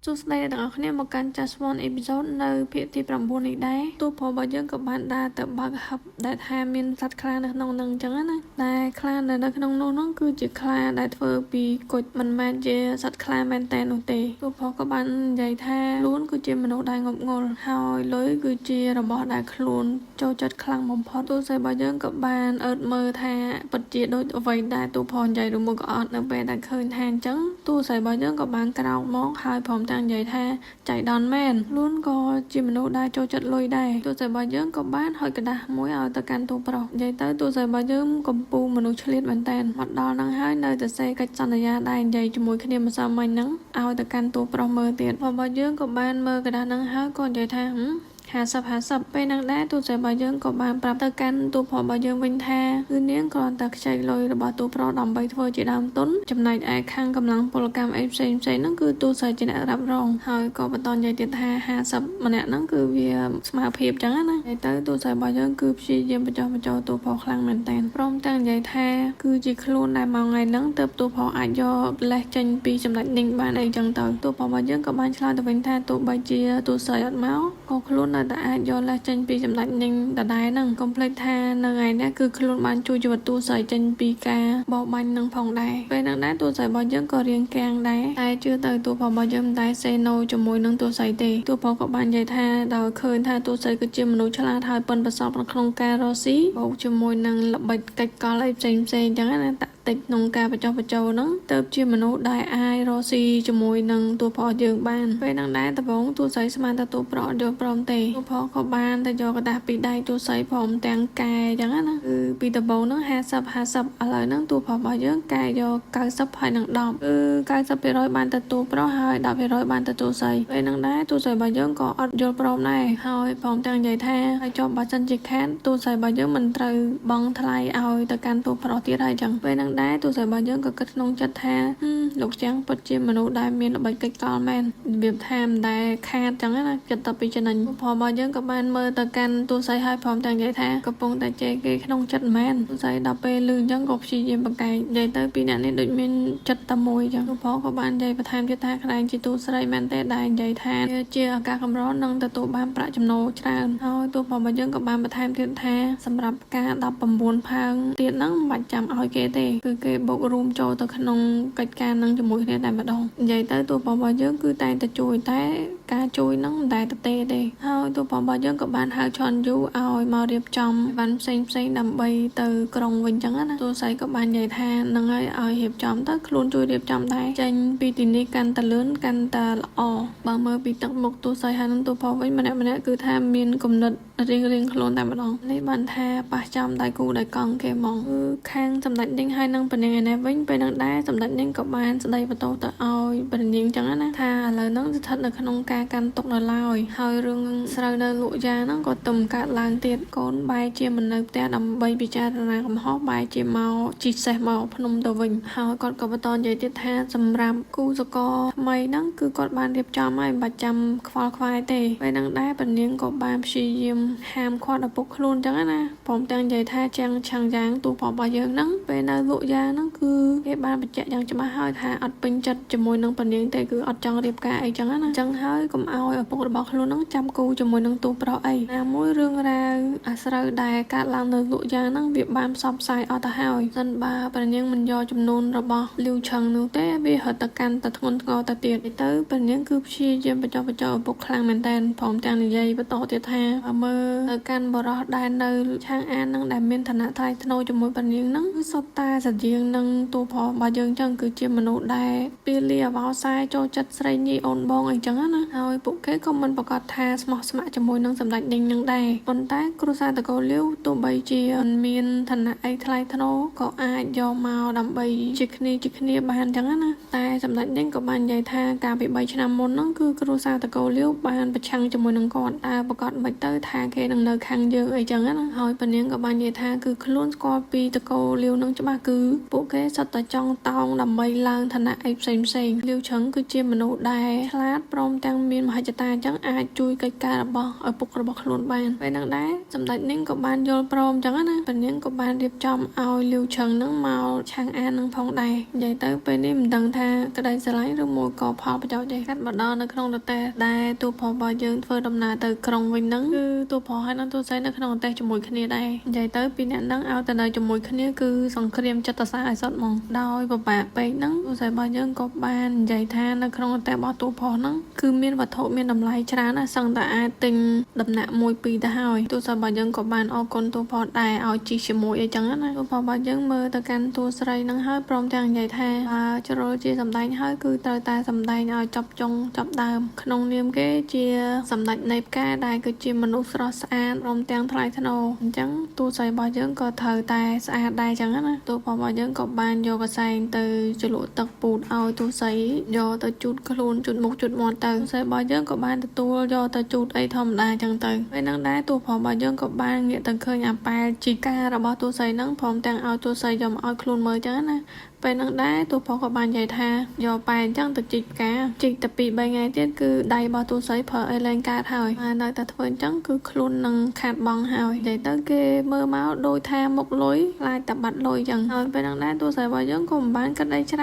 សួស្តីអ្នកទាំងអស់គ្នាមកកាន់ Just One Episode នៅភាគទី9នេះដែរទូប្រុសរបស់យើងក៏បានដើរទៅបើកហឹបដែលថាមានសត្វខ្លានៅក្នុងនឹងអញ្ចឹងណាតែខ្លានៅក្នុងនោះគឺជាខ្លាដែលធ្វើពីគុជមិនមែនជាសត្វខ្លាមែនតែនោះទេទូប្រុសក៏បាននិយាយថាខ្លួនគឺជាមនុស្សដែលងប់ងល់ហើយលុយគឺជារបស់ដែលខ្លួនចូលចិត្តខ្លាំងបំផុតទូស្រីរបស់យើងក៏បានអឺតមើលថាពិតជាដូចអ្វីដែលទូប្រុសនិយាយឬមួយក៏អត់នៅពេលដែលឃើញថាអញ្ចឹងទូស្រីរបស់យើងក៏បានក្រោកមកហើយព្រមទាំងនិយាយថាចៃដន្យមែនខ្លួនក៏ជាមនុស្សដែលចូលចិត្តលុយដែរទូស្រីរបស់យើងក៏បានហុចกระดาษមួយឲ្យទៅកាន់ទូប្រុសនិយាយទៅទូស្រីរបស់យើងកំពុងមនុស្សឆ្លៀតមែនតើមកដល់នឹងហើយនៅតែសេកិច្ចសន្យាដែរនិយាយជាមួយគ្នាម្សិលមិញហ្នឹងឲ្យទៅកាន់ទូប្រុសមើលទៀតរបស់យើងក៏បានមើលกระดาษហ្នឹងហើយក៏និយាយថា50ពេលហ្នឹងដែរទូស្រីរបស់យើងក៏បានប្រាប់ទៅកាន់ទូប្រុសរបស់យើងវិញថាគឺនាងគ្រាន់តែខ្ចីលុយរបស់ទូប្រុសដើម្បីធ្វើជាដើមទុនចំណែកឯខាងកម្លាំងពលកម្មអីផ្សេងហ្នឹងគឺទូស្រីជាអ្នករ៉ាប់រងហើយក៏បន្តនិយាយទៀតថា50ម្នាក់ហ្នឹងគឺវាស្មើភាពចឹងណាហើយទៅទូស្រីរបស់យើងគឺព្យាយាមបញ្ចុះបញ្ចូលទូប្រុសខ្លាំងមែនតើព្រមទាំងនិយាយថាគឺជាខ្លួនដែលមកថ្ងៃហ្នឹងទៅទូប្រុសអាចយកលេសចេញពីចំណុចនេះបានអីចឹងទៅទូប្រុសរបស់យើងក៏បានឆ្លើយទៅវិញថាទោះបីជាទូស្រីអត់មកក៏ខ្លួននៅតែអាចយកលេសចេញពីចំណុចនេះដដែលហ្នឹងកុំភ្លេចថានៅថ្ងៃនេះគឺខ្លួនបានជួយជីវិតទូស្រីចេញពីការបោកបាញ់នឹងផងដែរពេលហ្នឹងដែរទូស្រីរបស់យើងក៏រៀងកាំងដែរតែជឿទៅទូប្រុសរបស់យើងតែសេណូជាមួយនឹងទូស្រីទេទូប្រុសក៏បាននិយាយថាដោយឃើញថាទូស្រីគឺជាមនុស្សឆ្លាតហើយប៉ិនប្រសប់នៅក្នុងការរកស៊ីបូកជាមួយនឹងល្បិចកិច្ចកលអីផ្សេងអញ្ចឹងណាតិចក្នុងការបញ្ចុះបញ្ចូលហ្នឹងទៅជាមនុស្សដែលអាចរកស៊ីជាមួយនឹងទូប្រុសយើងបានពេលហ្នឹងដែរដំបូងទូស្រីស្មានថាទូប្រុសយកព្រមទេទូប្រុសក៏បានទៅយកกระดาษពីដៃទូស្រីព្រមទាំងកែអញ្ចឹងណាគឺពីដំបូងហ្នឹង50ឥឡូវហ្នឹងទូប្រុសរបស់យើងកែយក90ហើយនឹង10គឺ90%បានទៅទូប្រុសហើយ10%បានទៅទូស្រីពេលហ្នឹងដែរទូស្រីរបស់យើងក៏អត់យល់ព្រមដែរហើយព្រមទាំងនិយាយថាឲ្យចុះបើសិនជាខាតទូស្រីរបស់យើងមិនត្រូវបង់ថ្លៃឲ្យទៅកាន់ទូប្រុសទៀតហើយអញ្ចឹងពេលហ្នឹងដែរទូស្រីរបស់យើងក៏គិតក្នុងចិត្តថាលោកចាំងពិតជាមនុស្សដែលមានល្បិចកិច្ចកលមែនរបៀបថាមិនដែលខាតអញ្ចឹងណាគិតទៅពីចំណេញព្រោះរបស់យើងក៏បានមើលទៅកាន់ទូស្រីហើយព្រមទាំងនិយាយថាកំពុងតែជេរគេក្នុងចិត្តមែនទូស្រីដល់ពេលលឺអញ្ចឹងក៏ព្យាយាមបង្កែកនិយាយទៅពីអ្នកនេះដូចមានចិត្តតែមួយអញ្ចឹងព្រោះក៏បាននិយាយបន្ថែមទៀតថាខ្លែងជាទូស្រីមែនទេដែលនិយាយថាជាឱកាសកម្រនឹងទទួលបានប្រាក់ចំណូលច្រើនហើយទូប្រុសរបស់យើងក៏បានបន្ថែមទៀតថាសម្រាប់ការ19ផើងទៀតហ្នឹងមិនបាច់ចាំឲ្យគេទេគឺគេបូករួមចូលទៅក្នុងកិច្ចការនឹងជាមួយគ្នាតែម្ដងនិយាយទៅទូប្រុសរបស់យើងគឺតែងតែជួយតែការជួយហ្នឹងមិនដែលទេហើយទូប្រុសរបស់យើងក៏បានហៅឈុនយូឲ្យមករៀបចំវ៉ាន់ផ្សេងដើម្បីទៅក្រុងវិញចឹងណាទូស្រីក៏បាននិយាយថានឹងឲ្យរៀបចំទៅខ្លួនជួយរៀបចំដែរចេញពីទីនេះកាន់តែលឿនកាន់តែល្អបើមើលពីទឹកមុខទូស្រីហើយនឹងទូប្រុសវិញម្នាក់គឺថាមានគំនិតរៀងខ្លួនតែម្ដងនេះបានថាប៉ះចំដៃគូដៃកង់គេហ្មងគឺខាងសម្ដេចនាងហើយនឹងព្រះនាងឯនេះវិញពេលនឹងដែរសម្ដេចនាងក៏បានស្ដីបន្ទោសទៅឲ្យព្រះនាងចឹងណាថាឥឡូវហ្នឹងស្ថិតនៅក្នុងការកាន់ទុកនៅឡើយហើយរឿងស្រូវនៅលក់យ៉ាហ្នឹងក៏ទំកើតឡើងទៀតកូនបែរជាមិននៅផ្ទះដើម្បីពិចារណាកំហុសបែរជាមកជីសេះមកភ្នំទៅវិញហើយគាត់ក៏បន្តនិយាយទៀតថាសម្រាប់គូសកលថ្មីហ្នឹងគឺគាត់បានរៀបចំហើយមិនបាច់ចាំខ្វល់ខ្វាយទេពេលហ្នឹងដែរព្រះនាងក៏បានព្យាយាមហាមឃាត់ឪពុកខ្លួនចឹងណាព្រមទាំងនិយាយថាចាំងឆាំងយ៉ាងទូប្រុសរបស់យើងហ្នឹងពេលនៅលក់យ៉ាហ្នឹងគឺគេបានបញ្ជាក់យ៉ាងច្បាស់ហើយថាអត់ពេញចិត្តជាមួយនឹងព្រះនាងទេគឺអត់ចង់រៀបការអីចឹងណាអញ្ចឹងហើយកុំឲ្យឪពុករបស់ខ្លួនហ្នឹងចាំគូជាមួយនឹងទូប្រុសអីណាមួយរឿងរ៉ាវអាស្រូវដែលកើតឡើងនៅលក់យ៉ាហ្នឹងវាបានផ្សព្វផ្សាយអត់ទៅហើយសិនបើព្រះនាងមិនយកចំនួនរបស់លីវឆឹងនោះទេវារត់ទៅកាន់តែធ្ងន់ធ្ងរទៅទៀតទៅព្រះនាងគឺព្យាយាមបញ្ចុះបញ្ចូលឪពុកខ្លាំងមែនតើព្រមទាំងនិយាយបន្តទៀតថាមើលទៅកាន់បរិះដែលនៅឆាងអានហ្នឹងដែលមានឋានៈថ្លៃថ្នូរជាមួយព្រះនាងហ្នឹងគឺសុទ្ធតែស្រដៀងនឹងទូប្រុសរបស់យើងចឹងគឺជាមនុស្សដែលពាលីអវោសាយចូលចិត្តស្រីញីអូនបងអីចឹងណាហើយពួកគេក៏មិនប្រកាសថាស្មោះស្ម័គ្រជាមួយនឹងសម្ដេចនាងនឹងដែរប៉ុន្តែគ្រួសារតកូលលាវទោះបីជាមិនមានឋានៈអីថ្លៃថ្នូរក៏អាចយកមកដើម្បីជាគ្នាបានចឹងណាតែសម្ដេចនាងក៏បាននិយាយថាកាលពី3ឆ្នាំមុនហ្នឹងគឺគ្រួសារតកូលលាវបានប្រឆាំងជាមួយនឹងគាត់តែប្រកាសមិនទៅថាគេនឹងនៅខាងយើងអីចឹងណាហើយព្រះនាងក៏បាននិយាយថាគឺខ្លួនស្គាល់ពីតកូលលាវនឹងច្បាស់គឺពួកគេសុទ្ធតែចង់តោងដើម្បីឡើងឋានៈអីផ្សេងលាវឆឹងគឺជាមនុស្សដែលឆ្លាតព្រមទាំង មានមហិច្ឆតាអញ្ចឹងអាចជួយកិច្ចការរបស់ឪពុករបស់ខ្លួនបានពេលហ្នឹងដែរសម្ដេចនាងក៏បានយល់ព្រមអញ្ចឹងណាព្រះនាងក៏បានរៀបចំឲ្យលាវឆឹងហ្នឹងមកឆាងអាននឹងផងដែរនិយាយទៅពេលនេះមិនដឹងថាក្តីស្រឡាញ់ឬមួយក៏ផលប្រយោជន៍ទេកាត់មកដល់នៅក្នុងប្រទេសដែលទូប្រុសរបស់យើងធ្វើដំណើរទៅក្រុងវិញហ្នឹងគឺទូប្រុសហើយនិងទូស្រីនៅក្នុងប្រទេសជាមួយគ្នាដែរនិយាយទៅពីអ្នកហ្នឹងឲ្យទៅនៅជាមួយគ្នាគឺសង្គ្រាមចិត្តសាស្ត្រឲ្យសុទ្ធហ្មងដោយពិបាកពេកហ្នឹងទូស្រីរបស់យើងក៏បាននិយាយថានៅក្នុងប្រទេសរបស់ទូប្រុសហ្នឹងគឺមានវត្ថុមានតម្លៃច្រើនណាស់សឹងតែអាចទិញដំណាក់មួយពីរទៅហើយទូស្រីរបស់យើងក៏បានអរគុណទូប្រុសដែរឲ្យជីជាមួយអីចឹងណាទូប្រុសរបស់យើងមើលទៅកាន់ទូស្រីហ្នឹងហើយព្រមទាំងនិយាយថាបើជ្រុលជាសម្ដែងហើយគឺត្រូវតែសម្ដែងឲ្យចប់ចុងចប់ដើមក្នុងនាមគេជាសម្ដេចនៃផ្កាដែលគឺជាមនុស្សស្រស់ស្អាតព្រមទាំងថ្លៃថ្នូរអញ្ចឹងទូស្រីរបស់យើងក៏ត្រូវតែស្អាតដែរចឹងណាទូប្រុសរបស់យើងក៏បានយកកសែងទៅជ្រលក់ទឹកពូតឲ្យទូស្រីយកទៅជូតខ្លួនជូតមុខជូតមាត់ទៅទូស្រីរបស់យើងក៏បានទទួលយកទៅជូតអីធម្មតាចឹងទៅពេលហ្នឹងដែរទូប្រុសរបស់យើងក៏បានងាកទៅឃើញអាប៉ែលជីការបស់ទូស្រីហ្នឹងព្រមទាំងឲ្យទូស្រីយកមកឲ្យខ្លួនមើលចឹងណាពេលហ្នឹងដែរទូប្រុសក៏បាននិយាយថាយកប៉ែអញ្ចឹងទៅជីកផ្កាជីកតែ2-3ថ្ងៃទៀតគឺដៃរបស់ទូស្រីប្រើអីលែងកើតហើយនៅតែធ្វើអញ្ចឹងគឺខ្លួននឹងខាតបង់ហើយនិយាយទៅគេមើលមកដូចថាមុខលុយខ្លាចតែបាត់លុយអញ្ចឹងហើយពេលហ្នឹងដែរទូស្រីរបស់យើងក៏មិនបានគិតអីច្រើ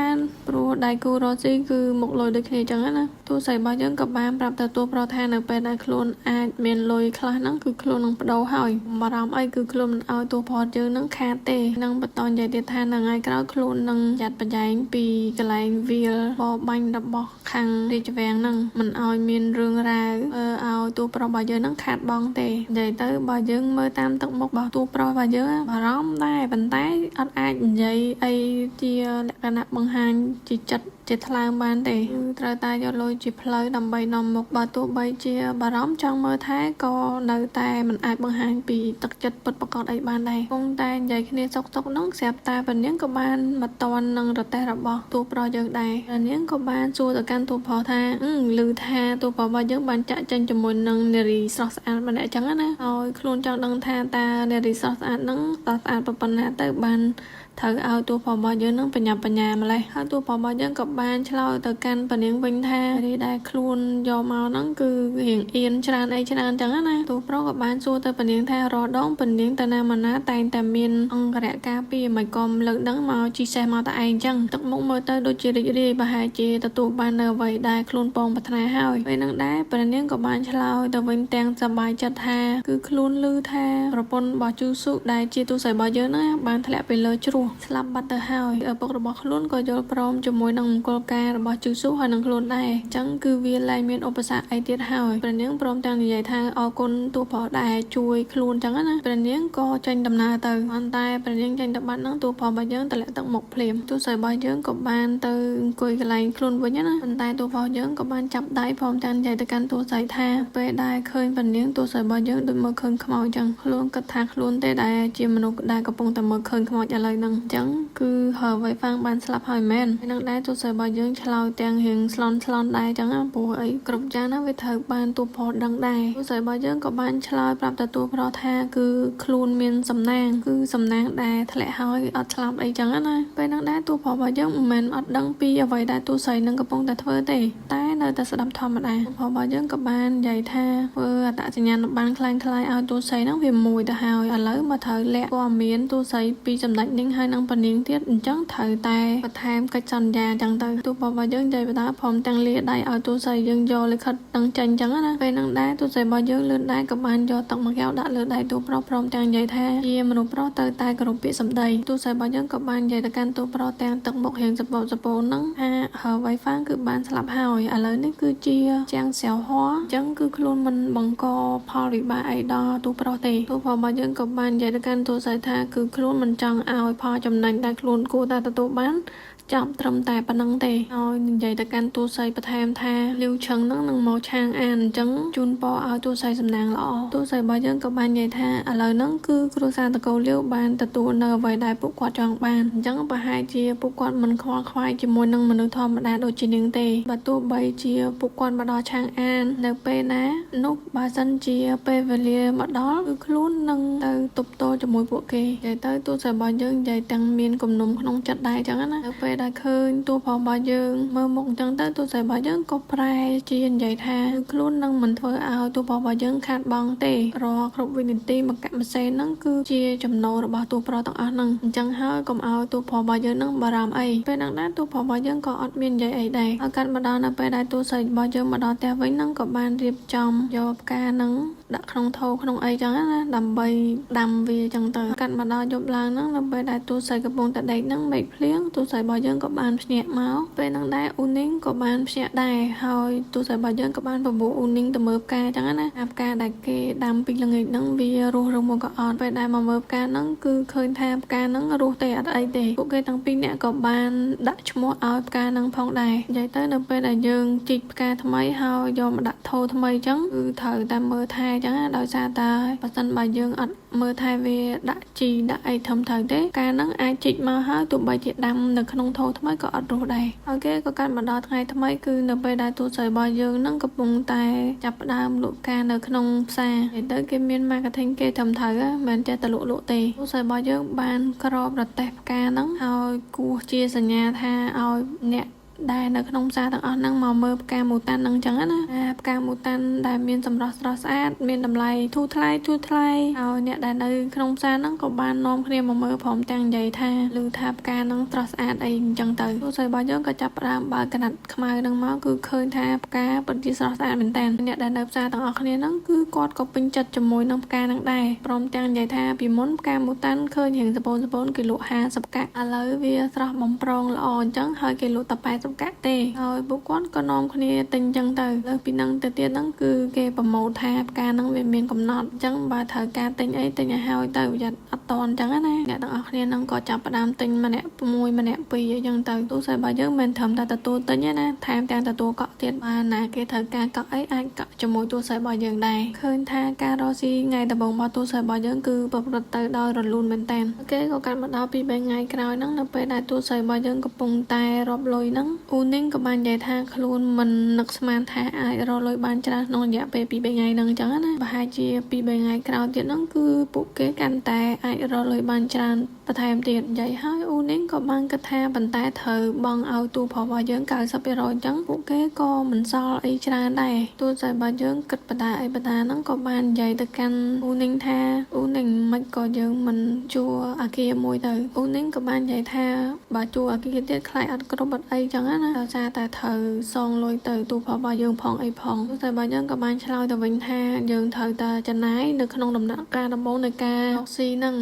នព្រោះដៃគូរ៉ូស៊ីគឺមុខលុយដូចគ្នាអញ្ចឹងណាទូស្រីរបស់យើងក៏បានប្រាប់ទៅទូប្រុសថានៅពេលដែលខ្លួនអាចមានលុយខ្លះហ្នឹងគឺខ្លួននឹងបដូរហើយបារម្ភអីគឺខ្លួនមិនឲ្យទូប្រុសយើងនឹងខាតទេនឹងបន្តនិយាយទៀតថានៅថ្ងៃក្រោយខ្លួននឹងចាត់បញ្ចែងពីកន្លែងវាលបបាញ់របស់ខាងរាជវាំងហ្នឹងមិនឲ្យមានរឿងរ៉ាវឲ្យទូប្រុសរបស់យើងហ្នឹងខាតបង់ទេនិយាយទៅបើយើងមើលតាមទឹកមុខរបស់ទូប្រុសរបស់យើងបារម្ភដែរប៉ុន្តែអត់អាចនិយាយអីជាលក្ខណៈបង្ហាញជាចិត្តជាថ្លើមបានទេគឺត្រូវតែយកលុយជាផ្លូវដើម្បីនាំមុខបើទោះបីជាបារម្ភចង់មើលថែក៏នៅតែមិនអាចបង្ហាញពីទឹកចិត្តពិតប្រាកដអីបានដែរគង់តែនិយាយគ្នាសុកៗហ្នឹងស្រាប់តែព្រះនាងក៏បានមកតន់នឹងរទេះរបស់ទូប្រុសយើងដែរព្រះនាងក៏បានសួរទៅកាន់ទូប្រុសថាឮថាទូប្រុសរបស់យើងបានចាក់ចេញជាមួយនឹងនារីស្រស់ស្អាតម្នាក់អញ្ចឹងណាហើយខ្លួនចង់ដឹងថាតើនារីស្រស់ស្អាតហ្នឹងតើស្អាតប៉ុណ្ណាទៅបានត្រូវឲ្យទូប្រុសរបស់យើងនឹងបញ្ញាម្លេះហើយទូប្រុសរបស់យើងក៏បានឆ្លើយទៅកាន់ព្រះនាងវិញថារីដែលខ្លួនយកមកហ្នឹងគឺរៀងអៀនច្រើនអីច្រើនចឹងណាទូប្រុសក៏បានសួរទៅព្រះនាងថារដងព្រះនាងទៅណាមកណាតែងតែមានអង្គរៈការពារមិនក៏លើកដឹងមកជីសេះមកតែឯងចឹងទឹកមុខមើលទៅដូចជារីករាយប្រហែលជាទទួលបាននៅអ្វីដែលខ្លួនពងប្រាថ្នាហើយពេលហ្នឹងដែរព្រះនាងក៏បានឆ្លើយទៅវិញទាំងសប្បាយចិត្តថាគឺខ្លួនឮថាប្រពន្ធរបស់ជូស៊ូដែលជាទូស្រីរបស់យើងណាបានធ្លាក់ពីលើជ្រោះស្លាប់បាត់ទៅហើយឪពុករបស់ខ្លួនក៏យល់ព្រមជាមួយនឹងមង្គលការរបស់ជូស៊ូហើយនឹងខ្លួនដែរអញ្ចឹងគឺវាលែងមានឧបសគ្គអីទៀតហើយព្រះនាងព្រមទាំងនិយាយថាអរគុណទូប្រុសដែលជួយខ្លួនអញ្ចឹងណាព្រះនាងក៏ចេញដំណើរទៅប៉ុន្តែព្រះនាងចេញទៅបាត់ហ្នឹងទូប្រុសរបស់យើងទម្លាក់ទឹកមុខភ្លាមទូស្រីរបស់យើងក៏បានទៅអង្គុយកន្លែងខ្លួនវិញណាប៉ុន្តែទូប្រុសយើងក៏បានចាប់ដៃព្រមទាំងនិយាយទៅកាន់ទូស្រីថាពេលដែលឃើញព្រះនាងទូស្រីរបស់យើងដូចមើលឃើញខ្មោចអញ្ចឹងខ្លួនគិតថាខ្លួនទេដែលជាមនុស្សដែលកំពុងតែមើលឃើញខ្មោចឥឡូវហ្នឹងអញ្ចឹងគឺហើយវ៉ៃហ្វាំងបានស្លាប់ហើយមែនហើយនឹងដែរទូស្រីរបស់យើងឆ្លោយទាំងរៀងស្លន់ដែរអញ្ចឹងព្រោះអីគ្រប់យ៉ាងណាវាត្រូវបានទូប្រុសដឹងដែរទូស្រីរបស់យើងក៏បានឆ្លើយប្រាប់ទៅទូប្រុសថាគឺខ្លួនមានសំណាងគឺសំណាងដែលធ្លាក់ហើយអត់ឆ្លាប់អីចឹងណាពេលហ្នឹងដែរទូប្រុសរបស់យើងមិនមែនអត់ដឹងពីអ្វីដែលទូស្រីនឹងកំពុងតែធ្វើទេតែនៅតែស្ដាប់ធម្មតាទូប្រុសរបស់យើងក៏បាននិយាយថាធ្វើអត្តសញ្ញាណប័ណ្ណคล้ายឲ្យទូស្រីហ្នឹងវាមួយទៅហើយឥឡូវមកត្រូវលាក់ព័ត៌មានទូស្រីពីសម្ដេចនាងហើយនឹងនាងទៀតអញ្ចឹងត្រូវតែបន្ថែមកិច្ចសន្យាអញ្ចឹងទៅទូប្រុសរបស់យើងនិយាយបន្តព្រមទាំងលាដៃឲ្យទូស្រីយើងយកលិខិតនឹងចេញអញ្ចឹងណាពេលហ្នឹងដែរទូស្រីរបស់យើងលឿនដែរក៏បានយកទឹកមកកែវដាក់លើដៃទូប្រុសព្រមទាំងនិយាយថាជាមនុស្សប្រុសទៅតែគោរពពាក្យសម្ដីទូស្រីរបស់យើងក៏បាននិយាយទៅកាន់ទូប្រុសទាំងទឹកមុខរៀងសពសពូនហ្នឹងថាហើយវ៉ៃហ្វាំងគឺបានស្លាប់ហើយឥឡូវនេះគឺជាជាងស្រាវហ័រអញ្ចឹងគឺខ្លួនមិនបង្កផលវិបាកអីដល់ទូប្រុសទេទូប្រុសរបស់យើងក៏បាននិយាយទៅកាន់ទូស្រីថាគឺខ្លួនមិនចង់ឲ្យផលចំណេញដែលខ្លួនគួរតែទទួលបានចាប់ត្រឹមតែប៉ុណ្្នឹងទេហើយនិយាយទៅកាន់ទូស្រីបន្ថែមថាលាវឆឹងនឹងមកឆាងអានអញ្ចឹងជូនពរឲ្យទូស្រីសំណាងល្អទូស្រីរបស់យើងក៏បាននិយាយថាឥឡូវហ្នឹងគឺគ្រួសារតកូលលាវបានទទួលនៅអ្វីដែលពួកគាត់ចង់បានអញ្ចឹងប្រហែលជាពួកគាត់មិនខ្វល់ខ្វាយជាមួយនឹងមនុស្សធម្មតាដូចជានាងទេបើទោះបីជាពួកគាត់មកដល់ឆាងអាននៅពេលណានោះបើសិនជាពេលវេលាមកដល់គឺខ្លួននឹងទៅទប់ទល់ជាមួយពួកគេនិយាយទៅទូស្រីរបស់យើងនិយាយទាំងមានគំនុំក្នុងចិត្តដែរអញ្ចឹងណានៅពេល ដែលឃើញតួប្រុសរបស់យើងមើលមុខអញ្ចឹងទៅទូស័យរបស់យើងក៏ប្រែជានិយាយថាខ្លួននឹងមិនធ្វើឲ្យតួប្រុសរបស់យើងខាតបង់ទេរាល់គ្រប់វិនាទីមកកមសេហ្នឹងគឺជាចំណូលរបស់តួប្រុសទាំងអស់ហ្នឹងអញ្ចឹងហើយកុំឲ្យតួប្រុសរបស់យើងហ្នឹងបារម្ភអីពេលហ្នឹងដែរតួប្រុសរបស់យើងក៏អត់មាននិយាយអីដែរហើយកាត់មកដល់នៅពេលដែលទូស័យរបស់យើងមកដល់ផ្ទះវិញហ្នឹងក៏បានរៀបចំយកផ្កាហ្នឹងដាក់ក្នុងថូក្នុងអីចឹងណាដើម្បីដាំវាចឹងទៅកាត់មកដល់យប់ឡើងហ្នឹងនៅពេលដែលទូស័យកំពុងតែដេកហ្នឹងមេឃភ្លៀងទូស័យរបស់យើងក៏បានភ្ញាក់មកពេលហ្នឹងដែរអ៊ូនីងក៏បានភ្ញាក់ដែរហើយទូស័យរបស់យើងក៏បានបបួលអ៊ូនីងទៅមើលផ្កាចឹងណាផ្កាដែលគេដាំពីល្ងាចហ្នឹងវារស់ឬមកក៏អត់ពេលដែលមកមើលផ្កាហ្នឹងគឺឃើញថាផ្កាហ្នឹងរស់ទេអត់អីទេពួកគេទាំងពីរនាក់ក៏បានដាក់ឈ្មោះឲ្យផ្កាហ្នឹងផងដែរនិយាយទៅនៅពេលដែលយើងជីកផ្កាថ្មីហើយយកមកដាក់ថូថ្មីចឹងគឺត្រូវតែមើលថែចឹងណាដោយសារតែបើសិនបើយើងអត់មើលថែវាដាក់ជីដាក់អីធំត្រូវទេផ្កាហ្នឹងអាចជីកមកហើយទោះបីជាដាំនៅក្នុងថូថ្មីក៏អត់រស់ដែរហើយគេក៏កាត់មកដល់ថ្ងៃថ្មីគឺនៅពេលដែលទូស័យរបស់យើងហ្នឹងកំពុងតែចាប់ផ្ដើមលក់ផ្កានៅក្នុងផ្សារហើយទៅគេមាន marketing គេត្រឹមត្រូវមិនចេះតែលក់ទេទូស័យរបស់យើងបានក្របរទេះផ្កាហ្នឹងហើយគោះជាសញ្ញាថាឲ្យអ្នកដែលនៅក្នុងផ្សារទាំងអស់ហ្នឹងមកមើលផ្កាមូតាន់ហ្នឹងចឹងណាផ្កាមូតាន់ដែលមានសម្រស់ស្រស់ស្អាតមានតម្លៃធូរថ្លៃហើយអ្នកដែលនៅក្នុងផ្សារហ្នឹងក៏បាននាំគ្នាមកមើលព្រមទាំងនិយាយថាឮថាផ្កាហ្នឹងស្រស់ស្អាតអីចឹងទៅទូស័យរបស់យើងក៏ចាប់ផ្ដើមបើកកណាត់ខ្មៅហ្នឹងមកគឺឃើញថាផ្កាពិតជាស្រស់ស្អាតមែនតើអ្នកដែលនៅផ្សារទាំងអស់គ្នាហ្នឹងគឺគាត់ក៏ពេញចិត្តជាមួយនឹងផ្កាហ្នឹងដែរព្រមទាំងនិយាយថាពីមុនផ្កាមូតាន់ឃើញរៀងសបូនគេលក់50កាក់ឥឡូវវាស្រស់បំប្រងល្អអញ្ចឹងហើយគេលក់តែ80កាក់ទេហើយពួកគាត់ក៏នាំគ្នាទិញចឹងទៅលើពីហ្នឹងទៅទៀតហ្នឹងគឺគេប្រម៉ូទថាផ្កាហ្នឹងវាមានកំណត់អញ្ចឹងបើត្រូវការទិញអីទិញឲ្យហើយទៅប្រយ័ត្នអត់តន់ចឹងណាអ្នកទាំងអស់គ្នាហ្នឹងក៏ចាប់ផ្ដើមទិញម្នាក់1ម្នាក់2អញ្ចឹងទៅទូស័យរបស់យើងមិនត្រឹមតែទទួលទិញទេណាថែមទាំងទទួលកក់ទៀតបើណាគេត្រូវការកក់អីអាចកក់ជាមួយទូស័យរបស់យើងដែរឃើញថាការរកស៊ីថ្ងៃដំបូងរបស់ទូស័យរបស់យើងគឺប្រព្រឹត្តទៅដោយរលូនមែនតើគេក៏កាត់មកដល់2 3ថ្ងៃក្រោយហ្នឹងនៅពេលដែលទូស័យរបស់យើងកំពុងតែរាប់លុយហ្នឹងអ៊ូនីងក៏បាននិយាយថាខ្លួនមិននឹកស្មានថាអាចរកលុយបានច្រើនក្នុងរយៈពេល2 3ថ្ងៃហ្នឹងអញ្ចឹងណាប្រហែលជា2 3ថ្ងៃក្រោយទៀតហ្នឹងគឺពួកគេកាន់តែអាចរកលុយបានច្រើនបន្ថែមទៀតនិយាយហើយអ៊ូនីងក៏បានគិតថាប៉ុន្តែត្រូវបង់ឲ្យទូប្រុសរបស់យើង 90% អញ្ចឹងពួកគេក៏មិនសល់អីច្រើនដែរទូស័យរបស់យើងគិតបដាហ្នឹងក៏បាននិយាយទៅកាន់អ៊ូនីងថាអ៊ូនីងមិនក៏យើងមិនជួអាគារមួយទៅអ៊ូនីងក៏បាននិយាយថាបើជួអាគារទៀតខ្លាចអត់គ្រប់អត់អីចឹងណាដោយសារតែត្រូវសងលុយទៅទូប្រុសរបស់យើងផងអីផងទូស័យរបស់យើងក៏បានឆ្លើយទៅវិញថាយើងត្រូវតែចំណាយនៅក្នុងដំណាក់កាលដំបូងនៃការរកស៊ីហ្នឹង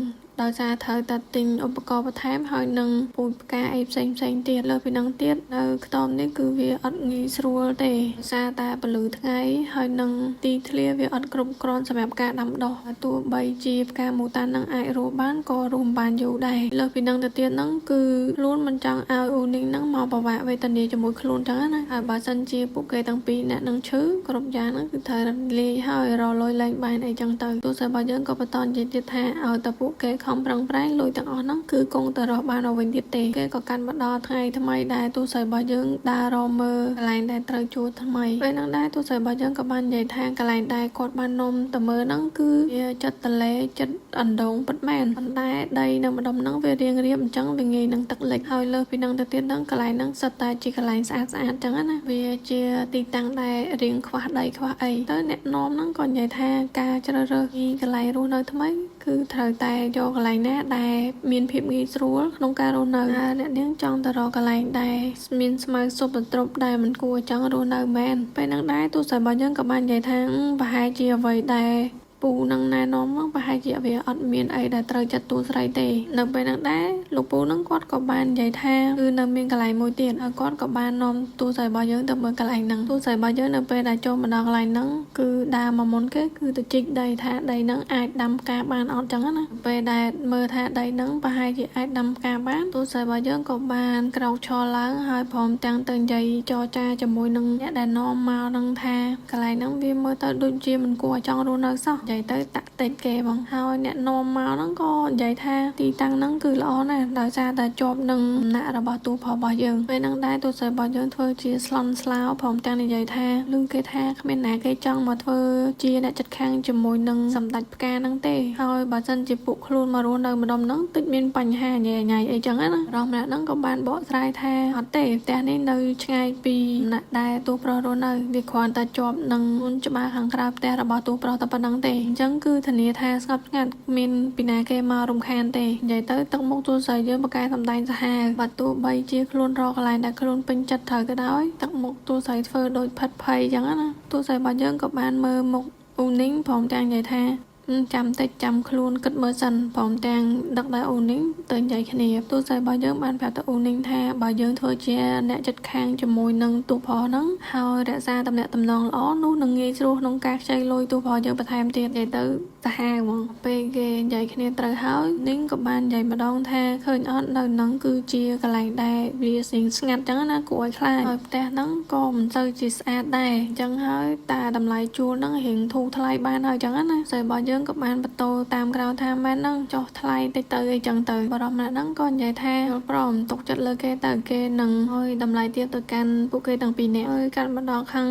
ដោយសារត្រូវតែទិញឧបករណ៍បន្ថែមហើយនឹងពូជផ្កាអីផ្សេងទៀតលើពីហ្នឹងទៀតនៅខ្ទមនេះគឺវាអត់ងាយស្រួលទេដោយសារតែពលឺថ្ងៃហើយនឹងទីធ្លាវាអត់គ្រប់គ្រាន់សម្រាប់ការដាំដុះទោះបីជាផ្កាមូតាន់នឹងអាចរស់បានក៏រស់មិនបានយូរដែរលើពីហ្នឹងទៅទៀតហ្នឹងគឺខ្លួនមិនចង់ឲ្យអ៊ូនីងហ្នឹងមកប្រវាក់វេទនាជាមួយខ្លួនចឹងណាហើយបើសិនជាពួកគេទាំងពីរអ្នកនឹងឈឺគ្រប់យ៉ាងហ្នឹងគឺត្រូវលាយហើយរលុយលែងបានអីចឹងទៅទូស័យរបស់យើងក៏បន្តនិយាយទៀតថាឲ្យតែពួកគេខំប្រឹងប្រែងលុយទាំងអស់ហ្នឹងគឺគង់តែរកបានមកវិញទៀតទេគេក៏កាន់មកដល់ថ្ងៃថ្មីដែរទូស័យរបស់យើងដើររកមើលកន្លែងដែលត្រូវជួលថ្មីពេលហ្នឹងដែរទូស័យរបស់យើងក៏បាននិយាយថាកន្លែងដែលគាត់បាននាំទៅមើលហ្នឹងគឺវាចិត្តតលេចិត្តអណ្ដូងពិតមែនប៉ុន្តែដីនៅម្ដុំហ្នឹងវារៀងរៀបអញ្ចឹងវាងាយនឹងទឹកលិចហើយលើពីហ្នឹងទៅទៀតហ្នឹងកន្លែងហ្នឹងសិតតែជាកន្លែងស្អាតអញ្ចឹងណាវាជាទីតាំងដែលរៀងខ្វះដីខ្វះអីទៅអ្នកនាំហ្នឹងក៏និយាយថាការជ្រើសរើសពីកន្លែងរស់នៅថ្មីគឺត្រូវតែយកកន្លែងណាដែលមានភាពងាយស្រួលក្នុងការរស់នៅអ្នកនាងចង់ទៅរកកន្លែងដែលមានស្មៅស៊ុបបន្ទប់ដែលមិនគួរចង់រស់នៅមែនពេលហ្នឹងដែរទូស័យរបស់យើងក៏បាននិយាយថាប្រហែលជាអ្វីដែលពូនឹងណែនាំមកប្រហែលជាវាអត់មានអីដែលត្រូវចិត្តទូស្រីទេនៅពេលហ្នឹងដែរលោកពូនឹងគាត់ក៏បាននិយាយថាគឺនៅមានកន្លែងមួយទៀតហើយគាត់ក៏បាននាំទូស្រីរបស់យើងទៅមើលកន្លែងហ្នឹងទូស្រីរបស់យើងនៅពេលដែលចូលមកដល់កន្លែងហ្នឹងគឺដើរមកមុនគេគឺទៅជីកដីថាដីហ្នឹងអាចដាំផ្កាបានអត់ចឹងណាពេលដែលមើលថាដីហ្នឹងប្រហែលជាអាចដាំផ្កាបានទូស្រីរបស់យើងក៏បានក្រោកឈរឡើងហើយព្រមទាំងទៅនិយាយចរចាជាមួយនឹងអ្នកដែលនាំមកនឹងថាកន្លែងហ្នឹងវាមើលទៅដូចជាមិនគួរឲ្យចង់រស់នៅសោះ និយាយទៅតាក់តិចគេបងហើយអ្នកនាំមកហ្នឹងក៏និយាយថាទីតាំងហ្នឹងគឺល្អណាស់ដោយសារតែជាប់នឹងដំណាក់របស់ទូផលរបស់យើងពេលហ្នឹងដែរទូសិស្សរបស់យើងធ្វើជាស្លន់ស្លោព្រមទាំងនិយាយថាឮគេថាគ្មានណាគេចង់មកធ្វើជាអ្នកចិត្តខាងជាមួយនឹងសម្ដេចផ្កាហ្នឹងទេហើយបើសិនជាពួកខ្លួនមករស់នៅម្ដុំហ្នឹងតិចមានបញ្ហាញ៉ៃញ៉ៃអីចឹងណារស់ម្នាក់ហ្នឹងក៏បានបកស្រាយថាអត់ទេផ្ទះនេះនៅឆ្ងាយពីដំណាក់ដែលទូប្រុសរស់នៅវាគ្រាន់តែជាប់នឹងច្បារខាងក្រៅផ្ទះរបស់ទូប្រុសតែប៉ុណ្្នឹងទេអញ្ចឹងគឺធានាថាស្ងប់ស្ងាត់គ្មានពីណាគេមករំខានទេនិយាយទៅទឹកមុខទូសិស្សយើងបកកែសម្ដែងសាហាវបើទោះបីជាខ្លួនរកកន្លែងដែលខ្លួនពេញចិត្តត្រូវក៏ដោយទឹកមុខទូសិស្សធ្វើដូចផិតភ័យអញ្ចឹងណាទូសិស្សរបស់យើងក៏បានមើលមុខអ៊ូនីងព្រមទាំងនិយាយថាចាំតិចចាំខ្លួនគិតមើលសិនព្រមទាំងដឹកដល់អ៊ូនីងទៅនិយាយគ្នាទូសិស្សរបស់យើងបានប្រាប់ទៅអ៊ូនីងថាបើយើងធ្វើជាអ្នកចិត្តខាងជាមួយនឹងទូប្រុសហ្នឹងហើយរក្សាតំណែងតំណងល្អនោះនឹងងាយស្រួលក្នុងការខ្ចីលុយទូប្រុសយើងបន្ថែមទៀតនិយាយទៅសាហាវហ្មងពេលគេនិយាយគ្នាត្រូវហើយនីងក៏បាននិយាយម្ដងថាឃើញអត់នៅហ្នឹងគឺជាកន្លែងដែលវាស្ងាត់ចឹងណាគួរឲ្យខ្លាចហើយផ្ទះហ្នឹងក៏មិនសូវជាស្អាតដែរអញ្ចឹងហើយតែតម្លៃជួលហ្នឹងរៀងធូរថ្លៃបានហើយចឹងណាសិស្សរបស់យើងក៏បានបន្ទោតាមក្រៅថាមែនហ្នឹងចុះថ្លៃតិចទៅអីចឹងទៅបរិមម្នាក់ហ្នឹងក៏និយាយថាយល់ព្រមទុកចិត្តលើគេទៅគេនឹងឲ្យតម្លៃទៀតទៅកាន់ពួកគេទាំងពីរនាក់ហើយកាត់មកដល់ខាង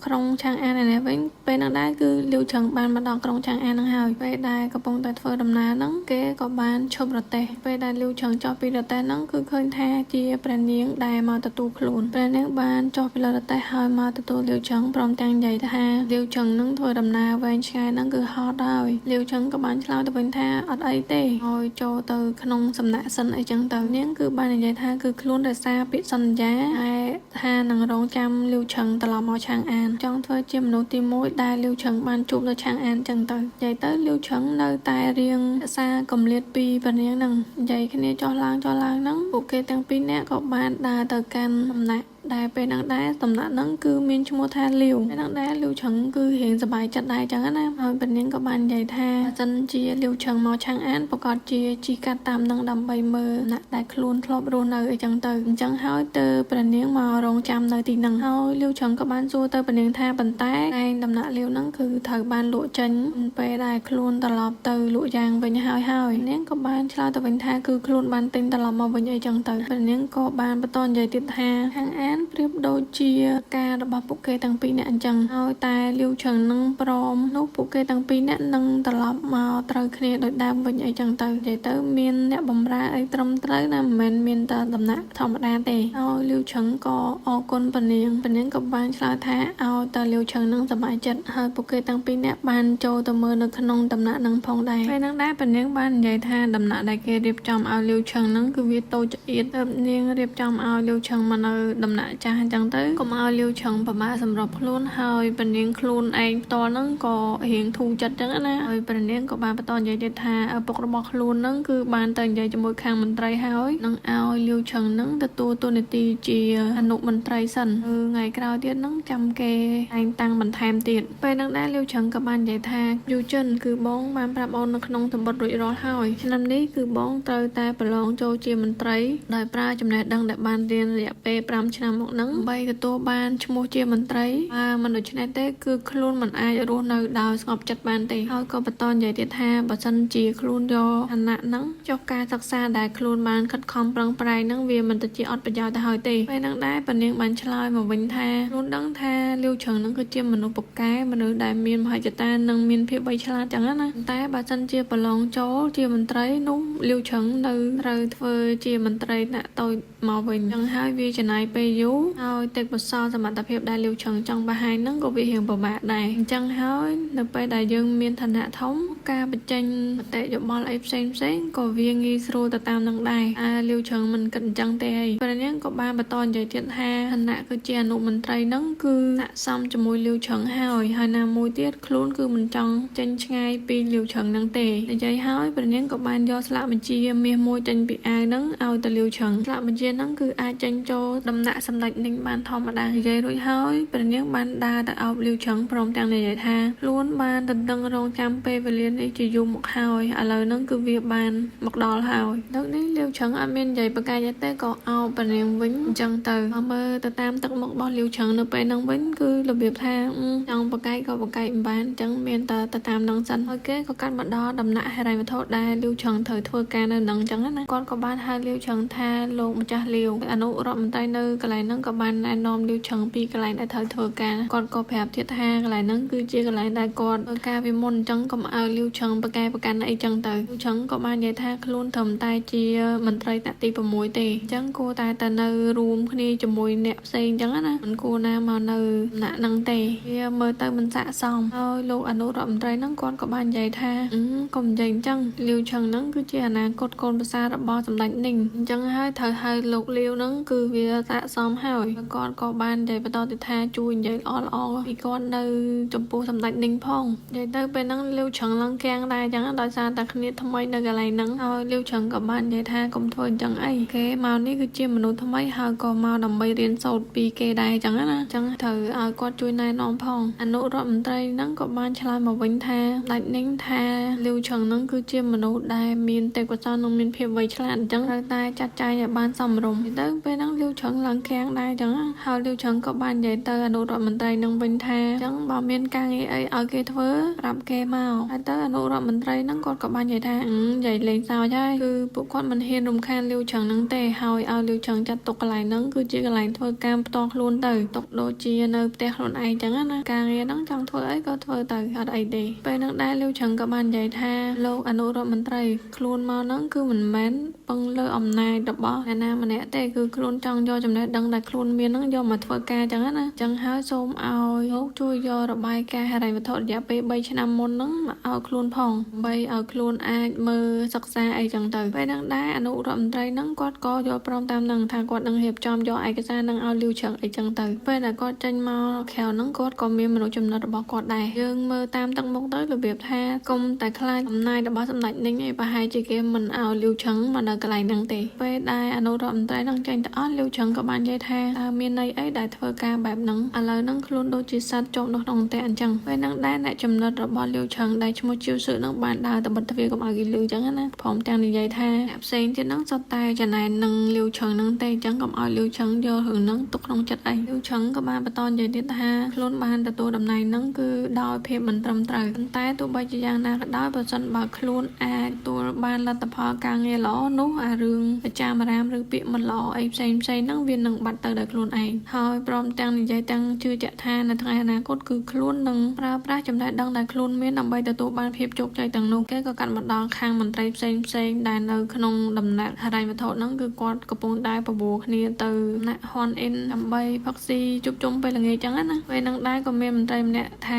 ក្រុងឆាងអាននេះវិញពេលហ្នឹងដែរគឺលាវឆឹងបានមកដល់ក្រុងឆាងអានហ្នឹងហើយពេលដែលកំពុងតែធ្វើដំណើរហ្នឹងគេក៏បានឈប់រទេះពេលដែលលាវឆឹងចុះពីរទេះហ្នឹងគឺឃើញថាជាព្រះនាងដែលមកទទួលខ្លួនព្រះនាងបានចុះពីលើរទេះហើយមកទទួលលាវឆឹងព្រមទាំងនិយាយថាលាវឆឹងហ្នឹងធ្វើដំណើរវែងឆ្ងាយហ្នឹងគឺហត់ហើយលាវឆឹងក៏បានឆ្លើយទៅវិញថាអត់អីទេហើយចូលទៅក្នុងសំណាក់សិនអីចឹងទៅនាងគឺបាននិយាយថាគឺខ្លួនរសារពាក្យសន្យាហើយថានឹងរងចាំលាវឆឹងត្រឡប់មកឆាងអានចង់ធ្វើជាមនុស្សទី1ដែលលាវឆឹងបានជួបនៅឆាងអានចឹងទៅនិយាយទៅលាវឆឹងនៅតែរៀងរសារកំលៀតពីព្រះនាងហ្នឹងនិយាយគ្នាចោះឡើងហ្នឹងពួកគេទាំងពីរនាក់ក៏បានដើរទៅកាន់សំណាក់ដែលពេលហ្នឹងដែរតំណាក់ហ្នឹងគឺមានឈ្មោះថាលាវពេលហ្នឹងដែរលាវឆឹងគឺរៀងសប្បាយចិត្តដែរចឹងណាហើយព្រះនាងក៏បាននិយាយថាបើសិនជាលាវឆឹងមកឆាងអានប្រកាសជាជីកាត់តាមនឹងដើម្បីមើលណាក់ដែលខ្លួនធ្លាប់រស់នៅអីចឹងទៅអញ្ចឹងហើយទៅព្រះនាងមករងចាំនៅទីហ្នឹងហើយលាវឆឹងក៏បានសួរទៅព្រះនាងថាប៉ុន្តែឯងតំណាក់លាវហ្នឹងគឺត្រូវបានលក់ចេញពេលដែលខ្លួនត្រឡប់ទៅលក់យ៉ាងវិញហើយនាងក៏បានឆ្លើយទៅវិញថាគឺខ្លួនបានទិញត្រឡប់មកវិញអីចឹងទៅព្រះនាងក៏បានបន្តនិយាយទៀតថាខាងអានប្រៀបដូចជាការរបស់ពួកគេទាំងពីរនាក់អញ្ចឹងហើយតែលាវឆឹងនឹងព្រមនោះពួកគេទាំងពីរនាក់នឹងត្រឡប់មកត្រូវគ្នាដោយដើមវិញអីចឹងទៅនិយាយទៅមានអ្នកបម្រើអីត្រឹមត្រូវណាមិនមែនមានតែដំណាក់ធម្មតាទេហើយលាវឆឹងក៏អរគុណព្រះនាងក៏បានឆ្លើយថាឲ្យតែលាវឆឹងនឹងសប្បាយចិត្តហើយពួកគេទាំងពីរនាក់បានចូលទៅមើលនៅក្នុងដំណាក់នឹងផងដែរពេលហ្នឹងដែរព្រះនាងបាននិយាយថាដំណាក់ដែលគេរៀបចំឲ្យលាវឆឹងនឹងគឺវាតូចចង្អៀតទៅនាងរៀបចំឲ្យលាវឆឹងមកនៅដំណាក់ចាស់អញ្ចឹងទៅកុំឲ្យលាវឆឹងប្រមាថសម្រាប់ខ្លួនហើយព្រះនាងខ្លួនឯងផ្ទាល់ហ្នឹងក៏រៀងធូរចិត្តអញ្ចឹងណាហើយព្រះនាងក៏បានបន្តនិយាយទៀតថាឪពុករបស់ខ្លួនហ្នឹងគឺបានទៅនិយាយជាមួយខាងមន្ត្រីហើយនឹងឲ្យលាវឆឹងហ្នឹងទទួលតួនាទីជាអនុមន្ត្រីសិនថ្ងៃក្រោយទៀតហ្នឹងចាំគេតែងតាំងបន្ថែមទៀតពេលហ្នឹងដែរលាវឆឹងក៏បាននិយាយថាយូចិនគឺបងបានប្រាប់អូននៅក្នុងសម្បត្តិរួចរាល់ហើយឆ្នាំនេះគឺបងត្រូវតែប្រឡងចូលជាមន្ត្រីដោយប្រើចំណេះដឹងដែលបានរៀនរយៈពេល5ឆ្នាំមកហ្នឹងបីទទួលបានឈ្មោះជាមន្ត្រីមិនដូច្នេះទេគឺខ្លួនមិនអាចរស់នៅដោយស្ងប់ចិត្តបានទេហើយក៏បន្តនិយាយទៀតថាបើសិនជាខ្លួនយកឋានៈហ្នឹងចុះការសិក្សាដែលខ្លួនបានខិតខំប្រឹងប្រែងហ្នឹងវាមិនទៅជាអត់ប្រយោជន៍ទៅហើយទេពេលហ្នឹងដែរព្រះនាងបានឆ្លើយមកវិញថាខ្លួនដឹងថាលាវឆឹងហ្នឹងគឺជាមនុស្សពូកែមនុស្សដែលមានមហិច្ឆតានិងមានភាពវៃឆ្លាតចឹងណាតែបើសិនជាប្រឡងចូលជាមន្ត្រីនោះលាវឆឹងនៅត្រូវធ្វើជាមន្ត្រីដាក់តូចមកវិញចឹងហើយវាចំណាយពេលយូរហើយទេពកោសល្យសមត្ថភាពដែលលាវឆឹងចង់បង្ហាញហ្នឹងក៏វារៀងពិបាកដែរអញ្ចឹងហើយនៅពេលដែលយើងមានឋានៈធំការបញ្ចេញមតិយោបល់អីផ្សេងក៏វាងាយស្រួលទៅតាមនឹងដែរលាវឆឹងមិនគិតអញ្ចឹងទេហើយព្រះនាងក៏បានបន្តនិយាយទៀតថាឋានៈគឺជាអនុមន្ត្រីហ្នឹងគឺស័ក្តិសមជាមួយលាវឆឹងហើយណាមួយទៀតខ្លួនគឺមិនចង់ចេញឆ្ងាយពីលាវឆឹងហ្នឹងទេនិយាយហើយព្រះនាងក៏បានយកស្លាកបញ្ជាមាសមួយចេញពីអាវហ្នឹងឲ្យទៅលាវឆឹងស្លាកបញ្ជាហ្នឹងគឺអាចចេញចូលដំណាក់ សម្ដេចនាងបានធម្មតានិយាយរួចហើយព្រះនាងបានដើរទៅអោបលាវឆឹងព្រមទាំងនិយាយថាខ្លួនបានទន្ទឹងរង់ចាំពេលវេលានេះជាយូរមកហើយឥឡូវហ្នឹងគឺវាបានមកដល់ហើយដល់នេះលាវឆឹងអត់មាននិយាយប្រកាយទេក៏អោបព្រះនាងវិញអញ្ចឹងទៅមើលទៅតាមទឹកមុខរបស់លាវឆឹងនៅពេលហ្នឹងវិញគឺរបៀបថាចង់ប្រកាយក៏ប្រកាយមិនបានអញ្ចឹងមានតែទៅតាមហ្នឹងសិនហើយគេក៏កាត់មកដល់ដំណាក់ហិរញ្ញវត្ថុដែលលាវឆឹងត្រូវធ្វើការនៅហ្នឹងអញ្ចឹងណាគាត់ក៏បានហៅលាវឆឹងថាលោកម្ចាស់លាវអនុរដ្ឋមន្ត្រីនៅកន្លែងហ្នឹងក៏បានណែនាំលាវឆឹងពីកន្លែងដែលត្រូវធ្វើការគាត់ក៏ប្រាប់ទៀតថាកន្លែងហ្នឹងគឺជាកន្លែងដែលគាត់ធ្វើការពីមុនអញ្ចឹងកុំឲ្យលាវឆឹងប្រកែប្រកាន់អីចឹងទៅលាវឆឹងក៏បាននិយាយថាខ្លួនត្រឹមតែជាមន្ត្រីតាក់ទី6ទេអញ្ចឹងគួរតែនៅរួមគ្នាជាមួយអ្នកផ្សេងអញ្ចឹងណាមិនគួរណាមកនៅណាក់ហ្នឹងទេវាមើលទៅមិនស័ក្តិសមហើយលោកអនុរដ្ឋមន្ត្រីហ្នឹងគាត់ក៏បាននិយាយថាកុំនិយាយអញ្ចឹងលាវឆឹងហ្នឹងគឺជាអនាគតកូនប្រសាររបស់សម្ដេចនីងអញ្ចឹងហើយត្រូវហៅលោកលាវហ្នឹងគឺវាស័ក្តិសមហើយគាត់ក៏បាននិយាយបន្តទៅថាជួយនិយាយល្អពីគាត់នៅចំពោះសម្ដេចនីងផងនិយាយទៅពេលហ្នឹងលាវឆឹងឡើងកាំងដែរអញ្ចឹងដោយសារតែគ្នាថ្មីនៅកន្លែងហ្នឹងហើយលាវឆឹងក៏បាននិយាយថាកុំធ្វើអញ្ចឹងអីគេមកនេះគឺជាមនុស្សថ្មីហើយក៏មកដើម្បីរៀនសូត្រពីគេដែរអញ្ចឹងណាអញ្ចឹងត្រូវឲ្យគាត់ជួយណែនាំផងអនុរដ្ឋមន្ត្រីហ្នឹងក៏បានឆ្លើយមកវិញថាដាច់នីងថាលាវឆឹងហ្នឹងគឺជាមនុស្សដែលមានទេពកោសល្យនិងមានភាពវៃឆ្លាតអញ្ចឹងត្រូវតែចាត់ចែងឲ្យបានសមរម្យទៅពេលហ្នឹងលាវឆឹងឡើងកាំងដែរអញ្ចឹងហើយលាវឆឹងក៏បាននិយាយទៅអនុរដ្ឋមន្ត្រីហ្នឹងវិញថាអញ្ចឹងបើមានការងារអីឲ្យគេធ្វើប្រាប់គេមកហើយទៅអនុរដ្ឋមន្ត្រីហ្នឹងគាត់ក៏បាននិយាយថានិយាយលេងសើចហើយគឺពួកគាត់មិនហ៊ានរំខានលាវឆឹងហ្នឹងទេហើយឲ្យលាវឆឹងចាត់ទុកកន្លែងហ្នឹងគឺជាកន្លែងធ្វើការផ្ទាល់ខ្លួនទៅទុកដូចជានៅផ្ទះខ្លួនឯងអញ្ចឹងណាការងារហ្នឹងចង់ធ្វើអីក៏ធ្វើទៅអត់អីទេពេលហ្នឹងដែរលាវឆឹងក៏បាននិយាយថាលោកអនុរដ្ឋមន្ត្រីខ្លួនមកហ្នឹងគឺមិនមែនពឹងលើអំណាចរបស់អ្នកណាម្នាក់ទេគឺខ្លួនចង់យកចំណេះដឹងដែលខ្លួនមានហ្នឹងយកមកធ្វើការអញ្ចឹងណាអញ្ចឹងហើយសូមឲ្យលោកជួយយករបាយការណ៍ហិរញ្ញវត្ថុរយៈពេល3ឆ្នាំមុនហ្នឹងមកឲ្យខ្លួនផងដើម្បីឲ្យខ្លួនអាចមើលសិក្សាអីចឹងទៅពេលហ្នឹងដែរអនុរដ្ឋមន្ត្រីហ្នឹងគាត់ក៏យល់ព្រមតាមហ្នឹងថាគាត់នឹងរៀបចំយកឯកសារហ្នឹងឲ្យលាវឆឹងអីចឹងទៅពេលដែលគាត់ចេញមកក្រៅហ្នឹងគាត់ក៏មានមនុស្សចំណិតរបស់គាត់ដែរយើងមើលតាមទឹកមុខទៅរបៀបថាគុំតែខ្លាចអំណាចរបស់សម្ដេចនីងឯងប្រហែលជាគេមិនឲ្យលាវឆឹងមកនៅកន្លែងហ្នឹងទេពេលដែលអនុរដ្ឋមន្ត្រីហ្នឹងចេញទៅអស់លាវឆឹងក៏បាននិយាយថាតើមានន័យអីដែលធ្វើការបែបហ្នឹងឥឡូវហ្នឹងខ្លួនដូចជាសត្វជាប់នៅក្នុងផ្ទះអញ្ចឹងពេលហ្នឹងដែរអ្នកចំណិតរបស់លាវឆឹងដែលឈ្មោះជាវសឺហ្នឹងបានដើរទៅបិទទ្វារកុំឲ្យគេលឺអញ្ចឹងណាព្រមទាំងនិយាយថាអ្នកផ្សេងទៀតហ្នឹងសុទ្ធតែចំណែននឹងលាវឆឹងហ្នឹងទេអញ្ចឹងកុំឲ្យលាវឆឹងយករឿងហ្នឹងទុកក្នុងចិត្តអីលាវឆឹងក៏បានបន្តនិយាយទៀតថាខ្លួនបានទទួលតំណែងហ្នឹងគឺដោយភាពមិនត្រឹមត្រូវប៉ុន្តែទោះបីជាយ៉ាងណាក៏ដោយបើសិនបើខ្លួនអាចទទួលបានលទ្ធផលការងារល្អនោះអារឿងប្រចាំអារាមឬពាក្យមិនល្អអីផ្សេងហ្នឹងវានឹងបាត់ទៅដោយខ្លួនឯងហើយព្រមទាំងនិយាយទាំងជឿជាក់ថានៅថ្ងៃអនាគតគឺខ្លួននឹងប្រើប្រាស់ចំណេះដឹងដែលខ្លួនមានដើម្បីទទួលបានភាពជោគជ័យទាំងនោះគេក៏កាត់មកដល់ខាងមន្ត្រីផ្សេងដែលនៅក្នុងដំណាក់ហិរញ្ញវត្ថុហ្នឹងគឺគាត់កំពុងតែបបួលគ្នាទៅណាក់ហនអ៊ីនដើម្បីផឹកស៊ីជួបជុំពេលល្ងាចចឹងណាពេលហ្នឹងដែរក៏មានមន្ត្រីម្នាក់ថា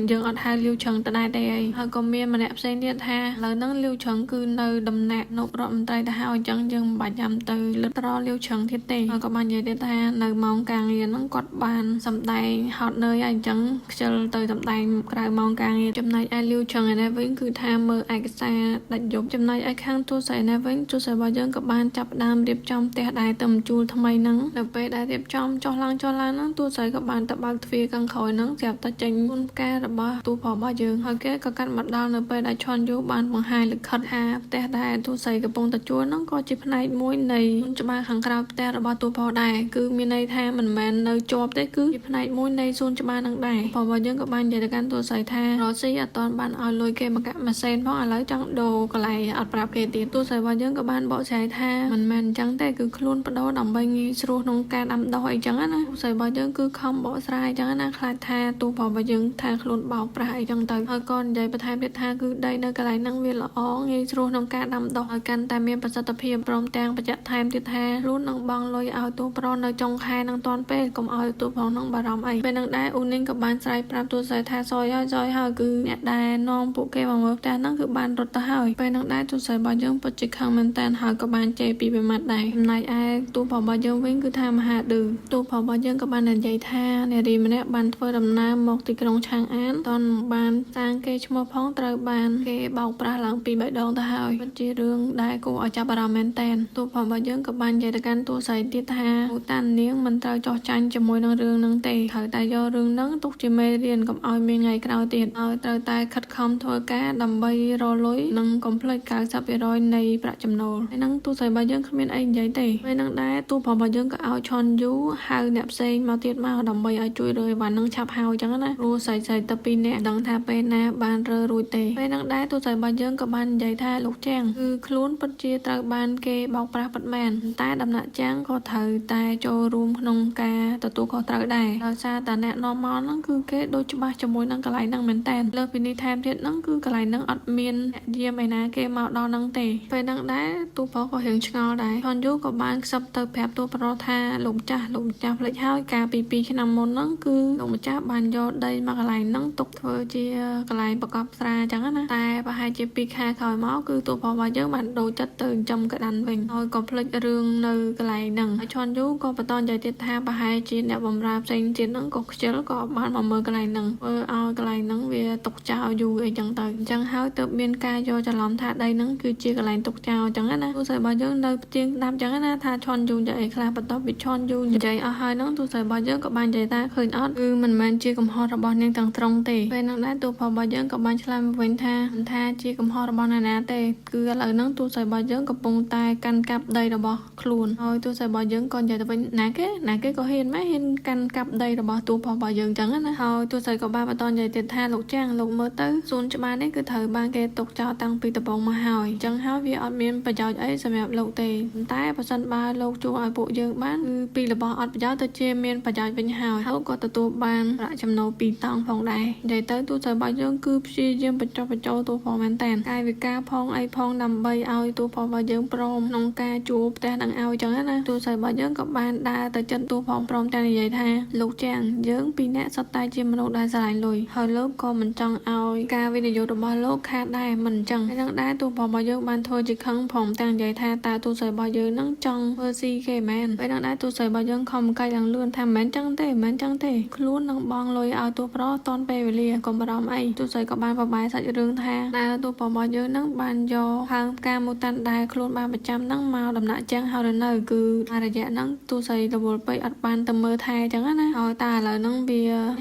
យើងអត់ហៅលាវឆឹងទៅដែរទេអីហើយក៏មានម្នាក់ផ្សេងទៀតថាឥឡូវហ្នឹងលាវឆឹងគឺនៅដំណាក់នប់រដ្ឋមន្ត្រីទៅហើយអញ្ចឹងយើងមិនបាច់ចាំទៅលឹកត្រលាវឆឹងទៀតទេហើយក៏បាននិយាយទៀតថានៅម៉ោងការងារហ្នឹងគាត់បានសម្ដែងហត់នឿយហើយអញ្ចឹងខ្ជិលទៅសម្ដែងក្រៅម៉ោងការងារចំណែកឯលាវឆឹងឯនេះវិញគឺថាមើលឯកសារដាច់យប់ចំណែកឯខាងទូស័យនេះវិញទូស័យរបស់យើងក៏បានចាប់ផ្ដើមរៀបចំផ្ទះដែរទៅមជួលថ្មីហ្នឹងនៅពេលដែលរៀបចំចុះឡើងហ្នឹងទូស័យក៏បានទៅបើកទ្វារខាងក្រោយហ្នឹងស្រាប់តែចេញមុនផ្ការបស់ទូប្រុសរបស់យើងហើយគេក៏កាត់មកដល់នៅពេលដែលឈន់យូបានបង្ហាញលិខិតថាផ្ទះដែលទូស័យកំពុងតែជួលហ្នឹងក៏ជាផ្នែកមួយនៃច្បារខាងក្រៅផ្ទះរបស់ទូប្រុសដែរគឺមានន័យថាមិនមែននៅជាប់ទេគឺជាផ្នែកមួយនៃសួនច្បារហ្នឹងដែរប្រុសរបស់យើងក៏បាននិយាយទៅកាន់ទូស័យថារស់ស៊ីអត់ទាន់បានឲ្យលុយគេមកកាក់ម៉ាស៊ីនផងឥឡូវចង់ដូរកន្លែងអត់ប្រាប់គេទៀតទូស័យរបស់យើងក៏បានបកស្រាយថាមិនមែនអញ្ចឹងទេគឺខ្លួនបដូរដើម្បីងាយស្រួលក្នុងការដាំដុះអីចឹងណាទូស័យរបស់យើងគឺខំបកស្រាយអញ្ចឹងណាខ្លាចថាទូប្រុសរបស់យើងថាខ្លួនបោកប្រាស់អីចឹងទៅហើយក៏និយាយបន្ថែមទៀតថាគឺដីនៅកន្លែងហ្នឹងវាល្អងាយស្រួលក្នុងការដាំដុះឲ្យកាន់តែមានប្រសិទ្ធភាពព្រមទាំងបញ្ជាក់ថែមទៀតថាខ្លួននឹងបង់លុយឲ្យទូប្រុសនៅចុងខែនឹងតាន់ពេលកុំឲ្យទូប្រុសនឹងបារម្ភអីពេលហ្នឹងដែរអ៊ូនីងក៏បានស្រែកប្រាប់ទូស័យថាសយហើយគឺអ្នកដែលនាំពួកគេមកមើលផ្ទះហ្នឹងគឺបានរត់ទៅហើយពេលហ្នឹងដែរទូស័យរបស់យើងពិតជាខឹងមែនតើហើយក៏បានជេរពីបេម៉ាត់ដែរចំណែកឯទូប្រុសរបស់យើងវិញគឺថាមហាឌឺទូប្រុសរបស់យើងក៏បាននិយាយថានារីម្នាក់បានធ្វើដំណើរមកទីក្រុងឆាងអានតន់បានសាងគេឈ្មោះផងត្រូវបានគេបោកប្រាស់ឡើងពី3ដងទៅហើយពិតជារឿងដែលគួរឲ្យ ឲ្យចាប់អារម្មណ៍មែនតែនទូផងរបស់យើងក៏បាននិយាយទៅកាន់តួស្រីទៀតថាមូតាននាងមិនត្រូវចោះចាញ់ជាមួយនឹងរឿងហ្នឹងទេត្រូវតែយករឿងហ្នឹងទុកជាមេរៀនកុំឲ្យមានថ្ងៃក្រោយទៀតឲ្យត្រូវតែខិតខំធ្វើការដើម្បីរលុយនិងកុំភ្លេច 90% នៃប្រាក់ចំណូលហើយនឹងតួស្រីរបស់យើងគ្មានអីនិយាយទេហើយនឹងដែរតួផងរបស់យើងក៏ឲ្យឆនយូហៅអ្នកផ្សេងមកទៀតមកដើម្បីឲ្យជួយរើអីវ៉ាន់នឹងឆាប់ហៅអញ្ចឹងណាព្រោះស្រីទៅ2នាក់ដឹងថាពេលណាបានរើរួចទេពេលនឹងដែរតួស្រីរបស់យើងក៏បាននិយាយថាលោកចាងគឺខ្លួនពិតជាត្រូវបានគេបោកប្រាស់ពិតមែនតែដំណាក់ចាងក៏ត្រូវតែចូលរួមក្នុងការទទួលខុសត្រូវដែរដោយសារតែអ្នកនាំមកហ្នឹងគឺគេដូចច្បាស់ជាមួយនឹងកន្លែងហ្នឹងមែនតើលើពីនេះថែមទៀតហ្នឹងគឺកន្លែងហ្នឹងអត់មានអ្នកយាមឯណាគេមកដល់ហ្នឹងទេពេលហ្នឹងដែរតួប្រុសក៏រៀងឆ្ងល់ដែរឆនយូក៏បានខ្សឹបទៅប្រាប់តួប្រុសថាលោកម្ចាស់ភ្លេចហើយកាលពី2ឆ្នាំមុនហ្នឹងគឺលោកម្ចាស់បានយកដីមកកន្លែងហ្នឹងទុកធ្វើជាកន្លែងប្រកបស្រាអញ្ចឹងណាតែប្រហែលជា2ខែក្រោយមកគឺតួប្រុសរបស់យើងបានដូរចិត្តទៅចិញ្ចឹមកដានវិញហើយក៏ភ្លេចរឿងនៅកន្លែងហ្នឹងហើយឆនយូក៏បន្តនិយាយទៀតថាប្រហែលជាអ្នកបម្រើផ្សេងទៀតហ្នឹងក៏ខ្ជិលក៏បានមកមើលកន្លែងហ្នឹងធ្វើឲ្យកន្លែងហ្នឹងវាទុកចោលយូរអីចឹងទៅអញ្ចឹងហើយទើបមានការយកច្រឡំថាដីហ្នឹងគឺជាកន្លែងទុកចោលអញ្ចឹងណាទោះស្រីរបស់យើងនៅផ្ទៀងស្ដាប់អញ្ចឹងណាថាឆនយូនិយាយអីខ្លះបន្ទាប់ពីឆនយូនិយាយអស់ហើយហ្នឹងទោះស្រីរបស់យើងក៏បាននិយាយថាឃើញអត់គឺមិនមែនជាកំហុសរបស់នាងទាំងស្រុងទេពេលហ្នឹងដែរតួប្រុសរបស់យើងក៏បានឆ្លើយមកវិញថាមិនថាជាកំហុសរបស់អ្នកណាទេគឺឥឡូវហ្នឹងតួស្រីរបស់យើងកំពុងតែកាន់កាប់ដីរបស់ខ្លួនហើយតួស្រីរបស់យើងក៏និយាយទៅវិញណាគេក៏ហ៊ានកាន់កាប់ដីរបស់តួប្រុសរបស់យើងអញ្ចឹងណាហើយតួស្រីក៏បានបន្តនិយាយទៀតថាលោកចាងលោកមើលទៅសួនច្បារនេះគឺត្រូវបានគេទុកចោលតាំងពីដំបូងមកហើយអញ្ចឹងហើយវាអត់មានប្រយោជន៍អីសម្រាប់លោកទេតែបើសិនបើលោកជួយឲ្យពួកយើងបានគឺពីរបស់អត់ប្រយោជន៍ទៅជាមានប្រយោជន៍វិញហើយក៏ទទួលបានប្រាក់ចំណូល2តង់ផងដែរនិយាយទៅតួស្រីរបស់យើងគឺព្យាយាមបញ្ចុះបញ្ចូលតួប្រុសមែនតើកាយវិការផងអីផងដើម្បីឲ្យតួប្រុសរបស់យើងព្រមក្នុងការជួលផ្ទះនឹងឲ្យអញ្ចឹងណាតួស្រីរបស់យើងក៏បានដើរទៅចិត្តតួប្រុសព្រមទាំងនិយាយថាលោកចាងយើង2នាក់សុទ្ធតែជាមនុស្សដែលស្រឡាញ់លុយហើយលោកក៏មិនចង់ឲ្យការវិនិយោគរបស់លោកខាតដែរមិនអញ្ចឹងហើយនឹងដែរតួប្រុសរបស់យើងបានធ្វើជាខឹងព្រមទាំងនិយាយថាតើតួស្រីរបស់យើងនឹងចង់ធ្វើស៊ីគេមែនពេលនឹងដែរតួស្រីរបស់យើងខំកាច់ឡើងលឿនថាមិនចឹងទេខ្លួននឹងបងលុយឲ្យតួប្រុសតនពេលវេលាកុំបារម្ភអីតួស្រីក៏បានបបាយសាច់រឿងថាតើតួប្រុសរបស់យើងនឹងបានយកហើមផ្កាមូតាន់ដែលខ្លួនបានប្រចាំនឹងមកដំណាក់ចាំងហើយនៅគឺរយៈហ្នឹងតួស្រីរវល់ពេកអត់បានទៅមើលថែចឹងណាហើយតែឥឡូវហ្នឹងវា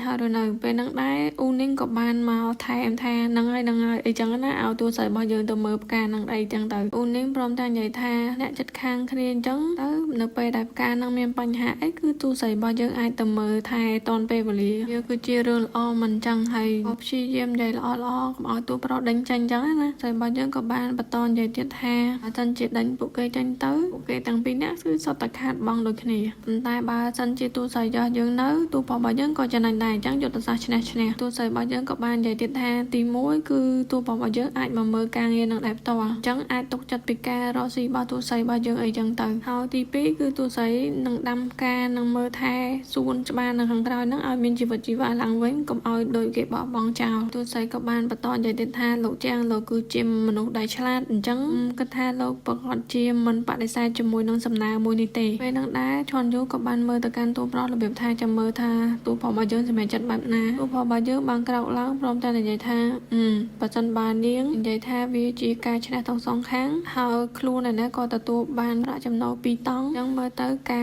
ហើយនៅពេលហ្នឹងដែរអ៊ូនីងក៏បានមកថែមថាហ្នឹងហើយអីចឹងណាឲ្យតួស្រីរបស់យើងទៅមើលផ្កាហ្នឹងអីចឹងទៅអ៊ូនីងព្រមទាំងនិយាយថាអ្នកចិត្តខាងគ្នាអញ្ចឹងទៅនៅពេលដែលផ្កាហ្នឹងមានបញ្ហាអីគឺតួស្រីរបស់យើងអាចទៅមើលថែតនពេលវេលាវាគឺជារឿងល្អមិនអញ្ចឹងហើយក៏ព្យាយាមនិយាយល្អកុំឲ្យតួប្រុសដេញចាញ់អញ្ចឹងណាស្រីរបស់យើងក៏បានបន្តនិយាយទៀតថាបើសិនជាដេញពួកគេចាញ់ទៅពួកគេទាំងពីរនាក់គឺសុទ្ធតែខាតបង់ដូចគ្នាប៉ុន្តែបើសិនជាតួស្រីយកយើងនៅតួប្រុសរបស់យើងក៏ចំណេញដែរអញ្ចឹងយុទ្ធសាស្ត្រឈ្នះតួស្រីរបស់យើងក៏បាននិយាយទៀតថាទី1គឺតួប្រុសរបស់យើងអាចមកមើលការងារនឹងដែរផ្ទាល់អញ្ចឹងអាចទុកចិត្តពីការរកស៊ីរបស់តួស្រីរបស់យើងអីចឹងទៅហើយទី2គឺតួស្រីនឹងដាំផ្កានឹងមើលថែសួនច្បារនៅខាងក្រោយហ្នឹងឲ្យមានជីវិតជីវៈឡើងវិញកុំឲ្យដូចគេបោះបង់ចោលតួស្រីក៏បានបន្តនិយាយទៀតថាលោកចាងលោកគឺជាមនុស្សដែលឆ្លាតអញ្ចឹងគិតថាលោកប្រកាសជាមិនបដិសេធជាមួយនឹងសំណើមួយនេះទេពេលហ្នឹងដែរឆនយូក៏បានមើលទៅកាន់តួប្រុសរបៀបថាចាំមើលថាតួប្រុសរបស់យើងសម្រេចចិត្តបែបណាតួប្រុសរបស់យើងបានក្រោកឡើងព្រមទាំងនិយាយថាបើសិនបើនាងនិយាយថាវាជាការឈ្នះទាំងសងខាងហើយខ្លួនឯណាក៏ទទួលបានប្រាក់ចំណូល2តង់អញ្ចឹងមើលទៅកា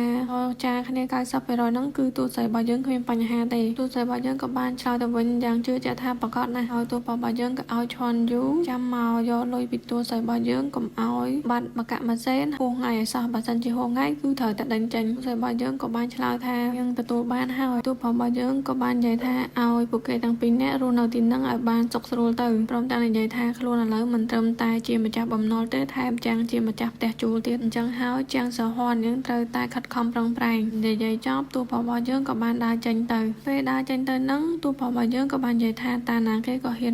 រចាគ្នា 90% ហ្នឹងគឺតួស្រីរបស់យើងគ្មានបញ្ហាទេតួស្រីរបស់យើងក៏បានឆ្លើយទៅវិញយ៉ាងជឿជាក់ថាប្រកបណាស់ហើយតួប្រុសរបស់យើងក៏ឲ្យឆនយូចាំមកយកលុយពីតួស្រីរបស់យើងកុំឲ្យបាត់មកម៉ាស៊ីនហួសថ្ងៃឲ្យសោះបើសិនជាហួសថ្ងៃគឺត្រូវតែដេញចេញតួស្រីរបស់យើងក៏បានឆ្លើយថាយើងទទួលបានហើយតួប្រុសរបស់យើងក៏បាននិយាយថាឲ្យពួកគេទាំងពីរនាក់រស់នៅទីហ្នឹងឲ្យបានសុខស្រួលទៅព្រមទាំងនិយាយថាខ្លួនឥឡូវមិនត្រឹមតែជាម្ចាស់បំណុលទេថែមទាំងជាម្ចាស់ផ្ទះជួលទៀតអញ្ចឹងហើយជាងសហព័ន្ធយើងត្រូវតែខិតខំប្រឹងប្រែងនិយាយចប់តួប្រុសរបស់យើងក៏បានដើរចេញទៅពេលដើរចេញទៅហ្នឹងតួប្រុសរបស់យើងក៏បាននិយាយថាតាណាគេក៏ហ៊ា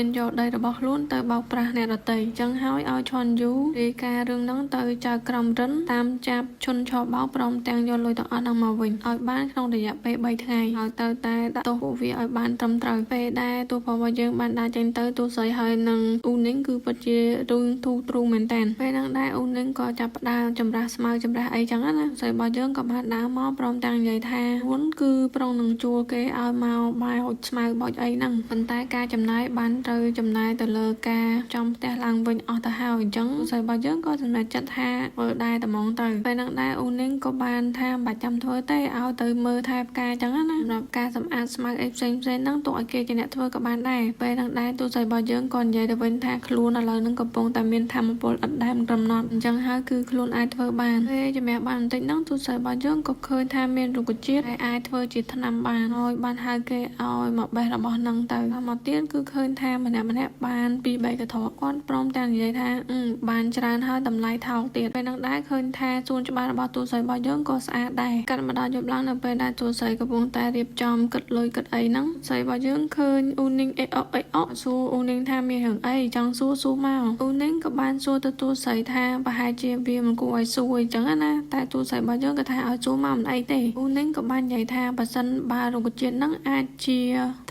នយកដីរបស់ខ្លួនទៅបោកប្រាស់អ្នកដទៃអញ្ចឹងហើយឲ្យឆនយូរាយការណ៍រឿងហ្នឹងទៅចៅក្រមរិនតាមចាប់ឈុនឆោបោកព្រមទាំងយកលុយទាំងអស់ហ្នឹងមកវិញឲ្យបានក្នុងរយៈពេល3ថ្ងៃហើយទៅតែដាក់ទោសពួកវាឲ្យបានត្រឹមត្រូវពេលដែលតួប្រុសរបស់យើងបានដើរចេញទៅតួស្រីហើយនឹងអ៊ូនីងគឺពិតជារឿងធូរទ្រូងមែនតើពេលហ្នឹងដែរអ៊ូនីងក៏ចាប់ផ្ដើមចម្រាស់ស្មៅចម្រាស់អីចឹងណាស្រីរបស់យើងក៏បានដើរមកព្រមទាំងនិយាយថាខ្លួនគឺប្រុងនឹងជួលគេឲ្យមកបាយហុចស្មៅបោចអីហ្នឹងប៉ុន្តែការចំណាយបានត្រូវចំណាយទៅលើការចំផ្ទះឡើងវិញអស់ទៅហើយអញ្ចឹង ស្រីរបស់យើងក៏សម្រេចចិត្តថាធ្វើដែរតែហ្មងទៅពេលហ្នឹងដែរអូននាងក៏បានថាមិនបាច់ចាំធ្វើទេឲ្យទៅមើលថែផ្កាចឹងណាសម្រាប់ការសម្អាតស្មៅអីផ្សេងហ្នឹងទុកឲ្យគេជាអ្នកធ្វើក៏បានដែរពេលហ្នឹងដែរទូស្រីរបស់យើងក៏និយាយទៅវិញថាខ្លួនឥឡូវហ្នឹងកំពុងតែមានធម៌ពលឥតដែលមិនកំណត់អញ្ចឹងហើយគឺខ្លួនអាចធ្វើបានពេលជំនះបានបន្តិចហ្នឹងទូស្រីរបស់យើងក៏ឃើញថាមានរុក្ខជាតិដែលអាចធ្វើជាថ្នាំបានហើយបានហៅគេឲ្យមកបេះរបស់ហ្នឹងទៅមកទៀតគឺឃើញថាម្នាក់បាន2-3កធគាត់ព្រមទាំងនិយាយថាបានច្រើនហើយតម្លៃថោកទៀតពេលហ្នឹងដែរឃើញថាសួនច្បាររបស់ទូស្រីរបស់យើងក៏ស្អាតដែរកាត់មកដល់យប់ឡើងនៅពេលដែលទូស្រីកំពុងតែរៀបចំគិតលុយគិតអីហ្នឹងស្រីរបស់យើងឃើញអូននាងអេអកសួរអូននាងថាមានរឿងអីចង់សួរមកអូននាងក៏បានសួរទៅទូស្រីថាប្រហែលជាវាមិនគួរឲ្យសួរអញ្ចឹងណាតែទូស្រីរបស់យើងក៏ថាឲ្យសួរមកមិនអីទេអូននាងក៏បាននិយាយថាបើសិនបើរុក្ខជាតិហ្នឹងអាចជា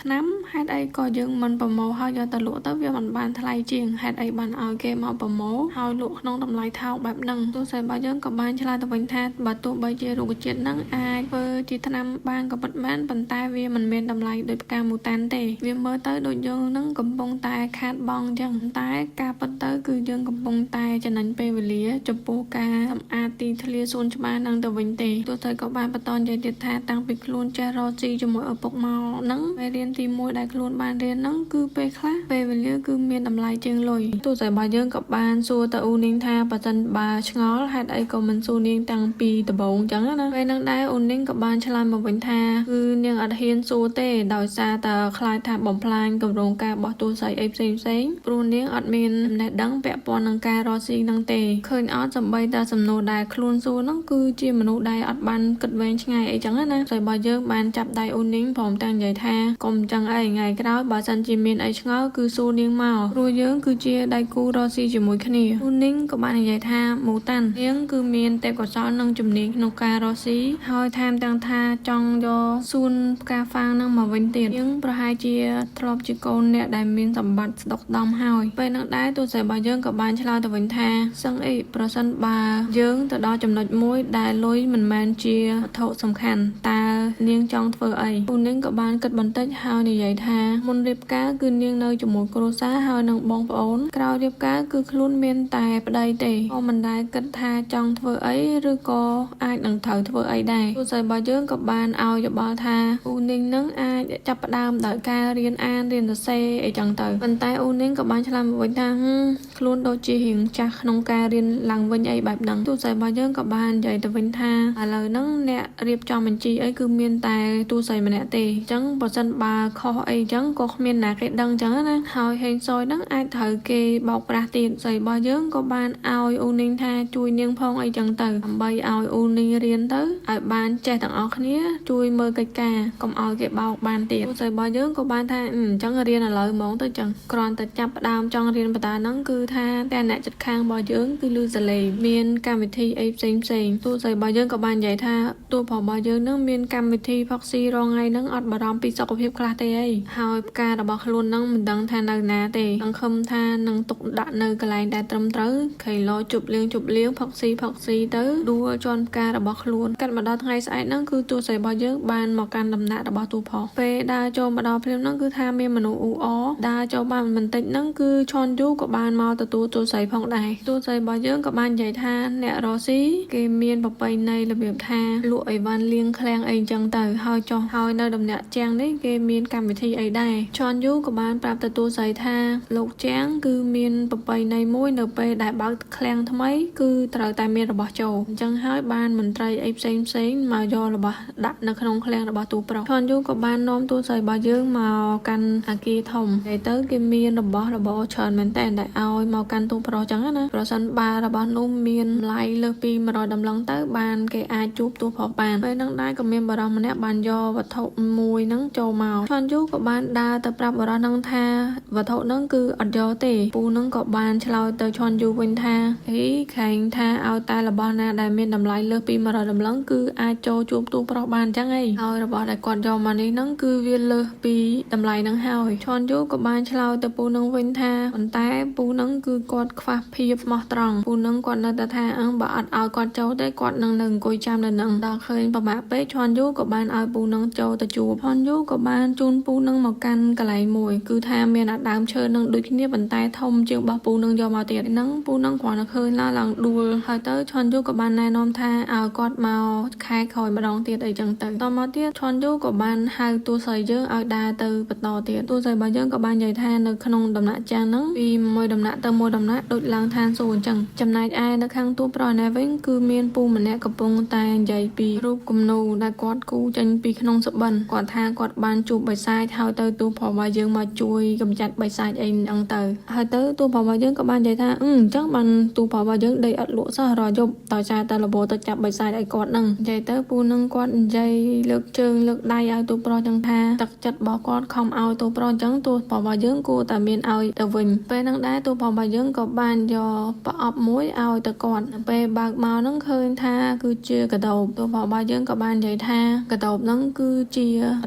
ថ្នាំហេតុអីក៏យើងមិនប្រមូលហើយយកទៅលក់ទៅវាមិនបានថ្លៃជាងហេតុអីបានឲ្យគេមកប្រមូលហើយលក់ក្នុងតម្លៃថោកបែបហ្នឹងទូស្រីរបស់យើងក៏បានឆ្លើយទៅវិញថាបើទោះបីជារុក្ខជាតិហ្នឹងអាចធ្វើជាថ្នាំបានក៏ពិតមែនប៉ុន្តែវាមិនមានតម្លៃដូចផ្កាមូតាន់ទេវាមើលទៅដូចយើងហ្នឹងកំពុងតែខាតបង់អញ្ចឹងតែការពិតទៅគឺយើងកំពុងតែចំណេញពេលវេលាចំពោះការសម្អាតទីធ្លាសួនច្បារហ្នឹងទៅវិញទេទូស្រីក៏បានបន្តនិយាយទៀតថាតាំងពីខ្លួនចេះរកស៊ីជាមួយឪពុកមកហ្នឹងពេលរៀនទី1ដែលខ្លួនបានរៀនហ្នឹងគឺពេលខ្លះពេលវេលាគឺមានតម្លៃជាងលុយទូស្រីរបស់យើងក៏បានសួរទៅអូននាងថាបើសិនបើឆ្ងល់ហេតុអីក៏មិនសួរនាងតាំងពីដំបូងអញ្ចឹងណាពេលហ្នឹងដែរអូននាងក៏បានឆ្លើយមកវិញថាគឺនាងអត់ហ៊ានសួរទេដោយសារតែខ្លាចថាបំផ្លាញគម្រោងការរបស់ទូស្រីអីផ្សេងព្រោះនាងអត់មានចំណេះដឹងពាក់ព័ន្ធនឹងការរកស៊ីហ្នឹងទេឃើញអត់សំបីតែសំណួរដែលខ្លួនសួរហ្នឹងគឺជាមនុស្សដែលអត់បានគិតវែងឆ្ងាយអីចឹងណាស្រីរបស់យើងបានចាប់ដៃអូននាងព្រមទាំងនិយាយថាកុំចឹងអីថ្ងៃក្រោយបើសិនជាមានអីឆ្ងល់គឺសួរនាងមកព្រោះយើងគឺជាដៃគូរកស៊ីជាមួយគ្នាអូននាងក៏បាននិយាយថាមូតាន់នាងគឺមានទេពកោសល្យនិងជំនាញក្នុងការរកស៊ីហើយថែមទាំងថាចង់យកសួនផ្កាហ្វាំងហ្នឹងមកវិញទៀតយើងប្រហែលជាធ្លាប់ជាកូនអ្នកដែលមានសម្បត្តិស្ដុកស្ដំហើយពេលហ្នឹងដែរទូស្រីរបស់យើងក៏បានឆ្លើយទៅវិញថាសឹងអីប្រសិនបើយើងទៅដល់ចំណុចមួយដែលលុយមិនមែនជាវត្ថុសំខាន់តើនាងចង់ធ្វើអីពូនាងក៏បានគិតបន្តិចហើយនិយាយថាមុនរៀបការគឺនាងនៅជាមួយគ្រួសារហើយនឹងបងប្អូនក្រោយរៀបការគឺខ្លួនមានតែប្តីទេក៏មិនដែលគិតថាចង់ធ្វើអីឬក៏អាចនឹងត្រូវធ្វើអីដែរទូស្រីរបស់យើងក៏បានឲ្យយោបល់ថាពូនាងនឹងអាចចាប់ផ្ដើមដោយការរៀនអានរៀនសរសេរអីចឹងទៅប៉ុន្តែអូននាងក៏បានឆ្លើយមកវិញថាខ្លួនដូចជារៀងចាស់ក្នុងការរៀនឡើងវិញអីបែបហ្នឹងទូស្រីរបស់យើងក៏បាននិយាយទៅវិញថាឥឡូវហ្នឹងអ្នករៀបចំបញ្ជីអីគឺមានតែទូស្រីម្នាក់ទេអញ្ចឹងបើសិនបើខុសអីអញ្ចឹងក៏គ្មានណាគេដឹងអញ្ចឹងណាហើយហេងសយហ្នឹងអាចត្រូវគេបោកប្រាស់ទៀតស្រីរបស់យើងក៏បានឲ្យអូននាងថាជួយនាងផងអីចឹងទៅដើម្បីឲ្យអូននាងរៀនទៅឲ្យបានចេះទាំងអស់គ្នាជួយមើលកិច្ចការកុំឲ្យគេបោកបានទៀតទូស្រីរបស់យើងក៏បានថាអញ្ចឹងរៀនឥឡូវហ្មងទៅចឹងគ្រាន់តែចាប់ផ្ដើមចង់រៀនបន្តហ្នឹងគឺថាតែអ្នកចិត្តខាងរបស់យើងគឺលឺសលេងមានកម្មវិធីអីផ្សេងទូស្រីរបស់យើងក៏បាននិយាយថាតួប្រុសរបស់យើងនឹងមានកម្មវិធីផឹកស៊ីរងថ្ងៃហ្នឹងអត់បារម្ភពីសុខភាពខ្លះទេអីហើយផ្ការបស់ខ្លួនហ្នឹងមិនដឹងថានៅណាទេសង្ឃឹមថានឹងទុកដាក់នៅកន្លែងដែលត្រឹមត្រូវខៃឡូជប់លៀងផឹកស៊ីទៅដួលជន់ផ្ការបស់ខ្លួនកាត់មកដល់ថ្ងៃស្អែកហ្នឹងគឺទូស្រីរបស់យើងបានមកកាន់ដំណាក់របស់តួប្រុសពេលដើរចូលមកដល់ភ្លាមហ្នឹងគឺថាមានមនុស្សអ៊ូអដើរចូលបានបន្តិចហ្នឹងគឺឈុនយូក៏បានមកទទួលទូស្រីផងដែរទូស្រីរបស់យើងក៏បាននិយាយថាអ្នករស់ស៊ីគេមានប្រពៃណីរបៀបថាលក់អីវ៉ាន់លៀងឃ្លាំងអីចឹងទៅហើយចុះហើយនៅដំណាក់ជាងនេះគេមានកម្មវិធីអីដែរឈុនយូក៏បានប្រាប់ទៅទូស្រីថាលោកជាងគឺមានប្រពៃណីមួយនៅពេលដែលបើកឃ្លាំងថ្មីគឺត្រូវតែមានរបស់ចូលអញ្ចឹងហើយបានមន្ត្រីអីផ្សេងមកយករបស់ដាក់នៅក្នុងឃ្លាំងរបស់ទូប្រុសឈុនយូក៏បាននាំទូស្រីរបស់យើងមកកាន់អាគារធំហើយទៅគេមានរបស់របរច្រើនមែនតើដែលឲ្យមកកាន់ទូប្រុសចឹងណាប្រសិនបើរបស់នោះមានតម្លៃលើសពី100ដំឡឹងទៅបានគេអាចជួបទូប្រុសបានពេលហ្នឹងដែរក៏មានបរិសម្នាក់បានយកវត្ថុមួយហ្នឹងចូលមកឈុនយូក៏បានដើរទៅប្រាប់បរិសហ្នឹងថាវត្ថុហ្នឹងគឺអត់យកទេពូហ្នឹងក៏បានឆ្លើយទៅឈុនយូវិញថាហីខែងថាឲ្យតែរបស់ណាដែលមានតម្លៃលើសពី100ដំឡឹងគឺអាចចូលជួបទូប្រុសបានចឹងហីហើយរបស់ដែលគាត់យកមកនេះហ្នឹងគឺវាលើសពីតម្លៃហ្នឹងហើយឈុនយូក៏បានឆ្លើយទៅពូហ្នឹងវិញថាប៉ុន្តែពូហ្នឹងគឺគាត់ខ្វះភាពស្មោះត្រង់ពូហ្នឹងគាត់នៅតែថាបើអត់ឲ្យគាត់ចូលទេគាត់នឹងអង្គុយចាំនៅនឹងដល់ឃើញប្រមាថពេកឈុនយូក៏បានឲ្យពូហ្នឹងចូលទៅជួបឈុនយូក៏បានជូនពូហ្នឹងមកកាន់កន្លែងមួយគឺថាមានអាដើមឈើនឹងដូចគ្នាប៉ុន្តែធំជាងរបស់ពូហ្នឹងយកមកទៀត នឹងពូនឹងគ្រាន់តែឃើញឡើងដួលហើយទៅឈុនយូក៏បានណែនាំថាឲ្យគាត់មកខែក្រោយម្ដងទៀតអីចឹងទៅតមកទៀតឈុនយូក៏បានហៅទូស្រីយើងឲ្យដើរទៅបន្តទៀតទូស្រីរបស់យើងក៏បាននិយាយថានៅក្នុងដំណាក់ចាស់ហ្នឹងពីមួយដំណាក់ទៅមួយដំណាក់ដូចឡើងឋានសួគ៌អញ្ចឹងចំណែកឯនៅខាងទូប្រុសនេះវិញគឺមានពូម្នាក់កំពុងតែនិយាយពីរូបគំនូរដែលគាត់គូចេញពីក្នុងសុបិនគាត់ថាគាត់បានជួបបិសាចហើយទៅទូប្រុសរបស់យើងមកជួយកម្ចាត់បិសាចអីហ្នឹងទៅហើយទៅទូប្រុសរបស់យើងក៏បាននិយាយថាអញ្ចឹងបានទូប្រុសរបស់យើងដេកអត់លក់សោះរយប់ដោយសារតែរបបទៅចាប់បិសាចឲ្យគាត់ហ្នឹងនិយាយទៅពូនឹងគាត់និយាយលើកជើងលើកដៃឲ្យទូប្រុសចឹងថាទឹកចិត្តរបស់គាត់ខំឲ្យទូប្រុសអញ្ចឹងទូប្រុសរបស់យើងគួរតែមានឲ្យទៅវិញពេលហ្នឹងដែរទូប្រុសរបស់យើងក៏បានយកប្រអប់មួយឲ្យទៅគាត់ពេលបើកមកហ្នឹងឃើញថាគឺជាកដោបទូប្រុសរបស់យើងក៏បាននិយាយថាកដោបហ្នឹងគឺជា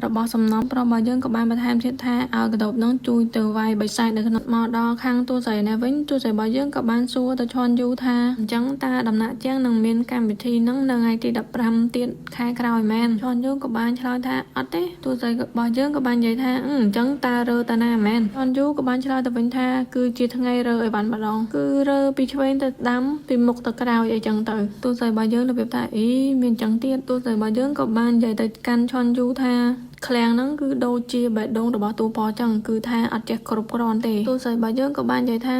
របស់សំណប់ប្រុសរបស់យើងក៏បានបន្ថែមទៀតថាឲ្យកដោបហ្នឹងជួយទៅវាយបិសាចនៅក្នុងមកដល់ខាងទូស្រីនេះវិញទូស្រីរបស់យើងក៏បានសួរទៅឈុនយូថាអញ្ចឹងតើដំណាក់ជាងនឹងមានកម្មវិធីហ្នឹងនៅថ្ងៃទី15ទៀតខែក្រោយមែនឈុនយូក៏បានឆ្លើយថាអត់ទេទូស្រីរបស់យើងក៏បាននិយាយថាអញ្ចឹងតើរើតាណាមែនឈុនយូក៏បានឆ្លើយទៅវិញថាគឺជាថ្ងៃរើអីវ៉ាន់ម្ដងគឺរើពីឆ្វេងទៅស្ដាំពីមុខទៅក្រោយអីចឹងទៅទូស្រីរបស់យើងរបៀបថាអីមានចឹងទៀតទូស្រីរបស់យើងក៏បាននិយាយទៅកាន់ឈុនយូថាឃ្លាំងហ្នឹងគឺដូចជាបេះដូងរបស់ទូប៉ចឹងគឺថាអត់ចេះគ្រប់គ្រាន់ទេទូស្រីរបស់យើងក៏បាននិយាយថា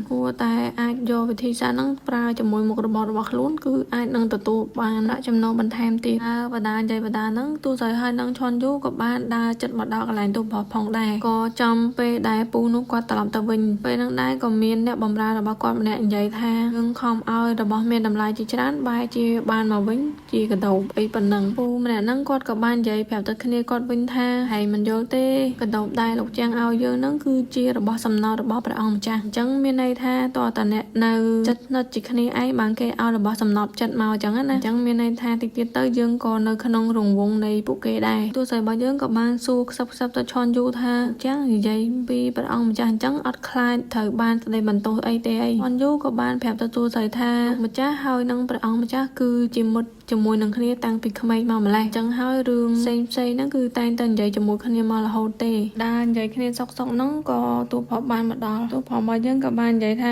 គួរតែអាចយកវិធីសាស្ត្រហ្នឹងប្រើជាមួយមុខរបររបស់ខ្លួនគឺអាចនឹងទទួលបានដាក់ចំណូលបន្ថែមទៀតបដានិយាយបដាហ្នឹងទូស្រីហើយនឹងឈុនយូក៏បានដើរចិត្តមកដល់កន្លែងទូប៉ផងដែរក៏ចំពេលដែលពូនោះគាត់ត្រឡប់ទៅវិញពេលហ្នឹងដែរក៏មានអ្នកបម្រើរបស់គាត់ម្នាក់និយាយថាយើងខំឲ្យរបស់មានតម្លៃជាច្រើនបែរជាបានមកវិញជាកដោបអីប៉ុណ្ណឹងពូម្នាក់ហ្នឹងគាត់ក៏បាននិយាយប្រាប់ទៅគ្នាគាត់វិញថាហើយមិនយល់ទេកដោបដែលលោកចាំងឲ្យយើងហ្នឹងគឺជារបស់សំណល់របស់ព្រះអង្គម្ចាស់អញ្ចឹងមានន័យថាតើតាអ្នកនៅចិត្តនិតជាគ្នាឯងបានគេឲ្យរបស់សំណល់ចិត្តមកអញ្ចឹងណាអញ្ចឹងមានន័យថាតិចទៀតទៅយើងក៏នៅក្នុងរង្វង់នៃពួកគេដែរទោះស្រីរបស់យើងក៏បានសួរខ្សឹបទៅឈុនយូថាអញ្ចឹងនិយាយពីព្រះអង្គម្ចាស់អញ្ចឹងអត់ខ្លាចត្រូវបានស្ដីបន្ទោសអីទេអីឈុនយូក៏បានប្រាប់ទៅទូស្រីថាម្ចាស់ហើយនឹងព្រះអង្គម្ចាស់គឺជាមិត្តជាមួយនឹងគ្នាតាំងពីក្មេងមកម្លេះអញ្ចឹងហើយរឿងផ្សេងហ្នឹងគឺតែងតែនិយាយជាមួយគ្នាមករហូតទេដែលនិយាយគ្នាសុកហ្នឹងក៏ទូប្រុសបានមកដល់ទូប្រុសរបស់យើងក៏បាននិយាយថា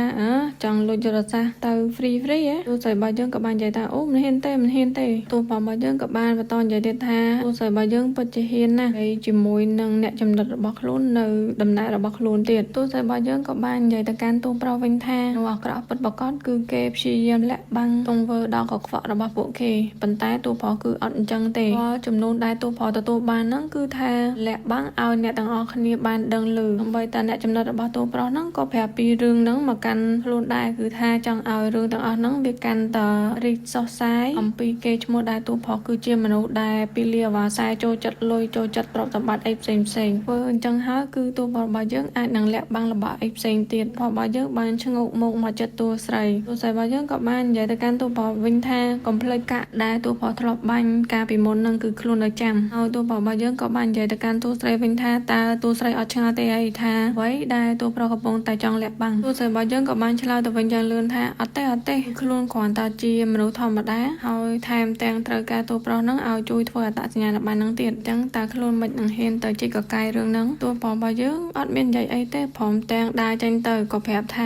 ចង់លួចយុទ្ធសាស្ត្រទៅ free ហ៎ទូស្រីរបស់យើងក៏បាននិយាយថាអូមិនហ៊ានទេទូប្រុសរបស់យើងក៏បានបន្តនិយាយទៀតថាទូស្រីរបស់យើងពិតជាហ៊ានណាស់ហើយជាមួយនឹងអ្នកចំណិតរបស់ខ្លួននៅដំណើររបស់ខ្លួនទៀតទូស្រីរបស់យើងក៏បាននិយាយទៅកាន់ទូប្រុសវិញថានោះអាក្រក់ពិតប្រាកដគឺគេព្យាយាមលាក់បាំងទង្វើដ៏កខ្វក់របស់ពួកគេប៉ុន្តែទូប្រុសគឺអត់អញ្ចឹងទេព្រោះចំនួនដែលទូប្រុសទទួលបានហ្នឹងគឺថាលាក់បាំងឲ្យអ្នកទាំងអស់គ្នាបានដឹងឮដើម្បីតែអ្នកចំណិតរបស់ទូប្រុសហ្នឹងក៏ប្រាប់ពីរឿងហ្នឹងមកកាន់ខ្លួនដែរគឺថាចង់ឲ្យរឿងទាំងអស់ហ្នឹងវាកាន់តែរីកសុសសាយអំពីគេឈ្មោះដែលទូប្រុសគឺជាមនុស្សដែលពីលាវ៉ាសាយចូលចិត្តលុយចូលចិត្តទ្រព្យសម្បត្តិអីផ្សេងធ្វើអញ្ចឹងហើយគឺទូប្រុសរបស់យើងអាចនឹងលាក់បាំងលបាអីផ្សេងទៀតព្រោះរបស់យើងបានឆ្ងោកមកចិត្តទូស្រីរបស់យើងក៏បាននិយាយទៅកាន់ទូប្រុសវិញថាកុំភ្លេចកាក់ដែលទូប្រុសធ្លាប់បាញ់កាលពីមុនហ្នឹងគឺខ្លួននៅចាំហើយទូប្រុសរបស់យើងក៏បាននិយាយទៅកាន់ទូស្រីវិញថាតើទូស្រីអត់ឆ្ងល់ទេអីថាអ្វីដែលទូប្រុសកំពុងតែចង់លាក់បាំងទូស្រីរបស់យើងក៏បានឆ្លើយទៅវិញយ៉ាងលឿនថាអត់ទេខ្លួនគ្រាន់តែជាមនុស្សធម្មតាហើយថែមទាំងត្រូវការទូប្រុសហ្នឹងឲ្យជួយធ្វើអត្តសញ្ញាណប័ណ្ណហ្នឹងទៀតអញ្ចឹងតើខ្លួនមិននឹងហ៊ានទៅជីកកកាយរឿងហ្នឹងទូប្រុសរបស់យើងអត់មាននិយាយអីទេព្រមទាំងដើរចេញទៅក៏ប្រាប់ថ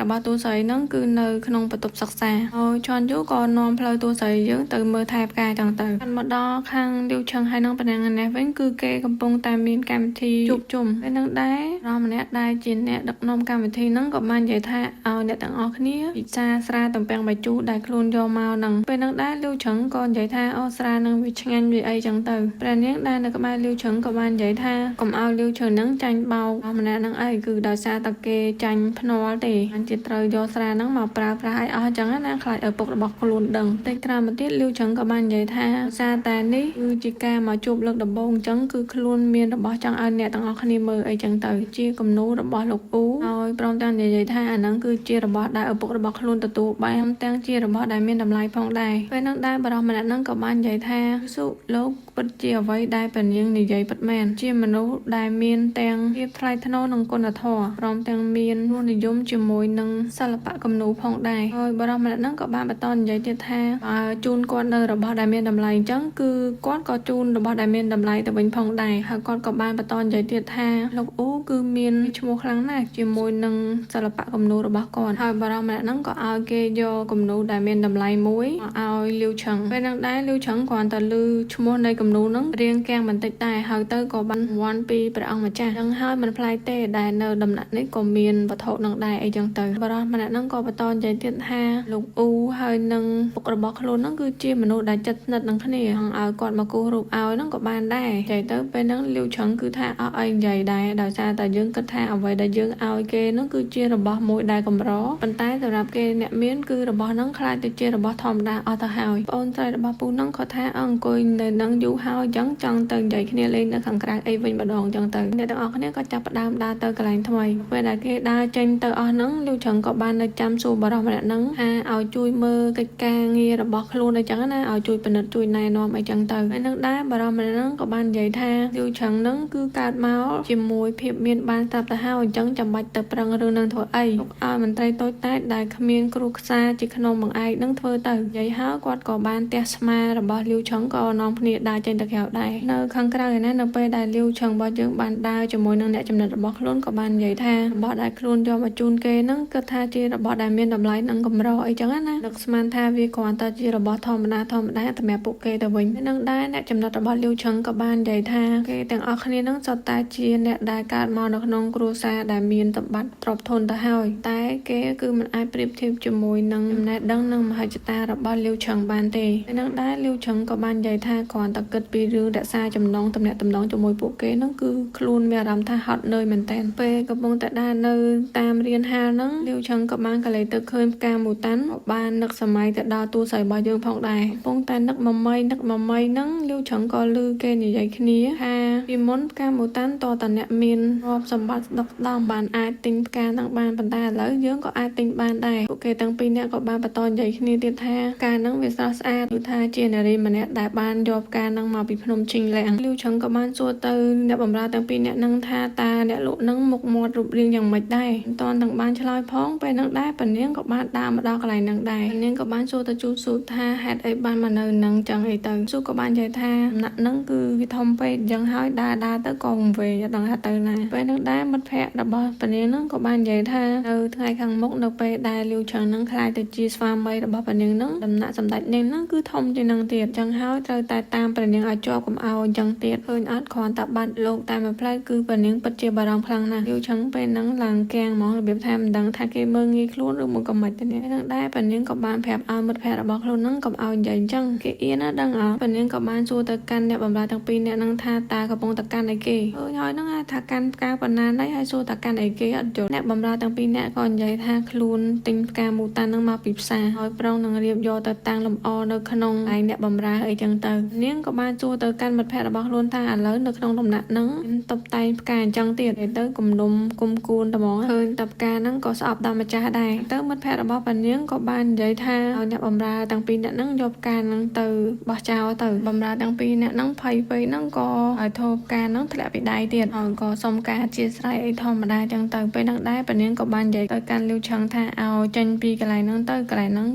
ារបស់ទូស្រីហ្នឹងគឺនៅក្នុងបន្ទប់សិក្សាហើយឈុនយូក៏នាំផ្លូវទូស្រីយើងទៅមើលថែផ្កាចឹងទៅមកដល់ខាងលាវឆឹងហើយនឹងប៉ណ្ណឹងនេះវិញគឺគេកំពុងតែមានកម្មវិធីជួបជុំពេលហ្នឹងដែររមម្នាក់ដែលជាអ្នកដឹកនាំកម្មវិធីហ្នឹងក៏បាននិយាយថាឲ្យអ្នកទាំងអស់គ្នាពិសាស្រាតំពាំងបាយជូរដែលខ្លួនយកមកហ្នឹងពេលហ្នឹងដែរលាវឆឹងក៏និយាយថាអូស្រាហ្នឹងវាឆ្ងាញ់វាអីចឹងទៅព្រះនាងដែលនៅក្បែរលាវឆឹងក៏បាននិយាយថាកុំឲ្យលាវឆឹងហ្នឹងចាញ់បោករមម្នាក់ហ្នឹងអីគឺដោយសារតែគេចាញ់ភ្នាល់ទេបានជាត្រូវយកស្រាហ្នឹងមកប្រើប្រាស់ឲ្យអស់ចឹងណាខ្លាចឪពុករបស់ខ្លួនដឹងតែក្រោយមកទៀតលាវឆឹងក៏បាននិយាយថាសារតែនេះគឺជាការមកជួបលើកដំបូងអញ្ចឹងគឺខ្លួនមានរបស់ចង់ឲ្យអ្នកទាំងអស់គ្នាមើលអីចឹងទៅជាគំនូររបស់លោកពូហើយព្រមទាំងនិយាយថាអាហ្នឹងគឺជារបស់ដែលឪពុករបស់ខ្លួនទទួលបានទាំងជារបស់ដែលមានតម្លៃផងដែរពេលហ្នឹងដែរបរិសម្នាក់ហ្នឹងក៏បាននិយាយថាសុលោកពិតជាអ្វីដែលព្រះនាងនិយាយពិតមែនជាមនុស្សដែលមានទាំងភាពថ្លៃថ្នូរនិងគុណធម៌ព្រមទាំងមានរសនិយមជាមួយនឹងសិល្បៈគំនូរផងដែរហើយបរិសម្នាក់ហ្នឹងក៏បានបន្តនិយាយទៀតថាបើជូនគាត់នៅរបស់ដែលមានតម្លៃអញ្ចឹងគឺគាត់ក៏ជូនរបស់ដែលមានតម្លៃទៅវិញផងដែរហើយគាត់ក៏បានបន្តនិយាយទៀតថាលោកអ៊ូគឺមានឈ្មោះខ្លាំងណាស់ជាមួយ នឹងសិល្បៈគំនូររបស់គាត់ហើយបារម្ភម្នាក់ហ្នឹងក៏ឲ្យគេយកគំនូរដែលមានតម្លៃមួយមកឲ្យលាវឆឹងពេលហ្នឹងដែរលាវឆឹងគ្រាន់តែឮឈ្មោះនៃគំនូរហ្នឹងរៀងកាំងបន្តិចដែរហើយទៅក៏បានរង្វាន់ពីព្រះអង្គម្ចាស់ចឹងហើយមិនប្លែកទេដែលនៅដំណាក់នេះក៏មានវត្ថុនឹងដែរអីចឹងទៅបារម្ភម្នាក់ហ្នឹងក៏បន្តនិយាយទៀតថាលោកអ៊ូហើយនឹងពុករបស់ខ្លួនហ្នឹងគឺជាមនុស្សដែលចិត្តស្និទ្ធនឹងគ្នាឲ្យគាត់មកគូសរូបឲ្យហ្នឹងក៏បានដែរនិយាយទៅពេលហ្នឹងលាវឆឹងគឺថាអស់អីនិយាយដែរដោយសារតែយើងគិតថាអ្វីដែលយើងឲ្យគេហ្នឹងគឺជារបស់មួយដែលកម្រប៉ុន្តែសម្រាប់គេអ្នកមានគឺរបស់ហ្នឹងខ្លាចទៅជារបស់ធម្មតាអស់ទៅហើយបងអូនស្រីរបស់ពូហ្នឹងគាត់ថាអង្គុយនៅនឹងយូរហើយអញ្ចឹងចង់ទៅនិយាយគ្នាលេងនៅខាងក្រៅអីវិញម្ដងអញ្ចឹងទៅអ្នកទាំងអស់គ្នាក៏ចាប់ផ្ដើមដើរទៅកន្លែងថ្មីពេលដែលគេដើរចេញទៅអស់ហ្នឹងលាវឆឹងក៏បាននៅចាំសួរបារម្ភម្នាក់ហ្នឹងថាឲ្យជួយមើលកិច្ចការងាររបស់ខ្លួនអញ្ចឹងណាឲ្យជួយពិនិត្យជួយណែនាំអីចឹងទៅហើយនឹងដែរបារម្ភម្នាក់ហ្នឹងក៏បាននិយាយថាលាវឆឹងហ្នឹងគឺកើតមកជាមួយភាពមានបានស្រាប់ទៅហើយអញ្ចឹងចាំបាច់ទៅប្រឹងរឿងនឹងធ្វើអីឲ្យមន្ត្រីតូចតាចដែលគ្មានគ្រូខ្សាជាក្នុងបង្អែកនឹងធ្វើទៅនិយាយហើយគាត់ក៏បានទះស្មារបស់លាវឆឹងក៏នាំគ្នាដើរចេញទៅក្រៅដែរនៅខាងក្រៅឯណានៅពេលដែលលាវឆឹងរបស់យើងបានដើរជាមួយនឹងអ្នកចំណិតរបស់ខ្លួនក៏បាននិយាយថារបស់ដែលខ្លួនយកមកជូនគេហ្នឹងគិតថាជារបស់ដែលមានតម្លៃនិងកម្រអីចឹងណានឹកស្មានថាវាគ្រាន់តែជារបស់ធម្មតាសម្រាប់ពួកគេទៅវិញនឹងដែរអ្នកចំណិតរបស់លាវឆឹងក៏បាននិយាយថាគេទាំងអស់គ្នាហ្នឹងសុទ្ធតែជាអ្នកដែលកើតមកនៅក្នុងគ្រួសារដែលមានសម្បត្តិទ្រព្យធនទៅហើយតែគេគឺមិនអាចប្រៀបធៀបជាមួយនឹងចំណេះដឹងនិងមហិច្ឆតារបស់លាវឆឹងបានទេហើយនឹងដែរលាវឆឹងក៏បាននិយាយថាគ្រាន់តែគិតពីរឿងរក្សាចំណងទំនាក់ទំនងជាមួយពួកគេហ្នឹងគឺខ្លួនមានអារម្មណ៍ថាហត់នឿយមែនទែនពេលកំពុងតែដើរនៅតាមរានហាលហ្នឹងលាវឆឹងក៏បានកលេចទៅឃើញផ្កាមូតាន់បាននឹកសម័យទៅដល់ទូស្រីរបស់យើងផងដែរកំពុងតែនឹកមមីហ្នឹងលាវឆឹងក៏ឮគេនិយាយគ្នាថាពីមុនផ្កាមូតាន់តតអ្នកមានទ្រព្យសម្បត្តិដុកដំបានអាចទិញផ្កាហ្នឹងបានប៉ុន្តែឥឡូវយើងក៏អាចទិញបានដែរពួកគេទាំងពីរនាក់ក៏បានបន្តនិយាយគ្នាទៀតថាផ្កាហ្នឹងវាស្រស់ស្អាតគឺថាជានារីម្នាក់ដែលបានយកផ្កាហ្នឹងមកពីភ្នំជីងលាំងលាវឆឹងក៏បានសួរទៅអ្នកបម្រើទាំងពីរនាក់ហ្នឹងថាតើអ្នកលក់ហ្នឹងមុខមាត់រូបរាងយ៉ាងម៉េចដែរមិនទាន់ទាំងបានឆ្លើយផងពេលហ្នឹងដែរប៉នាងក៏បានដើរមកដល់កន្លែងហ្នឹងដែរនាងក៏បានសួរទៅជូស៊ូថាហេតុអីបានមកនៅហ្នឹងចឹងអីទៅស៊ូក៏បាននិយាយថាដំណាក់ហ្នឹងគឺវាធំពេកអញ្ចឹងហើយដើរទៅក៏វង្វេងអត់ដឹងថាទៅណាពេលហ្នឹងដែរមិត្តភក្តិរបស់ប៉នាងហ្នឹងក៏បាននិយាយថានៅថ្ងៃខាងមុខនៅពេលដែលលាវឆឹងហ្នឹងខ្លាចទៅជាស្វាមីរបស់ប៉នាងហ្នឹងដំណាក់សម្ដេចនាងហ្នឹងគឺធំជាងហ្នឹងទៀតអញ្ចឹងហើយត្រូវតែតាមប៉នាងឲ្យជាប់កុំឲ្យអញ្ចឹងទៀតឃើញអត់គ្រាន់តែបាត់លោកតែមួយផ្លែគឺប៉នាងពិតជាបារម្ភខ្លាំងណាស់លាវឆឹងពេលហ្នឹងឡើងកាំងហ្មងរបៀបថាមិនដឹងថាគេមើលងាយខ្លួនឬមកក៏មិនទេនេះហ្នឹងដែរប៉នាងក៏បានប្រាប់ឲ្យមិត្តភក្តិរបស់ខ្លួនហ្នឹងកុំឲ្យនិយាយអញ្ចឹងគេអៀនណាដឹងអត់ប៉នាងក៏បានសួរទៅកាន់អ្នកបម្រើទាំងពីរអ្នកហ្នឹងថាតើកំពុងតែកាន់អីគេហើយហ្នឹងថាកាន់ផ្កាប៉ុណ្ណាណៃហើយសួរថាកាន់អីគេអត់យល់អ្នកបម្រើទាំងពីរអ្នកក៏និយាយថាខ្លួនទិញផ្កាមូតាន់ហ្នឹងមកពីផ្សារហើយប្រុងនឹងរៀបយកទៅតាំងលម្អនៅក្នុងឯអ្នកបម្រើអីចឹងទៅនាងក៏បានសួរទៅកាន់មិត្តភក្តិរបស់ខ្លួនថាឥឡូវនៅក្នុងដំណាក់ហ្នឹងមានតុបតែងផ្កាអញ្ចឹងទៀតទៅគំនុំគុំគួនតែហ្មងឃើញតែផ្កាហ្នឹងក៏ស្អប់ដល់ម្ចាស់ដែរទៅមិត្តភក្តិរបស់ប៉ានាងក៏បាននិយាយថាឲ្យអ្នកបម្រើទាំងពីរអ្នកហ្នឹងយកផ្កាហ្នឹងទៅបោះចោលទៅបម្រើទាំងពីរអ្នកហ្នឹងភ័យពេកហ្នឹងក៏ឲ្យធូបផ្កាហ្នឹងធ្លាក់ពីដៃទៀតហើយក៏សុំការអធិស្ឋានអីធម្មតាចឹងទៅពេលហ្នឹងដែរប៉ានាងក៏បាននិយាយទៅកាន់លាវឆឹងថាឲ្យចេញពីកន្លែងហ្នឹងទៅកន្លែងហ្នឹង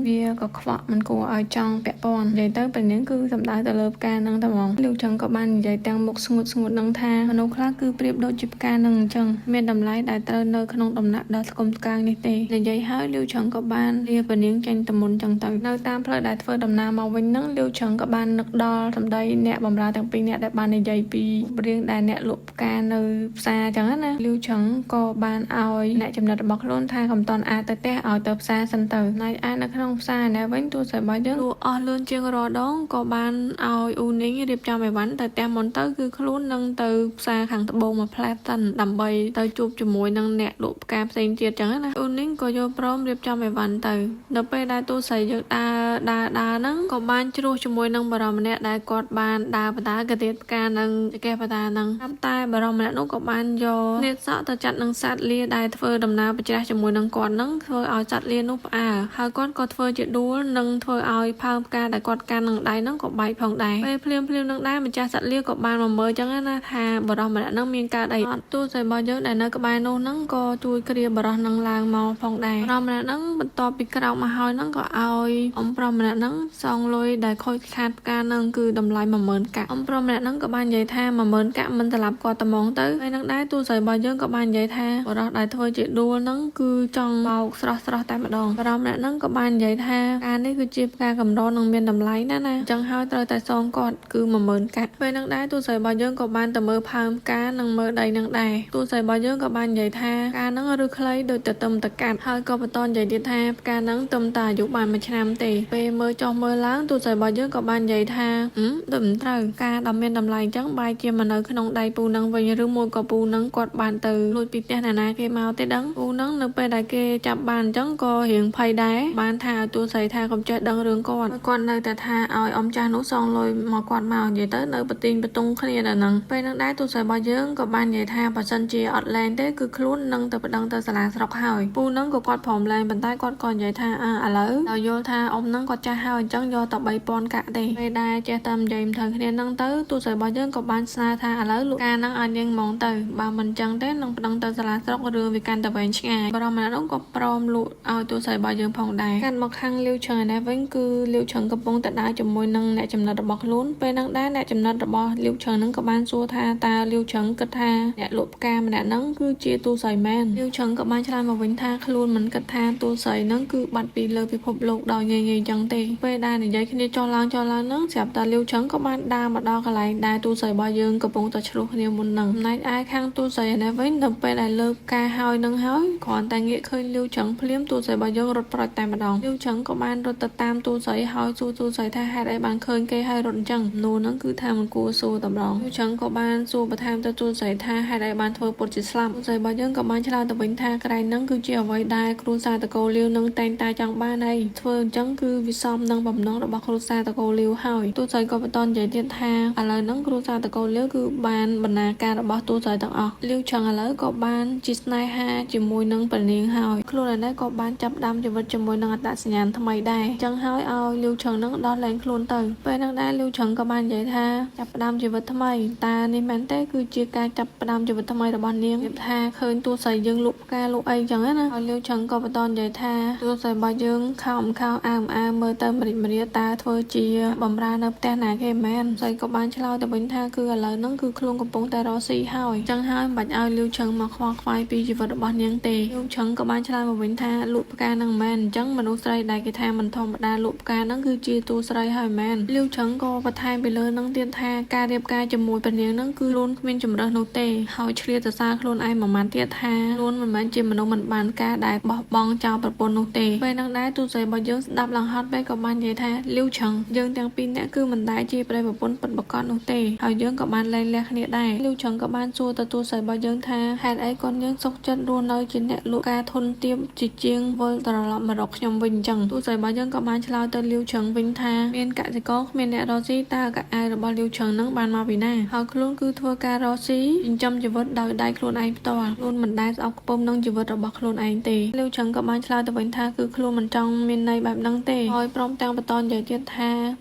វាក៏ខ្វក់មិនគួរឲ្យចង់ពាក់ព័ន្ធនិយាយទៅប៉ានាងគឺសំដៅទៅលើផ្កាហ្នឹងតែហ្មងលាវឆឹងក៏បាននិយាយទាំងមុខស្ងួតហ្នឹងថាមនុស្សខ្លះគឺប្រៀបដូចជាផ្កាហ្នឹងអញ្ចឹងមានតម្លៃដែលត្រូវនៅក្នុងដំណាក់ដ៏ស្គមស្កាងនេះទេនិយាយហើយលាវឆឹងក៏បានលាប៉ានាងចេញទៅមុនចឹងទៅនៅតាមផ្លូវដែលធ្វើដំណើរមកវិញហ្នឹងលាវឆឹងក៏បាននឹកដល់សម្ដីអ្នកបម្រើទាំងពីរអ្នកដែលបាននិយាយពីរឿងដែលអ្នកលក់ផ្កានៅផ្សារចឹងណាលាវឆឹងក៏បានឲ្យអ្នកចំណិតរបស់ខ្លួនថាកុំតន់អាចទៅផ្ទះឲ្យទៅផ្សារសិនទៅណៃអាចនៅក្នុងផ្សារណាវិញទោះស្អីបើយើងលក់អស់លឿនជាងរាល់ដងក៏បានឲ្យអ៊ូនីងរៀបចំអីវ៉ាន់ទៅផ្ទះមុនទៅគឺខ្លួននឹងទៅផ្សារខាងត្បូងមកផ្លែសិនដើម្បីទៅជួបជាមួយនឹងអ្នកលក់ផ្កាផ្សេងទៀតចឹងណាអ៊ូនីងក៏យកព្រមរៀបចំអីវ៉ាន់ទៅនៅពេលដែលទូស្រីយើងដើរហ្នឹងក៏បានជ្រោះជាមួយនឹងបារម្ភម្នាក់ដែលគាត់បានដើរបតាកទៀតផ្កានឹងចកេះបតាហ្នឹងតែបារម្ភម្នាក់នោះក៏បានយកនេតសក់ទៅចាត់នឹងសត្វលាដែលធ្វើដំណើរប្រច្រាស់ជាមួយនឹងគាត់ហ្នឹងធ្វើឲ្យសត្វលានោះផ្អើលហើយគាត់ក៏ធ្វើជាដួលនិងធ្វើឲ្យផើងផ្កាដែលគាត់កាន់នឹងដៃហ្នឹងក៏បែកផងដែរពេលភ្លាមនឹងដែរម្ចាស់សត្វលាក៏បានមកមើលចឹងណាថាបារម្ភម្នាក់ហ្នឹងមានកើតអីអត់ទោះតែរបស់យើងដែលនៅក្បែរនោះហ្នឹងក៏ជួយគ្រាបារម្ភហ្នឹងឡើងមកផងដែរបារម្ភម្នាក់ហ្នឹងបន្ទាប់ពីក្រោកមកហើយហ្នឹងក៏ឲ្យអ៊ំប្រុសម្នាក់ហ្នឹងសងលុយដែលខូចខាតផ្កាហ្នឹងគឺតម្លៃ 10000 កាក់អ៊ំប្រុសម្នាក់ហ្នឹងក៏បាននិយាយថា 10000 កាក់មិនត្រឡប់គាត់ត្មងទៅហើយនឹងដែរទូស្រីរបស់យើងក៏បាននិយាយថាបរិស ដែលធ្វើជាដួលហ្នឹងគឺចង់បោកស្រស់តែម្ដងបារម្ភអ្នកហ្នឹងក៏បាននិយាយថាការនេះគឺជាផ្កាកម្រនិងមានតម្លៃណាស់ណាអញ្ចឹងហើយត្រូវតែសងគាត់គឺ10000កាក់ពេលហ្នឹងដែរទូស្រីរបស់យើងក៏បានទៅមើលផើងផ្កានិងមើលដីហ្នឹងដែរទូស្រីរបស់យើងក៏បាននិយាយថាផ្កាហ្នឹងឬខ្លីដូចទៅទឹមតកាត់ហើយក៏បន្តនិយាយទៀតថាផ្កាហ្នឹងទឹមតែអាយុបាន1ឆ្នាំទេពេលមើលចុះមើលឡើងទូស្រីរបស់យើងក៏បាននិយាយថាដូចមិនត្រូវការដ៏មានតម្លៃអញ្ចឹងបែរជាមកនៅក្នុងដៃពូហ្នឹងវិញឬមួយក៏ពូហ្នឹងគាត់បានទៅលួចពីផ្ទះណាគេមកទេដឹងពូហ្នឹងនៅពេលដែលគេចាប់បានអញ្ចឹងក៏រៀងភ័យដែរបានថាឲ្យទូស្រីថាកុំចេះដឹងរឿងគាត់នៅតែថាឲ្យអ៊ំចាស់នោះសងលុយមកគាត់មកនិយាយទៅនៅបទីងបតុងគ្នាដល់ហ្នឹងពេលហ្នឹងដែរទូស្រីរបស់យើងក៏បាននិយាយថាបើសិនជាអត់លែងទេគឺខ្លួននឹងទៅប្តឹងទៅសាលាស្រុកហើយពូហ្នឹងក៏គាត់ព្រមលែងប៉ុន្តែគាត់ក៏និយាយថាឥឡូវដល់យល់ថាអ៊ំហ្នឹងគាត់ចាស់ហើយអញ្ចឹងយកតែ3000កាក់ទេពេលដែរចេះតែនិយាយមិនត្រូវគ្នាហ្នឹងទៅទូស្រីរបស់យើងក៏បានស្នើថាឥឡូវលោកការហ្នឹងឲ្យនាងហ្មងទៅបើមិនអញ្ចឹងទេនឹងប្តឹងទៅសាលាស្រុករឿងវាកាន់តែវែងឆ្ងាយបរិមម្នាក់នោះក៏ព្រមលក់ឲ្យទូស្រីរបស់យើងផងដែរកាន់មកខាងលាវឆឹងឯនេះវិញគឺលាវឆឹងកំពុងតែដើរជាមួយនឹងអ្នកចំណិតរបស់ខ្លួនពេលហ្នឹងដែរអ្នកចំណិតរបស់លាវឆឹងហ្នឹងក៏បានសួរថាតើលាវឆឹងគិតថាអ្នកលក់ផ្កាម្នាក់ហ្នឹងគឺជាទូស្រីមែនលាវឆឹងក៏បានឆ្លើយមកវិញថាខ្លួនមិនគិតថាទូស្រីហ្នឹងគឺបាត់ពីលើពិភពលោកដោយងាយៗអញ្ចឹងទេពេលដែរនិយាយគ្នាចុះឡើងហ្នឹងស្រាប់តែលាវឆឹងក៏បានដើរមកដល់កន្លែងដែលទូស្រីរបស់យើងកំពុងតែឆ្លោះគ្នាមុនហ្នឹងចំណែកឯខាងទូស្រីឯនេះវិញដល់ពេលដែលលើផ្កាហើយនឹងហើយគ្រាន់តែងាកឃើញលាវឆឹងភ្លាមទូស្រីរបស់យើងរត់ប្រូចតែម្ដងលាវឆឹងក៏បានរត់ទៅតាមទូស្រីហើយសួរទូស្រីថាហេតុអីបានឃើញគេហើយរត់អញ្ចឹងនោះហ្នឹងគឺថាមិនគួរសួរតែម្ដងលាវឆឹងក៏បានសួរបន្ថែមទៅទូស្រីថាហេតុអីបានធ្វើពុតជាស្លាប់ទូស្រីរបស់យើងក៏បានឆ្លើយទៅវិញថាក្រែងហ្នឹងគឺជាអ្វីដែលគ្រួសារតកូលលាវនឹងតែងតែចង់បានហើយធ្វើអញ្ចឹងគឺវាសមនឹងបំណងរបស់គ្រួសារតកូលលាវហើយទូស្រីក៏បន្តនិយាយទៀតថាឥឡូវហ្នឹងគ្រួសារតកូលលាវគឺបានបណ្ណាការរបស់ទូស្រីទាំងអស់លាវឆឹងឥឡូវក៏បានជាស្នេហាជាមួយនឹងព្រះនាងហើយខ្លួនឯនេះក៏បានចាប់ផ្ដើមជីវិតជាមួយនឹងអត្តសញ្ញាណថ្មីដែរអញ្ចឹងហើយឲ្យលាវឆឹងហ្នឹងដោះលែងខ្លួនទៅពេលហ្នឹងដែរលាវឆឹងក៏បាននិយាយថាចាប់ផ្ដើមជីវិតថ្មីតើនេះមែនទេគឺជាការចាប់ផ្ដើមជីវិតថ្មីរបស់នាងនិយាយថាឃើញទូស្រីយើងលក់ផ្កាលក់អីអញ្ចឹងណាហើយលាវឆឹងក៏បន្តនិយាយថាទូស្រីរបស់យើងខោអើមើលទៅម្រាតើធ្វើជាបំរើនៅផ្ទះណាគេមែនស្រីក៏បានឆ្លើយទៅវិញថាគឺឥឡូវហ្នឹងគឺខ្លួនកំពុងតែរកស៊ីហើយអញ្ចឹងហើយមិនបាច់ឲ្យលាវឆឹងមកខ្វល់ខ្វាយពីជីវិតរបស់នាងទេលាវឆឹងក៏បានឆ្លើយមកវិញថាលក់ផ្កាហ្នឹងមែនអញ្ចឹងមនុស្សស្រីដែលគេថាមិនធម្មតាលក់ផ្កាហ្នឹងគឺជាទូស្រីហើយមែនលាវឆឹងក៏បន្ថែមពីលើហ្នឹងទៀតថាការរៀបការជាមួយព្រះនាងហ្នឹងគឺខ្លួនគ្មានជំរើសនោះទេហើយឆ្លៀតសរសើរខ្លួនឯងមួយម៉ាត់ទៀតថាខ្លួនមិនមែនជាមនុស្សមិនបានការដែលបោះបង់ចោលប្រពន្ធនោះទេពេលហ្នឹងដែរទូស្រីរបស់យើងស្ដាប់ឡើងហត់ពេកក៏បាននិយាយថាលាវឆឹងយើងទាំងពីរនាក់គឺមិនដែលជាប្តីប្រពន្ធពិតប្រាកដនោះទេហើយយើងក៏បានលែងលះគ្នាដែរលាវឆឹងក៏បានសួរទៅទូស្រីរបស់យើងថាហេតុអីគាត់យើងសុខចិត្តរស់នៅជាអ្នកលក់ការធនទាបជាជាងវិលត្រឡប់មករកខ្ញុំវិញអញ្ចឹងទូស្រីរបស់យើងក៏បានឆ្លើយទៅលាវឆឹងវិញថាមានកសិករគ្មានអ្នករកស៊ីតើកៅអៅរបស់លាវឆឹងនឹងបានមកពីណាហើយខ្លួនគឺធ្វើការរកស៊ីចិញ្ចឹមជីវិតដោយដៃខ្លួនឯងផ្ទាល់ខ្លួនមិនដែលស្អប់ខ្ពើមនឹងជីវិតរបស់ខ្លួនឯងទេលាវឆឹងក៏បានឆ្លើយទៅវិញថាគឺខ្លួនមិនចង់មានន័យបែបហ្នឹងទេហើយព្រមទាំងបន្តនិយាយទៀតថ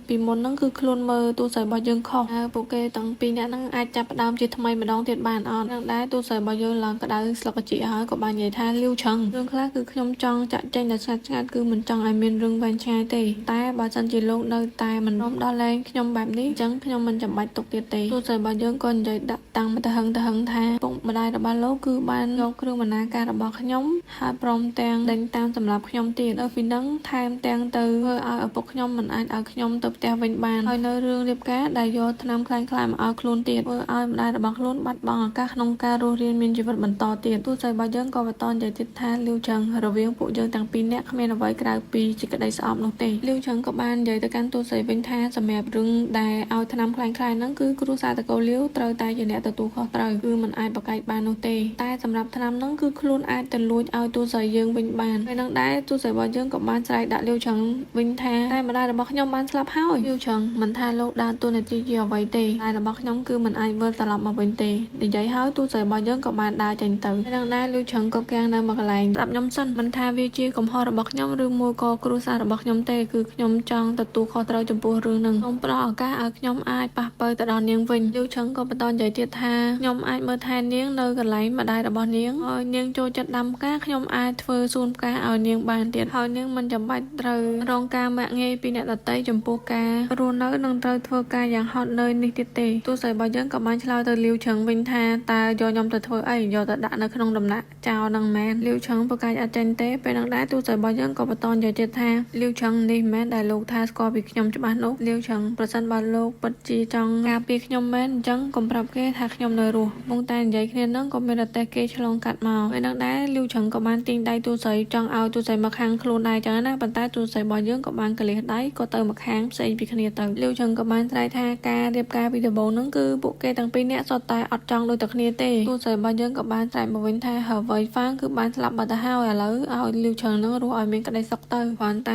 ាពីមុនហ្នឹងគឺខ្លួនមើលទូស្រីរបស់យើងខុសហើយពួកគេទាំងពីរនាក់ហ្នឹងអាចចាប់ផ្ដើមជាថ្មីម្ដងទៀតបានអត់នឹងដែរទូស្រីរបស់យើងឡើងក្តៅស្លឹកជីហើយក៏បាននិយាយថាលាវឆឹងរឿងខ្លះគឺខ្ញុំចង់ចាក់ចែងដល់ស្ងាត់គឺមិនចង់ឲ្យមានរឿងវែងឆ្ងាយទេតែបើសិនជាលោកនៅតែមិនព្រមដល់លែងខ្ញុំបែបនេះអញ្ចឹងខ្ញុំមិនចាំបាច់ទុកទៀតទេទូស្រីរបស់យើងក៏និយាយដាក់តាំងមកទៅហឹងថាពុកម្ដាយរបស់លោកគឺបានយកគ្រឿងបណ្ណាការរបស់ខ្ញុំហើយព្រមទាំងដេញតាមសម្រាប់ខ្ញុំទៀតដល់ពីហ្នឹងថែមទាំងទៅធ្វើឲ្យឪពុកខ្ញុំមិនអាចឲ្យខ្ញុំទៅផ្ទះវិញបានហើយនៅរឿងរៀបការដែលយកថ្នាំខ្លាំងៗមកឲ្យខ្លួនទៀតធ្វើឲ្យម្ដាយរបស់ខ្លួនបាត់បង់ឱកាសក្នុងការរស់រានមានជីវិតបន្តទៀតទូស្រីរបស់យើងក៏បន្តនិយាយទៀតថាលាវឆឹងរវាងពួកយើងទាំងពីរនាក់គ្មានអ្វីក្រៅពីជាក្តីស្អប់នោះទេលាវឆឹងក៏បាននិយាយទៅកាន់ទូស្រីវិញថាសម្រាប់រឿងដែលឲ្យថ្នាំខ្លាំងៗហ្នឹងគឺគ្រួសារតកូលលាវត្រូវតែជាអ្នកទទួលខុសត្រូវគឺមិនអាចប្រកែកបាននោះទេតែសម្រាប់ថ្នាំហ្នឹងគឺខ្លួនអាចទៅលួចឲ្យទូស្រីយើងវិញបានពេលហ្នឹងដែរទូស្រីរបស់យើងក៏បានស្រែកដាក់លាវឆឹងវិញថាតែម្ដាយរបស់ខ្ញុំបានស្លាប់ហើយលាវឆឹងមិនថាលោកដើរតួនាទីជាអ្វីទេតែរបស់ខ្ញុំគឺមិនអាចវិលត្រឡប់មកវិញទេនិយាយហើយទូស្រីរបស់យើងក៏បានដើរចេញទៅពេលហ្នឹងដែរលាវឆឹងក៏គាំងនៅមកកន្លែងស្ដាប់ខ្ញុំសិនមិនថាវាជាកំហុសរបស់ខ្ញុំឬមួយក៏គ្រួសាររបស់ខ្ញុំទេគឺខ្ញុំចង់ទទួលខុសត្រូវចំពោះរឿងហ្នឹងខ្ញុំផ្ដល់ឱកាសឲ្យខ្ញុំអាចប៉ះប៉ូវទៅដល់នាងវិញលាវឆឹងក៏បន្តនិយាយទៀតថាខ្ញុំអាចមើលថែនាងនៅកន្លែងម្ដាយរបស់នាងហើយនាងចូលចិត្តដាំផ្កាខ្ញុំអាចធ្វើសួនផ្កាឲ្យនាងបានទៀតហើយនាងមិនចាំបាច់ត្រូវរងការមាក់ងាយពីអ្នកដទៃចំពោះការរស់នៅនិងត្រូវធ្វើការយ៉ាងហត់នឿយនេះទៀតទេទូស្រីរបស់យើងក៏បានឆ្លើយទៅលាវឆឹងវិញថាតើយកខ្ញុំទៅធ្វើអីយកទៅដាក់នៅក្នុង ក្នុងដំណាក់ចោលនឹងមែនលាវឆឹងប្រកាសអត់ចេញទេពេលនឹងដែរទូស្រីរបស់យើងក៏បន្តនិយាយទៀតថាលាវឆឹងនេះមែនដែលលោកថាស្គាល់ពីខ្ញុំច្បាស់នោះលាវឆឹងប្រសិនបើលោកពិតជាចង់ការពារខ្ញុំមែនអញ្ចឹងកុំប្រាប់គេថាខ្ញុំនៅរស់បងតែនិយាយគ្នានឹងក៏មានរទេះគេឆ្លងកាត់មកពេលនឹងដែរលាវឆឹងក៏បានទាញដៃទូស្រីចង់ឲ្យទូស្រីមកខាងខ្លួនដែរចឹងណាប៉ុន្តែទូស្រីរបស់យើងក៏បានកលិះដៃក៏ទៅមកខាងផ្សេងពីគ្នាទៅលាវឆឹងក៏បានថ្លែងថាការរៀបការពីដំបូងនឹងគឺពួកគេទាំងពីរនាក់សុទ្ធតែអត់ចង់ដូចតែគ្នាទេទូស្រីរបស់យើងក៏បានត្រែកមកវិញថាហៅវៃហ្វាងគឺបានស្លាប់បាត់ទៅហើយឥឡូវឲ្យលាវឆឹងនឹងរស់ឲ្យមានក្តីសុខទៅប៉ុន្តែ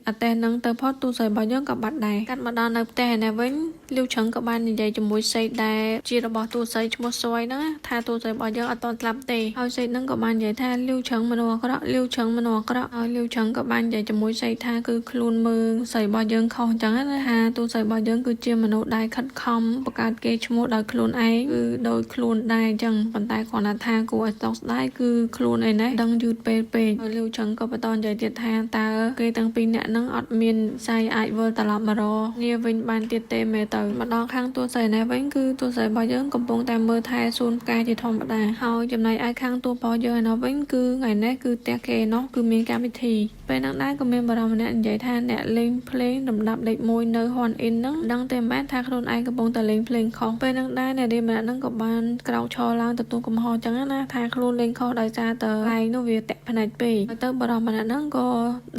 អតេះនឹងទៅផុតទូស្រីរបស់យើងក៏បាត់ដែរកាត់មកដល់នៅផ្ទះឯនេះវិញលាវឆឹងក៏បាននិយាយជាមួយសេកដែលជារបស់ទូស្រីឈ្មោះស៊យហ្នឹងថាទូស្រីរបស់យើងអត់ទាន់ស្លាប់ទេហើយសេកនឹងក៏បាននិយាយថាលាវឆឹងមនុស្សអាក្រក់លាវឆឹងមនុស្សអាក្រក់ហើយលាវឆឹងក៏បាននិយាយជាមួយសេកថាគឺខ្លួនមើលស្រីរបស់យើងខុសអញ្ចឹងណាថាទូស្រីរបស់យើងគឺជាមនុស្សដែលខិតខំបង្កើតគេឈ្មោះដោយខ្លួនឯងគឺដោយខ្លួនដែរអញ្ចឹងប៉ុន្តែគ្រាន់តែថាគួរឲ្យសោកស្ដាយគឺខ្លួនឯនេះដឹងយឺតពេកហើយលាវឆឹងក៏បន្តនិយាយទៀតថាតើគេទាំងពីរនាក់ហ្នឹងអត់មានសាយអាចវិលត្រឡប់មករកគ្នាវិញបានទៀតទេមែនទៅមកដល់ខាងទូស្រីនេះវិញគឺទូស្រីរបស់យើងកំពុងតែមើលថែសួនផ្កាជាធម្មតាហើយចំណែកឯខាងទូរបស់យើងឯនោះវិញគឺថ្ងៃនេះគឺផ្ទះគេនោះគឺមានកម្មវិធីពេលហ្នឹងដែរក៏មានបារម្ភម្នាក់និយាយថាអ្នកលេងភ្លេងលំដាប់លេខ1នៅហ៊ុនអ៊ីនហ្នឹងដឹងទេមែនថាខ្លួនឯងកំពុងតែលេងភ្លេងខុសពេលហ្នឹងដែរអ្នករៀនម្នាក់ហ្នឹងក៏បានក្រោកឈរឡើងទទួលកំហុសអញ្ចឹងណាថាខ្លួនលេងខុសដោយសារតែខ្លែងនោះវាតាក់ភ្នែកពេកហើយទៅបារម្ភម្នាក់ហ្នឹងក៏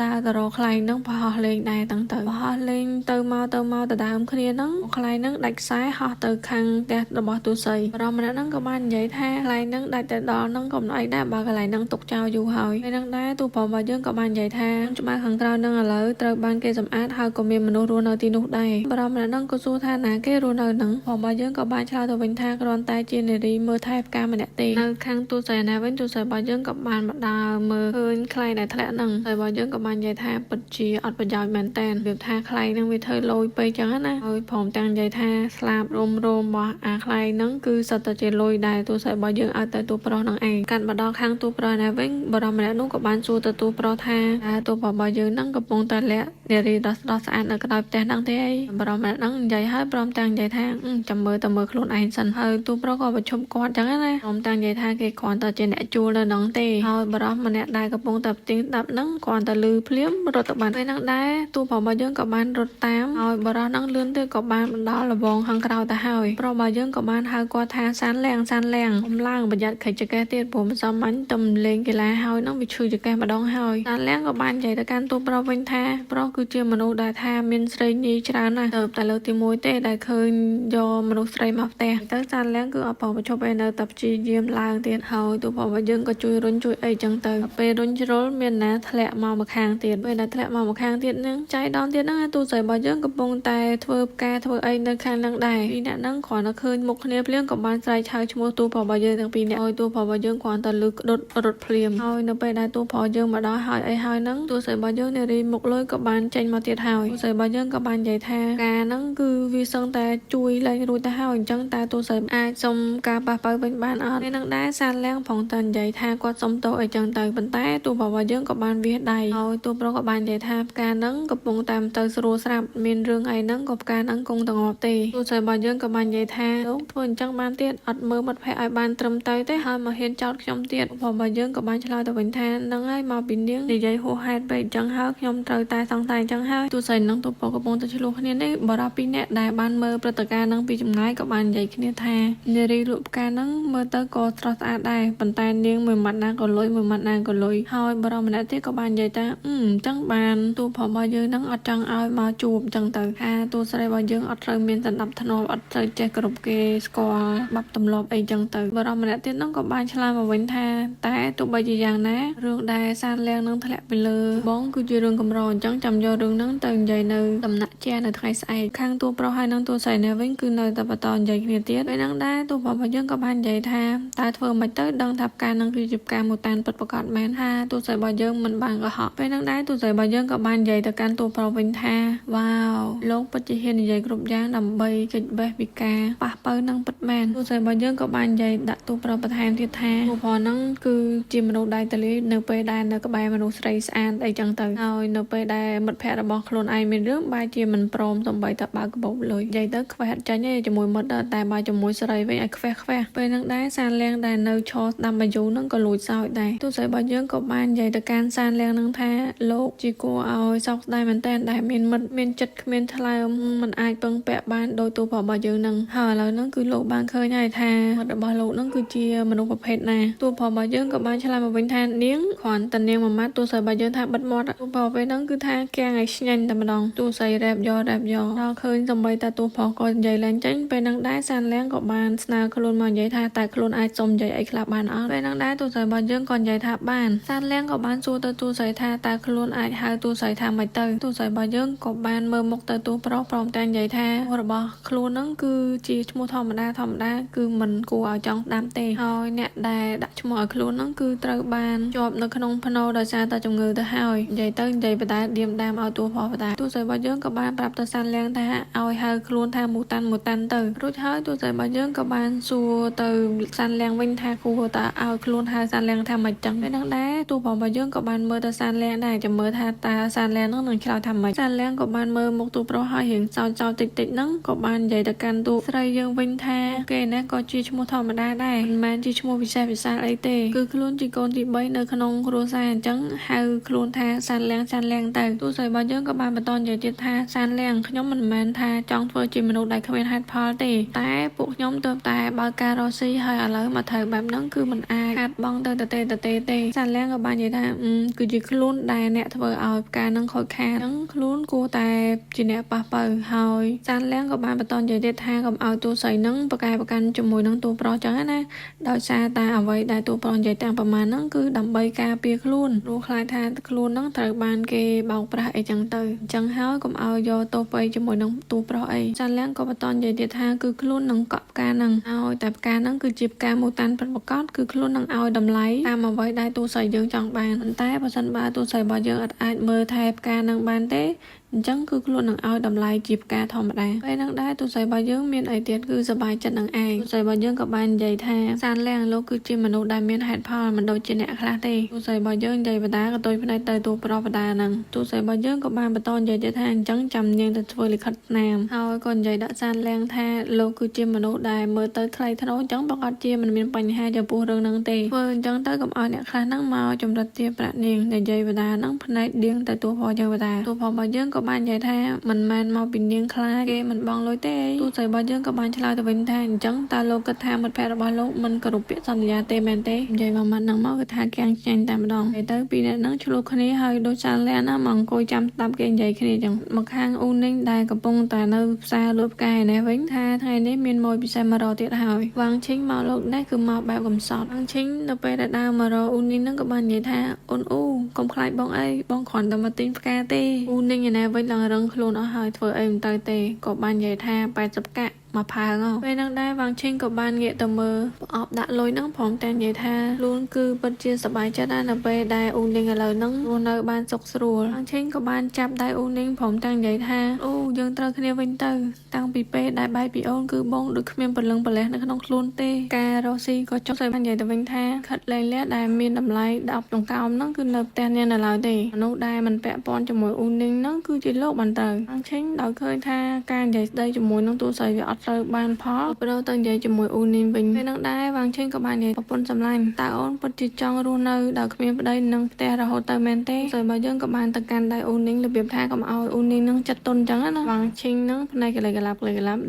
ដើរទៅរកខ្លែងហ្នឹងប្រហោះលេងដែរទាំងទៅប្រហោះលេងទៅមកទៅដើមគ្នាហ្នឹងខ្លែងហ្នឹងដាច់ខ្សែហោះទៅខាងផ្ទះរបស់ទូសីបារម្ភម្នាក់ហ្នឹងក៏បាននិយាយថាខ្លែងហ្នឹងដាច់ទៅដល់ហ្នឹងក៏មិនអីដែរបើកន្លែងហ្នឹងទុកចោលយូរហើយពេលហ្នឹងដែរទូប្រុសរបស់យើងក៏បាននិយាយថាច្បាស់ខាងក្រៅហ្នឹងឥឡូវត្រូវបានគេសម្អាតហើយក៏មានមនុស្សរស់នៅទីនោះដែរបារម្ភម្នាក់ហ្នឹងក៏សួរថាណាគេរស់នៅហ្នឹងប្រុសរបស់យើងក៏បានឆ្លើយទៅវិញថាគ្រាន់តែជានារីមើលថែផ្កាម្នាក់ទេនៅខាងទូសីណាវិញទូសីរបស់យើងក៏បានមកដើរមើលឃើញខ្លែងដែលធ្លាក់ហ្នឹងហើយរបស់យើងក៏បាននិយាយថាពិតជាអត់ប្រយោជន៍មែនតើរបៀបថាខ្លែងហ្នឹងវាធ្វើលយពេកចឹងណាហើយព្រមទាំងនិយាយថាស្លាបរោមរបស់អាខ្លែងហ្នឹងគឺសុទ្ធតែជាលយដែរទូសីរបស់យើងឲ្យទៅទូប្រុសហ្នឹងឯងកាត់មកដល់ខាងទូប្រុសណាវិញបរិមម្នាក់នោះក៏បានសួរទៅទូប្រុសថាទូប្រុសរបស់យើងហ្នឹងកំពុងតែលាក់នារីដ៏ស្អាតនៅក្រោយផ្ទះហ្នឹងទេអីបរិមម្នាក់ហ្នឹងនិយាយហើយព្រមទាំងនិយាយថាចាំមើលខ្លួនឯងសិនហើយទូប្រុសក៏ប្រជុំគាត់ចឹងណាព្រមទាំងនិយាយថាគេគ្រាន់តែជាអ្នកជួលនៅហ្នឹងទេហើយបរិមម្នាក់ដែលកំពុងតែផ្ទៀងស្ដាប់ហ្នឹងគ្រាន់តែលឺភ្លាមរត់ទៅបានពេលហ្នឹងដែរទូប្រុសរបស់យើងក៏បានរត់តាមហើយបរិមហ្នឹងលឿនទៅក៏បានបណ្ដាលលបងខាងក្រៅទៅហើយប្រុសរបស់យើងក៏បានហៅគាត់ថាសានលាងអំឡើងប្រយ័ត្នខិចចកេះទៀតព្រោះមិនសមអញទំលេងកីឡាហើយហ្នឹងវាឈឺចកេះម្ដងហើយសានលាងក៏បាននិយាយទៅកាន់ទូប្រុសវិញថាប្រុសគឺជាមនុស្សដែលថាមានស្រីញីច្រើនណាស់ទៅតែលើកទី1ទេដែលឃើញយកមនុស្សស្រីមកផ្ទះទៅសានលាងគឺអត់ប្រឈប់ឯនៅតែព្យាយាមឡើងទៀតហើយទូប្រុសរបស់យើងក៏ជួយរុញជួយអីចឹងទៅពេលរុញជ្រុលមានណាធ្លាក់មកម្ខាងទៀតពេលដែលធ្លាក់មកម្ខាងទៀតហ្នឹងចៃដនទៀតហ្នឹងទូស្រីរបស់យើងកំពុងតែធ្វើផ្កាធ្វើអីនៅខាងហ្នឹងដែរពីអ្នកហ្នឹងគ្រាន់តែឃើញមុខគ្នាភ្លាមក៏បានស្រែកហៅឈ្មោះទូប្រុសរបស់យើងទាំងពីរនាក់ហើយទូប្រុសរបស់យើងគ្រាន់តែលឺក្ដុតរត់ភ្លាមហើយនៅពេលដែលទូប្រុសយើងមកដល់ហើយអីហើយហ្នឹងទូស្រីរបស់យើងនារីមុខលុយក៏បានចេញមកទៀតហើយទូស្រីរបស់យើងក៏បាននិយាយថាការហ្នឹងគឺវាសឹងតែជួយលែងរួចទៅហើយអញ្ចឹងតែទូស្រីអាចសុំការប៉ះប៉ូវវិញបានអត់ពេលហ្នឹងដែរសានលាងផងតើនិយាយថាគាត់សុំទោសអីចឹងទៅប៉ុន្តែទូប្រុសរបស់យើងក៏បានវាដៃហើយទូប្រុសក៏បាននិយាយថាផ្កាហ្នឹងកំពុងតែទៅស្រួលស្រាប់មានរឿងអីហ្នឹងក៏ផ្កាហ្នឹងគង់តែងាប់ទេទូស្រីរបស់យើងក៏បាននិយាយថាលោកធ្វើអញ្ចឹងបានទៀតអត់មើលមិត្តភក្តិឲ្យបានត្រឹមត្រូវទេហើយមកហ៊ានចោទខ្ញុំទៀតទូប្រុសរបស់យើងក៏បានឆ្លើយទៅវិញថាហ្នឹងហើយមកពីនាងនិយាយហួសហេតុពេកអញ្ចឹងហើយខ្ញុំត្រូវតែសង្ស័យអញ្ចឹងហើយទូស្រីនឹងទូប្រុសកំពុងតែឆ្លោះគ្នានេះបរិបពីរនាក់ដែលបានមើលព្រឹត្តិការណ៍ហ្នឹងពីចម្ងាយក៏បាននិយាយគ្នាថានារីលក់ផ្កាហ្នឹងមើលទៅក៏ស្រស់ស្អាតដែរប៉ុន្តែនាងមួយម៉ាត់ណាក៏លុយមួយម៉ាត់ណាក៏លុយហើយបរិមម្នាក់ទៀតក៏បាននិយាយថាអញ្ចឹងបានទូប្រុសរបស់យើងហ្នឹងអត់ចង់ឲ្យមកជួបអញ្ចឹងទៅថាទូស្រីរបស់យើងអត់ត្រូវមានសណ្ដាប់ធ្នាប់អត់ត្រូវចេះគ្រប់គេស្គាល់បាប់ទម្លាប់អីចឹងទៅបរិមម្នាក់ទៀតហ្នឹងក៏បានឆ្លើយមកវិញថាតែទោះបីជាយ៉ាងណារឿងដែលសានលាងនឹងធ្លាក់ពីលើបងគឺជារឿងកម្រអញ្ចឹងចាំយករឿងហ្នឹងទៅនិយាយនៅដំណាក់ជានៅថ្ងៃស្អែកខាងទូប្រុសហើយនឹងទូស្រីនេះវិញគឺនៅតែបន្តនិយាយគ្នាទៀតពេលហ្នឹងដែរទូប្រុសរបស់យើងក៏បាននិយាយថាតើធ្វើមិនទៅដឹងថាផ្កាហ្នឹងគឺជាផ្កាមួយតានពិតប្រាកដមែនថាទូស្រីរបស់យើងមិនបានកុហកពេលហ្នឹងដែរទូស្រីរបស់យើងក៏បាននិយាយទៅកាន់ទូប្រុសវិញថាវ៉ាវលោកពិតជាហ៊ាននិយាយគ្រប់យ៉ាងដើម្បីគេចបេះពីការប៉ះប៉ូវនឹងពិតមែនទូស្រីរបស់យើងក៏បាននិយាយដាក់ទូប្រុសបន្ថែមទៀតថាទូប្រុសហ្នឹងគឺជាមនុស្សដៃតលីនៅពេលដែលនៅក្បែរមនុស្សស្រីស្អាតអីចឹងទៅហើយនៅពេលដែលមិត្តភក្តិរបស់ខ្លួនឯងមានរឿងបែរជាមិនព្រមសំបីតបើកកាបូបលុយនិយាយទៅខ្វះចាញ់ឯងជាមួយមិត្តតែបើជាមួយស្រីវិញឲ្យខ្វះពេលហ្នឹងដែរសានលាងដែលនៅ ឈរដាំបាយយូនឹងក៏លួចសោយដែរទូស្រីរបស់យើងក៏បាននិយាយទៅកាន់សានលៀងនឹងថាលោកជាគួរឲ្យសោកស្ដាយមែនតើដែលមានមិត្តមានចិត្តគ្មានថ្លើមមិនអាចពឹងពាក់បានដោយទូប្រុសរបស់យើងនឹងហើយឥឡូវហ្នឹងគឺលោកបានឃើញហើយថាមិត្តរបស់លោកនឹងគឺជាមនុស្សប្រភេទណាទូប្រុសរបស់យើងក៏បានឆ្លើយមកវិញថានាងគ្រាន់តែនាងមួយម៉ាត់ទូស្រីរបស់យើងថាបិទមាត់ទូប្រុសពេលហ្នឹងគឺថាកៀងឲ្យឆ្ញាញ់តែម្ដងទូស្រីរ៉េបយកដល់ឃើញសំបីតែទូប្រុសក៏និយាយឡើងចេញពេលហ្នឹងដែរសានលៀងក៏បានស្នើខ្លួនមកនិយាយថាតើខ្លួនអាចសុំនិយាយអីខ្លះបានអត់ពេលហ្នឹងដែរទូស្រីរបស់យើងក៏និយាយថាបានសានលៀងក៏បានសួរទៅទូស្រីថាតើខ្លួនអាចហៅទូស្រីថាម៉េចទៅទូស្រីរបស់យើងក៏បានមើលមុខទៅទូប្រុសព្រមទាំងនិយាយថារបស់ខ្លួនហ្នឹងគឺជាឈ្មោះធម្មតាគឺមិនគួរឲ្យចង់ស្ដាប់ទេហើយអ្នកដែលដាក់ឈ្មោះឲ្យខ្លួនហ្នឹងគឺត្រូវបានជាប់នៅក្នុងភ្នោដោយសារតែជំងឺទៅហើយនិយាយបដាឌៀមដាមឲ្យទូប្រុសបដាទូស្រីរបស់យើងក៏បានប្រាប់ទៅសានលៀងថាឲ្យហៅខ្លួនថាមូតាន់ទៅរួចហើយទូស្រីរបស់យើងក៏បានសួរទៅសានលៀងវិញថាគួរតែឲ្យខ្លួនហៅសានលៀងថាម៉េចចឹងពេលហ្នឹងដែរទូប្រុសរបស់យើងក៏បានមើលទៅសានលៀងដែរចាំមើលថាតើសានលៀងហ្នឹងនឹងឆ្លើយថាម៉េចសានលៀងក៏បានមើលមុខទូប្រុសហើយរៀងសោចតិចហ្នឹងក៏បាននិយាយទៅកាន់ទូស្រីយើងវិញថាគេណាក៏ជាឈ្មោះធម្មតាដែរមិនមែនជាឈ្មោះពិសេសអីទេគឺខ្លួនជាកូនទី3នៅក្នុងគ្រួសារអញ្ចឹងហៅខ្លួនថាសានលៀងទៅទូស្រីរបស់យើងក៏បានបន្តនិយាយទៀតថាសានលៀងខ្ញុំមិនមែនថាចង់ធ្វើជាមនុស្សដែលគ្មានហេតុផលទេតែពួកខ្ញុំទើបតែបើកការរកស៊ីហើយឥឡូវមកត្រូវបែបហ្នឹងគឺមិនអាចខាត់បងទៅទេសានលៀងក៏បាននិយាយថាគឺជាខ្លួនដែលអ្នកធ្វើឲ្យផ្កានឹងខូចខាតអញ្ចឹងខ្លួនគួរតែជាអ្នកប៉ះបើហើយសានលៀងក៏បានបន្តនិយាយទៀតថាកុំឲ្យទូស្រីនឹងប្រកាន់ជាមួយនឹងទូប្រុសចឹងណាដោយសារតែអ្វីដែលទូប្រុសនិយាយទាំងប្រមាណហ្នឹងគឺដើម្បីការពារខ្លួនព្រោះខ្លាចថាខ្លួននឹងត្រូវបានគេបោកប្រាស់អីចឹងទៅអញ្ចឹងហើយកុំឲ្យយកទោសទៅជាមួយនឹងទូប្រុសអីសានលៀងក៏បន្តនិយាយទៀតថាគឺខ្លួននឹងកក់ផ្កានឹងឲ្យតែផ្កានឹងគឺជាផ្កាមូតាន់ពិតប្រាកដគឺខ្លួននឹងឲ្យតម្លៃតាមអ្វីដែលទូស្រីយើងចង់បានប៉ុន្តែបើសិនបើទូស្រីរបស់យើងអាចមើលថែផ្កានឹងបានទេអញ្ចឹងគឺខ្លួននឹងឲ្យតម្លៃជាផ្កាធម្មតាពេលហ្នឹងដែរទូស្រីរបស់យើងមានអីទៀតគឺសប្បាយចិត្តនឹងឯងទូស្រីរបស់យើងក៏បាននិយាយថាសានលៀងលោកគឺជាមនុស្សដែលមានហេតុផលមិនដូចជាអ្នកខ្លះទេទូស្រីរបស់យើងនិយាយបដាក៏ទុយភ្នែកទៅទូប្រុសបដាហ្នឹងទូស្រីរបស់យើងក៏បានបន្តនិយាយទៀតថាអញ្ចឹងចាំនាងទៅធ្វើលិខិតស្នាមហើយក៏និយាយដាក់សានលៀងថាលោកគឺជាមនុស្សដែលមើលទៅថ្លៃថ្នូរអញ្ចឹងប្រកាសជាមិនមានបញ្ហាចំពោះរឿងហ្នឹងទេធ្វើអញ្ចឹងទៅកុំឲ្យអ្នកខ្លះហ្នឹងមកចម្រិតទាបប្រាក់នាងនិយាយបដាហ្នឹងភ្នែកដៀងទៅទូប្រុសយើងបដាទូប្រុសរបស់យើងក៏បាននិយាយថាមិនមែនមកពីនាងខ្លាចគេមិនបងលុយទេទូស្រីរបស់យើងក៏បានឆ្លើយទៅវិញថាអញ្ចឹងតើលោកគិតថាមិត្តភក្តិរបស់លោកមិនគោរពពាក្យសន្យាទេមែនទេនិយាយមកម៉ាត់ហ្នឹងមកគឺថាគាំងចាញ់តែម្ដងពេលទៅពីរនាក់ហ្នឹងឆ្លោះគ្នាហើយដូចសានលៀងណាមកអង្គុយចាំស្ដាប់គេនិយាយគ្នាអញ្ចឹងមកខាងអ៊ូនីងដែលកំពុងតែនៅផ្សារលក់ផ្កាយនេះវិញថាថ្ងៃនេះមានម៉ួយពិសេសមករកទៀតហើយវ៉ាងឈិងមកលោកនេះគឺមកបែបកំសត់វ៉ាងឈិងទៅពេលដែលដើរមករកអ៊ូនីងហ្នឹងក៏បាននិយាយថាអូនអ៊ូកុំខ្លាចបងអីបងគ្រាន់តែមកទិញផ្កាទេអ៊ូនីងឯណាវិញឡើងរឹងខ្លួនអស់ហើយធ្វើអីមិនទៅទេក៏បាននិយាយថា80កាក់មកផើងពេលហ្នឹងដែរវ៉ាងឈិងក៏បានងាកទៅមើលប្រអប់ដាក់លុយហ្នឹងព្រមទាំងនិយាយថាខ្លួនគឺពិតជាសប្បាយចិត្តណាស់នៅពេលដែលអ៊ូនីងឥឡូវហ្នឹងរស់នៅបានសុខស្រួលវ៉ាងឈិងក៏បានចាប់ដៃអ៊ូនីងព្រមទាំងនិយាយថាអូយើងត្រូវគ្នាវិញទៅតាំងពីពេលដែលបែកពីអូនគឺបងដូចគ្មានព្រលឹងប្រលេះនៅក្នុងខ្លួនទេការរស់ស៊ីក៏ចុះទៅបាននិយាយទៅវិញថាខិតលែងលះដែលមានតម្លៃ10ដង្កោមហ្នឹងគឺនៅផ្ទះនាងនៅឡើយទេមនុស្សដែលមិនពាក់ព័ន្ធជាមួយអ៊ូនីងហ្នឹងគឺជាលោកបានទៅវ៉ាងឈិងដោយឃើញថាការនិយាយស្ដីជាមួយនឹងទូស្រីវាអត់ត្រូវបានផលប្រូទៅនិយាយជាមួយអ៊ូនីងវិញពេលហ្នឹងដែរវ៉ាងឈិងក៏បាននិយាយប្រពន្ធសម្លាញ់តើអូនពិតជាចង់រស់នៅដោយគ្មានប្តីនឹងផ្ទះរហូតទៅមែនទេស្រីរបស់យើងក៏បានទៅកាន់ដៃអ៊ូនីងរបៀបថាកុំឲ្យអ៊ូនីងនឹងចិត្តទុនអញ្ចឹងណាវ៉ាងឈិងនឹងភ្នែកកលិចកលាប់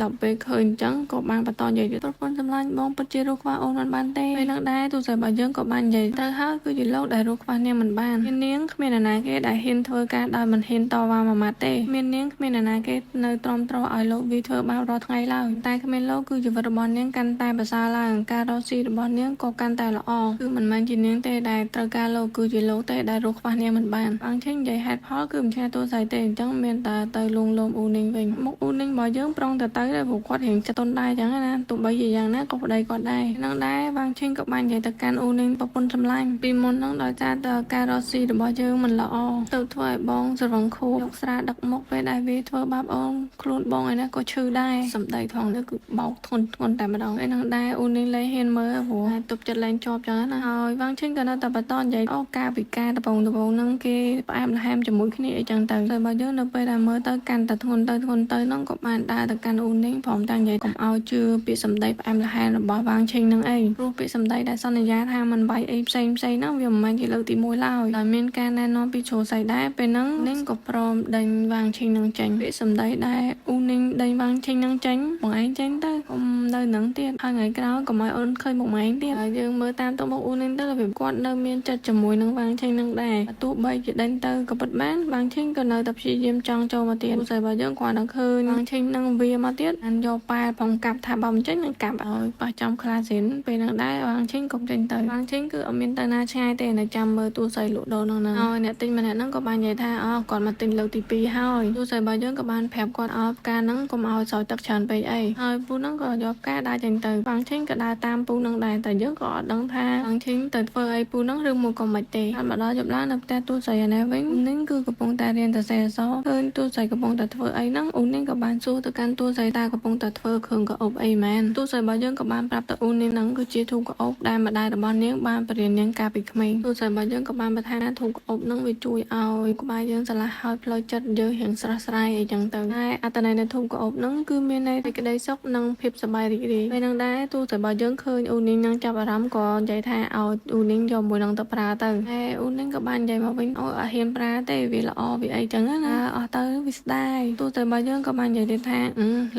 ដល់ពេលឃើញអញ្ចឹងក៏បានបន្តនិយាយប្រពន្ធសម្លាញ់បងពិតជារស់ខ្វះអូនមិនបានទេពេលហ្នឹងដែរទូស្រីរបស់យើងក៏បាននិយាយទៅហើយគឺជាលោកដែលរស់ខ្វះនាងមិនបាននាងគ្មាននរណាគេដែលហ៊ានធ្វើការដោយមិនហ៊ានតវ៉ាមួយម៉ាត់ទេមាននាងគ្មាននរណាគេនៅទ្រាំទ្រឲ្យលោកវាធ្វើបាបរាល់ថ្ងៃឡើយតែគ្មានលោកគឺជីវិតរបស់នាងកាន់តែប្រសើរឡើងការរកស៊ីរបស់នាងក៏កាន់តែល្អគឺមិនមែនជានាងទេដែលត្រូវការលោកគឺជាលោកទេដែលរស់ខ្វះនាងមិនបានអញ្ចឹងនិយាយហេតុផលគឺមិនឆ្ងាយទូស្រីទេអញ្ចឹងមានតែទៅលួងលោមអ៊ូនីងវិញមុខអ៊ូនីងរបស់យើងប្រុងទៅដែរព្រោះគាត់រៀងចិត្តទុនដែរអញ្ចឹងណាទោះបីជាយ៉ាងណាក៏ប្តីគាត់ដែរហ្នឹងដែរវ៉ាងឈិងក៏បាននិយាយទៅកាន់អ៊ូនីងប្រពន្ធសម្លាញ់ពីមុនហ្នឹងដោយសារតែការរកស៊ីរបស់យើងមិនល្អទៅធ្វើឲ្យបងស្រវឹងខួរយកស្រាដឹកមុខពេលដែលវាធ្វើបាបអូនខ្លួនបងឯណាក៏ឈឺដែរសម្ដី ផងនេះគឺបោកធ្ងន់តែម្ដងហើយនឹងដែរអូននេះលេហ៊ានមើលព្រោះទប់ចិត្តលែងជាប់ចឹងណាហើយវាងឈិនក៏នៅតែបន្តនិយាយអូការពិការដបងហ្នឹងគេផ្អែមល្ហែមជាមួយគ្នាអីចឹងទៅហើយបើយើងនៅពេលដែលមើលទៅកាន់តែធ្ងន់ទៅហ្នឹងក៏បានដើរទៅកាន់អូននេះព្រមទាំងនិយាយកុំឲ្យជឿពាក្យសម្ដីផ្អែមល្ហែមរបស់វាងឈិនហ្នឹងអីព្រោះពាក្យសម្ដីដែលសន្យាថាមិនវាយអីផ្សេងហ្នឹងវាមិនមែនជាលើកទី1ឡើយដោយមានការណែនាំពីជ្រោសៃដែរពេលហ្នឹងនឹងក៏ព្រមដេញវាងឈិនហ្នឹងចេញពាក្យសម្ដីដែលអូននេះដេញវាងឈិនហ្នឹងចេញបងឯងចេញទៅកុំនៅហ្នឹងទៀតហើយថ្ងៃក្រោយកុំឲ្យអូនឃើញមុខម៉ែងទៀតហើយយើងមើលតាមទៅមុខអូននេះទៅវាគាត់នៅមានចិត្តជាមួយនឹងវាងឈិនហ្នឹងដែរទោះបីជាដេញទៅក៏ពិតបានវាងឈិនក៏នៅតែព្យាយាមចង់ចូលមកទៀតព្រោះបើយើងគាត់នឹងឃើញវាងឈិនហ្នឹងវាមកទៀតបានយកប៉ែផងកាប់ថាបើមិនចេញនឹងកាប់ឲ្យប៉ះចំខ្លាសិនពេលហ្នឹងដែរវាងឈិនក៏ចេញទៅវាងឈិនគឺអត់មានទៅណាឆ្ងាយទេនៅចាំមើលទូស័យលក់ដូរហ្នឹងហើយអ្នកទិញម្នាក់ហ្នឹងក៏បាននិយាយថាគាត់មកទិញលើកទី2ហើយទូស័យបើយើងក៏បានប្រាប់គាត់ផ្កាហ្នឹងកុំឲ្យស្រោចទឹកច្រើនពេកអីហើយពូហ្នឹងក៏យកផ្កាដើរចេញទៅវាងឈិនក៏ដើរតាមពូហ្នឹងដែរតែយើងក៏អត់ដឹងថាវាងឈិនទៅធ្វើអីពូហ្នឹងឬមកក៏មិនទេហើយមកដល់យប់ឡើងនៅផ្ទះទូស័យឯនេះវិញនឹងគឺកំពុងតែរៀនសរសេរអក្សរឃើញទូស័យកំពុងតែធ្វើអីហ្នឹងអូននេះក៏បានសួរទៅកាន់ទូស័យថាកំពុងតែធ្វើគ្រឿងកអុបអីមែនទូស័យបើយើងក៏បានប្រាប់ទៅអូននេះហ្នឹងគឺជាធូបកអុបដែលម្ដាយរបស់នាងបានបរៀននាងកាលពីក្មេងទូស័យបើយើងក៏បានបន្ថែមថាធូបកអុបហ្នឹងវាជួយឲ្យក្បាលយើងស្រឡះហើយផ្លូវចិត្តយើងរៀងស្រស់ស្រាយអីចឹងទៅហើយអត្ថន័យនៃធូបកអុបហ្នឹងគឺមានន័យសេចក្តីសុខនិងភាពសប្បាយរីករាយពេលហ្នឹងដែរទូស័យបើយើងឃើញអូននេះហ្នឹងចាប់អារម្មណ៍ក៏និយាយថាឲ្យអូននេះយកមួយហ្នឹងទៅប្រើទៅហើយអូននេះក៏បាននិយាយមកវិញអូអត់ហ៊ានប្រើទេវាល្អវាអីចឹងណាអស់ទៅវាស្ដាយទូទៅបើយើងក៏បាននិយាយទៀតថា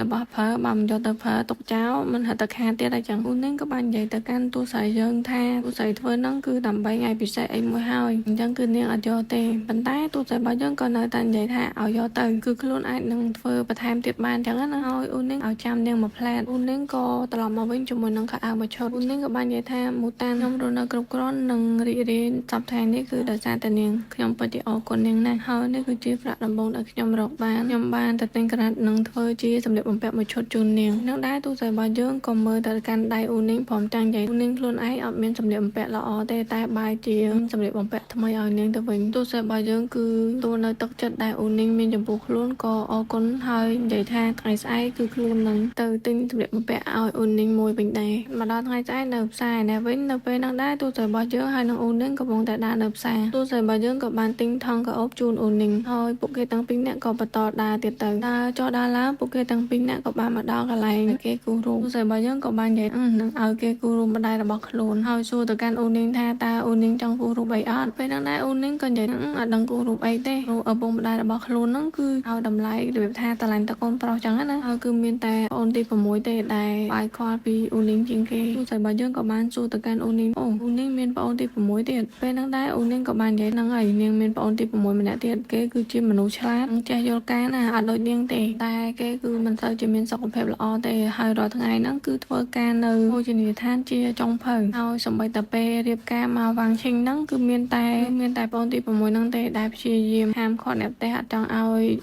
របស់ប្រើបើមិនយកទៅប្រើទុកចោលមិនហិតទៅខាតទៀតអញ្ចឹងអូននេះក៏បាននិយាយទៅកាន់ទូស័យយើងថាទូស័យធ្វើហ្នឹងគឺដើម្បីថ្ងៃពិសេសអីមួយហើយអញ្ចឹងគឺនាងអត់យកទេប៉ុន្តែទូស័យបើយើងក៏នៅតែនិយាយថាឲ្យយកទៅគឺខ្លួនអាចនឹងធ្វើបន្ថែមទៀតបានអញ្ចឹងណាហើយអូននេះឲ្យចាំនាងមួយផ្លែតអូននេះក៏ត្រឡប់មកវិញជាមួយនឹងខោអាវមួយឈុតអូននេះក៏បាននិយាយថាមូតានខ្ញុំរស់នៅគ្រប់គ្រាន់និងរីករាយសប្តាហ៍នេះគឺដោយសារតែនាងខ្ញុំពិតជាអរគុណនាងណាស់ហើយនេះគឺជាប្រាក់ដំបូងដែលខ្ញុំរកបានខ្ញុំបានទៅទិញក្រាត់និងធ្វើជាសម្លៀកបំពាក់មួយឈុតជូននាងនឹងដែរទូស័យរបស់យើងក៏មើលទៅកាន់ដៃអូននេះព្រមទាំងនិយាយអូននេះខ្លួនឯងអត់មានសម្លៀកបំពាក់ល្អទេតែបែរជាសម្លៀកបំពាក់ថ្មីឲ្យនាងទៅវិញទូស័យរបស់យើងគឺទូនៅទឹកចិត្តដែលអូននេះមានចំពោះខ្លួនក៏អរគុណហើយនិយាយថាថ្ងៃស្អែកគឺខ្លួននឹងទៅទិញសម្លៀកបំពាក់ឲ្យអូននេះមួយវិញដែរមកដល់ថ្ងៃស្អែកនៅផ្សារនេះវិញនៅពេលហ្នឹងដែរទូស័យរបស់យើងហើយនឹងអូននេះកំពុងតែដើរនៅផ្សារទូស័យរបស់យើងក៏បានទិញថង់កអុបជូនអូននេះហើយពួកគេទាំងពីរនាក់ក៏បន្តដើរទៀតទៅដើរចុះដើរឡើងពួកគេទាំងពីរនាក់ក៏បានមកដល់កន្លែងគេគូររូបទូស័យរបស់យើងក៏បាននិយាយនឹងឲ្យគេគូររូបម្ដាយរបស់ខ្លួនហើយសួរទៅកាន់អូននេះថាតើអូននេះចង់គូររូបអីអត់ពេលហ្នឹងដែរអូននេះក៏និយាយអត់ដឹងគូររូបអីទេព្រោះឪពុកម្ដាយរបស់ខ្លួនហ្នឹងគឺឲ្យតម្លៃរបៀបថាតឡាញ់តកូនប្រុសចឹងណាហើយគឺមានតែអូនទី6ទេដែលបាយខ្វល់ពីអូននេះជាងគេទូស័យរបស់យើងក៏បានសួរទៅកាន់អូននេះអូននេះមានប្អូនទី6ទៀតពេលហ្នឹងដែរអូននេះក៏បាននិយាយហ្នឹងហើយនាងមានប្អូនទី6ម្នាក់ទៀតគេគឺជាមនុស្សឆ្លាតចេះយល់ការណាអត់ដូចនាងទេតែគេគឺមិនសូវជាមានសុខភាពល្អទេហើយរាល់ថ្ងៃហ្នឹងគឺធ្វើការនៅភោជនីយដ្ឋានជាចុងភៅហើយសម្បីតែពេលរៀបការមកវាងឈិងហ្នឹងគឺមានតែប្អូនទី6ហ្នឹងទេដែលព្យាយាមហាមឃាត់អ្នកផ្ទះអត់ចង់ឲ្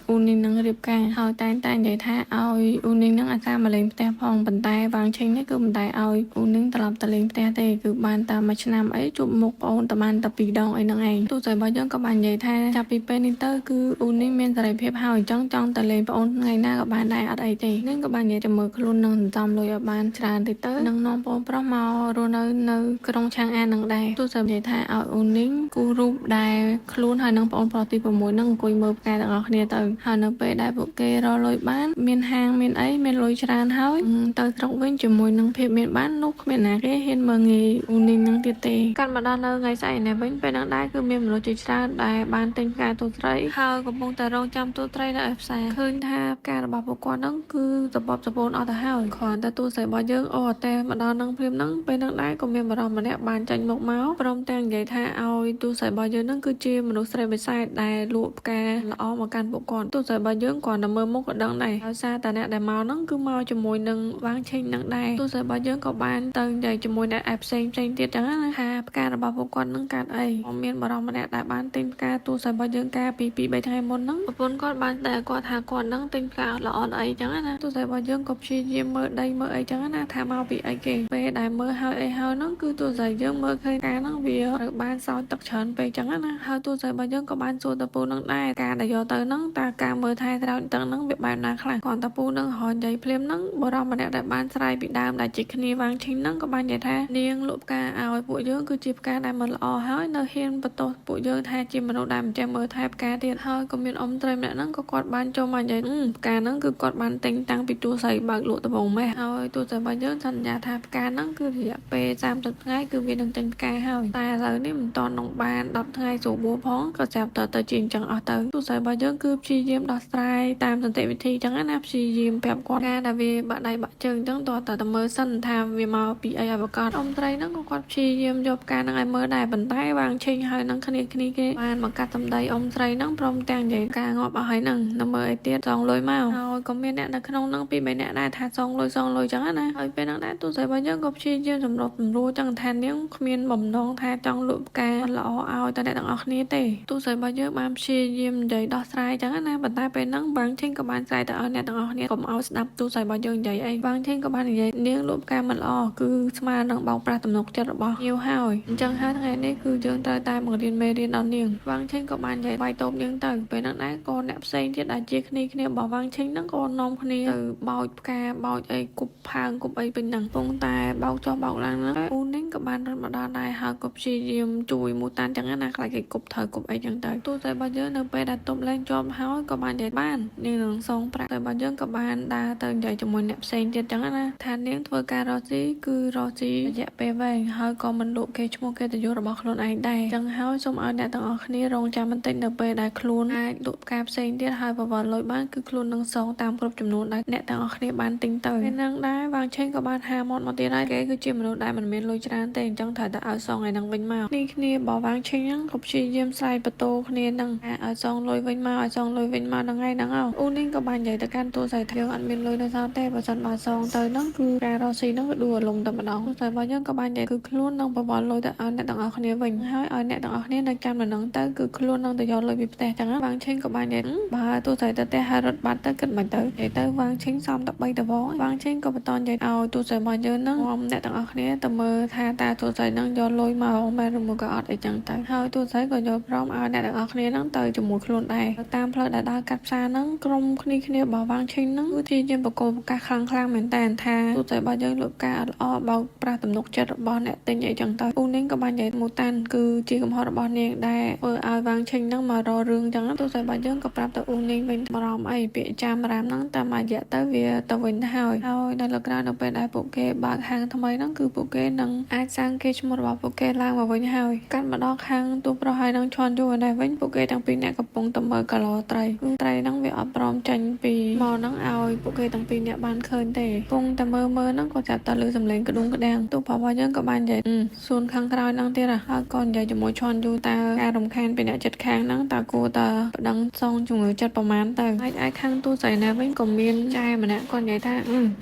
យអូននេះហ្នឹងរៀបការហើយតែនិយាយថាឲ្យអូននេះហ្នឹងអាសាមកលេងផ្ទះផងប៉ុន្តែវាងឈិងនេះគឺមិនដែលឲ្យអូននេះត្រឡប់ទៅលេងផ្ទះទេគឺបានតែមួយឆ្នាំអីជួបមុខប្អូនតែបានតែ2ដងអីហ្នឹងឯងទូស័យរបស់យើងក៏បាននិយាយថាចាប់ពីពេលនេះទៅគឺអូននេះមានសេរីភាពហើយចង់ទៅលេងប្អូនថ្ងៃណាក៏បានដែរអត់អីទេនឹងក៏បាននិយាយទៅមើលខ្លួននឹងសន្សំលុយឲ្យបានច្រើនតិចទៅនឹងនាំប្អូនប្រុសមករស់នៅក្រុងឆាងអាននឹងដែរទូស័យនិយាយថាឲ្យអូននេះគូររូបដែលខ្លួនហើយនឹងប្អូនប្រុសទី6ហ្នឹងអង្គុយមើលផ្កាទាំងអស់គ្នាទៅហើយនៅពេលដែលពួកគេរកលុយបានមានហាងមានអីមានលុយច្រើនហើយទៅស្រុកវិញជាមួយនឹងភាពមានបាននោះគ្មានណាគេហ៊ានមើលងាយអូននេះនឹងទៀតទេកាន់មកដល់នៅថ្ងៃស្អែកនេះវិញពេលហ្នឹងដែរគឺមានមនុស្សជាច្រើនដែលបានទិញផ្កាទូត្រីហើយកំពុងតែរងចាំទូត្រីនៅឯផ្សារឃើញថាផ្ការបស់ពួកគាត់ហ្នឹងគឺសពសពូនអត់ទៅហើយគ្រាន់តែទូស័យរបស់យើងអត់តែមកដល់នឹងព្រាមហ្នឹងពេលហ្នឹងដែរក៏មានបរិសម្នាក់បានចាញ់មុខមកព្រមទាំងនិយាយថាឲ្យទូស័យរបស់យើងហ្នឹងគឺជាមនុស្សស្រីបិសាចដែលលក់ផ្កាល្អមកកាន់ពួកគាត់ទូស័យរបស់យើងគ្រាន់តែមើលមុខក៏ដឹងដែរដោយសារតែអ្នកដែលមកហ្នឹងគឺមកជាមួយនឹងវាងឈិញហ្នឹងដែរទូស័យរបស់យើងក៏បានទៅនិយាយជាមួយអ្នកឯផ្សេងទៀតចឹងណាថាផ្ការបស់ពួកគាត់ហ្នឹងកាត់អីមានបរិសម្នាក់ដែលបានទិញផ្កាទូស័យរបស់យើងកាលពី2-3ថ្ងៃមុនហ្នឹងប្រពន្ធគាត់បានតែគាត់ថាគាត់ហ្នឹងទិញផ្កាអត់ល្អអីចឹងណាទូស័យរបស់យើងក៏ព្យាយាមមើលដីមើលអីចឹងណាថាមកពីអីគេពេលដែលមើលហើយអីហើយហ្នឹងគឺទូស័យយើងមើលឃើញផ្កាហ្នឹងវាត្រូវបានសោចទឹកច្រើនពេកចឹងណាហើយទូស័យរបស់យើងក៏បានសួរតពូហ្នឹងដែរការដែលយកទៅហ្នឹងតើការមើលថែស្រោចទឹកហ្នឹងវាបែបណាខ្លះគាត់តពូហ្នឹងរហ និយាយភ្លាមហ្នឹងបរិសម្នាក់ដែលបានស្រ័យពីដើមដែលជាគ្នាវាងឈិញហ្នឹងក៏បាននិយាយថានាងលក់ផ្កាឲ្យពួកយើងគឺជាផ្កាដែលមិនល្អហើយនៅហ៊ានបន្ទោសពួកយើងថាជាមនុស្សដែលមិនចេះមើលថែផ្កាទៀតហើយក៏មានអ៊ំត្រីម្នាក់ហ្នឹងក៏គាត់បានចូលមកនិយាយផ្កាហ្នឹងគឺគាត់បានទិញតាំងពីទូស័យបើកលក់ដំបូងម៉េះហើយទូស័យរបស់យើងសន្យាថាផ្កាហ្នឹងគឺរយៈពេល30ថ្ងៃគឺវានឹងទិញផ្កាហើយតែឥឡូវនេះមិនទាន់នឹងបាន10ថ្ងៃស្រួលបួផងក៏ចាប់ទៅជាអញ្ចឹងអស់ទៅទូស័យរបស់យើងគឺព្យាយាមដោះស្រាយតាមសន្តិវិធីអញ្ចឹងណាព្យាយាមប្រាប់គាត់ការដែលវាបាក់ដៃបាក់ជើងអញ្ចឹងតើតែមើលសិនថាវាមកពីអីឲ្យប្រកាសអ៊ំត្រីហ្នឹងក៏គាត់ព្យាយាមយកផ្កាហ្នឹងឲ្យមើលដែរប៉ុន្តែវាងឆេងហើយនឹងគ្នាគេបានមកកាត់សម្ដីអ៊ំត្រីហ្នឹងព្រមទាំងនិយាយការងាប់អស់ហើយហ្នឹងនៅមើលអីទៀតសងលុយមកហើយក៏មានអ្នកនៅក្នុងហ្នឹងពី3នាក់ដែរថាសងលុយអញ្ចឹងណាហើយពេលហ្នឹងដែរទូស័យរបស់យើងក៏ព្យាយាមសម្របសម្រួលអញ្ចឹងថានាងគ្មានបំណងថាចង់លក់ផ្កាល្អឲ្យតែអ្នកទាំងអស់គ្នាទេទូស័យរបស់យើងបានព្យាយាមនិយាយដោះស្រាយអញ្ចឹងណាប៉ុន្តែពេលហ្នឹងបាងឆេងក៏បានស្រែកទៅឲ្យអ្នកទាំងអស់គ្នាកុំឲ្យស្ដាប់ទូស័យរបស់យើងនិយាយអីបាងឆេងក៏បាននិយាយនាងលក់ផ្កាមិនល្អគឺស្មើនឹងបោកប្រាស់ទំនុកចិត្តរបស់ញៀវហើយអញ្ចឹងហើយថ្ងៃនេះគឺយើងត្រូវតែបង្រៀនមេរៀនដល់នាងបាងឆេងក៏បាននិយាយវាយតូបនាងទៅពេលហ្នឹងដែរក៏អ្នកផ្សេងទៀតដែលជាគ្នារបស់បាងឆេងហ្នឹងក៏នាំគ្នាទៅបោចផ្កាបោចអីគប់ផើងគប់អីពេញហ្នឹងពងតែបោកចុះបោកឡើងហ្នឹងពូនាងក៏បានរត់មកដល់ដែរហើយក៏ព្យាយាមជួយមូតានអញ្ចឹងណាខ្លាចគេគប់ត្រូវគប់អីអញ្ចឹងទៅទូតែរបស់យើងនៅពេលដែលទប់លែងជាប់ហើយក៏បាននិយាយបាននាងនឹងសងប្រាក់តែរបស់យើងក៏បានដើរទៅនិយាយជាមួយអ្នកផ្សេងទៀតអញ្ចឹងណាថានាងធ្វើការរកស៊ីគឺរកស៊ីរយៈពេលវែងហើយក៏មិនលក់គេឈ្មោះកិត្តិយសរបស់ខ្លួនឯងដែរអញ្ចឹងហើយសូមឲ្យអ្នកទាំងអស់គ្នារងចាំបន្តិចនៅពេលដែលខ្លួនអាចលក់ផ្កាផ្សេងទៀតហើយប្រវត្តិលុយបានគឺខ្លួននឹងសងតាមគ្រប់ចំនួនដែលអ្នកទាំងអស់គ្នាបានទិញទៅពេលហ្នឹងដែរវាងឆេងក៏បានហាមាត់មកទៀតហើយគេគឺជាមនុស្សដែលមិនមានលុយច្រើនទេអញ្ចឹងត្រូវតែឲ្យសងឯហ្នឹងវិញមកគ្នាបើវាងឆេងហ្នឹងក៏ព្យាយាមស្រ័យបន្ទោគ្នាហ្នឹងឲ្យសងលុយវិញមកឲ្យសងលុយវិញមកថ្ងៃហ្នឹងអូននេះក៏បាននិយាយទៅកាន់ទូស័យថាយើងអត់មានលុយនៅសល់ទេបើសិនបើសងទៅហ្នឹងគឺការរកស៊ីហ្នឹងក៏ដួលរលំតែម្ដងទូស័យរបស់យើងក៏បាននិយាយគឺខ្លួននឹងប្រវត្តិលុយទៅឲ្យអ្នកទាំងអស់គ្នាវិញហើយឲ្យអ្នកទាំងអស់គ្នានៅចាំនៅហ្នឹងទៅគឺខ្លួននឹងទៅយកលុយពីផ្ទះចឹងវាងឆេងក៏បាននិយាយបើទូស័យទៅផ្ទះហើយរត់បាត់ទៅគិតមិនទៅនិយាយទៅវាងឆេងសំតែ3តវងវាងឆេងក៏បន្តនិយាយឲ្យទូស័យរបស់យើងហ្នឹងអ្នកទាំងអស់គ្នាទៅមើលថាតើទូស័យហ្នឹងយកលុយមកមែនឬមកក៏អត់អីចឹងទៅហើយទូស័យក៏យកព្រមឲ្យអ្នកទាំងអស់គ្នាហ្នឹងទៅជាមួយខ្លួនដែរតាមផ្លូវដែលដើរកាត់ផ្សារហ្នឹងក្រុមគ្នារបស់វាងឆេងហ្នឹងគឺជាជាបកគោប្រកាសខ្លាំងមែនតើថាទូស័យរបស់យើងលក់ការអត់ល្អបោកប្រាស់ទំនុកចិត្តរបស់អ្នកទិញអីចឹងទៅពូនាងក៏បាននិយាយមូតានគឺជាកំហុសរបស់នាងដែលធ្វើឲ្យវាងឆេងហ្នឹងមករករឿងចឹងទូស័យរបស់យើងក៏ប្រាប់ទៅអ៊ូនាងវិញបារម្ភអីពាក្យចាំរាមហ្នឹងតាមរយៈទៅវាទៅវិញទៅហើយនៅលើក្រោយនៅពេលដែលពួកគេបើកហាងថ្មីហ្នឹងគឺពួកគេនឹងអាចសាងគេឈ្មោះរបស់ពួកគេឡើងមកវិញហើយកាត់មកដល់ខាងទូប្រុសហើយនឹងឈន់យូរដែរវិញពួកគេទាំងពីរអ្នកកំពុងតែមើលកឡោត្រីគឺត្រីហ្នឹងវាអត់ព្រមចាញ់ពីមកហ្នឹងឲ្យពួកគេទាំងពីរអ្នកបានឃើញទេកំពុងតែមើលហ្នឹងក៏ចាប់តែលើសំឡេងក្ដុងក្ដាំងទូប្រុសរបស់យើងក៏បាននិយាយសួនខាងក្រោយហ្នឹងទៀតហើយក៏និយាយជាមួយឈន់យូរតើការរំខានពីអ្នកចិត្តខាងហ្នឹងតើគួរតែប្តឹងសងជំងឺចិត្តប្រមាណទៅហើយឯខាងទូស័យណាវិញក៏មានចាយម្នាក់គាត់និយាយថា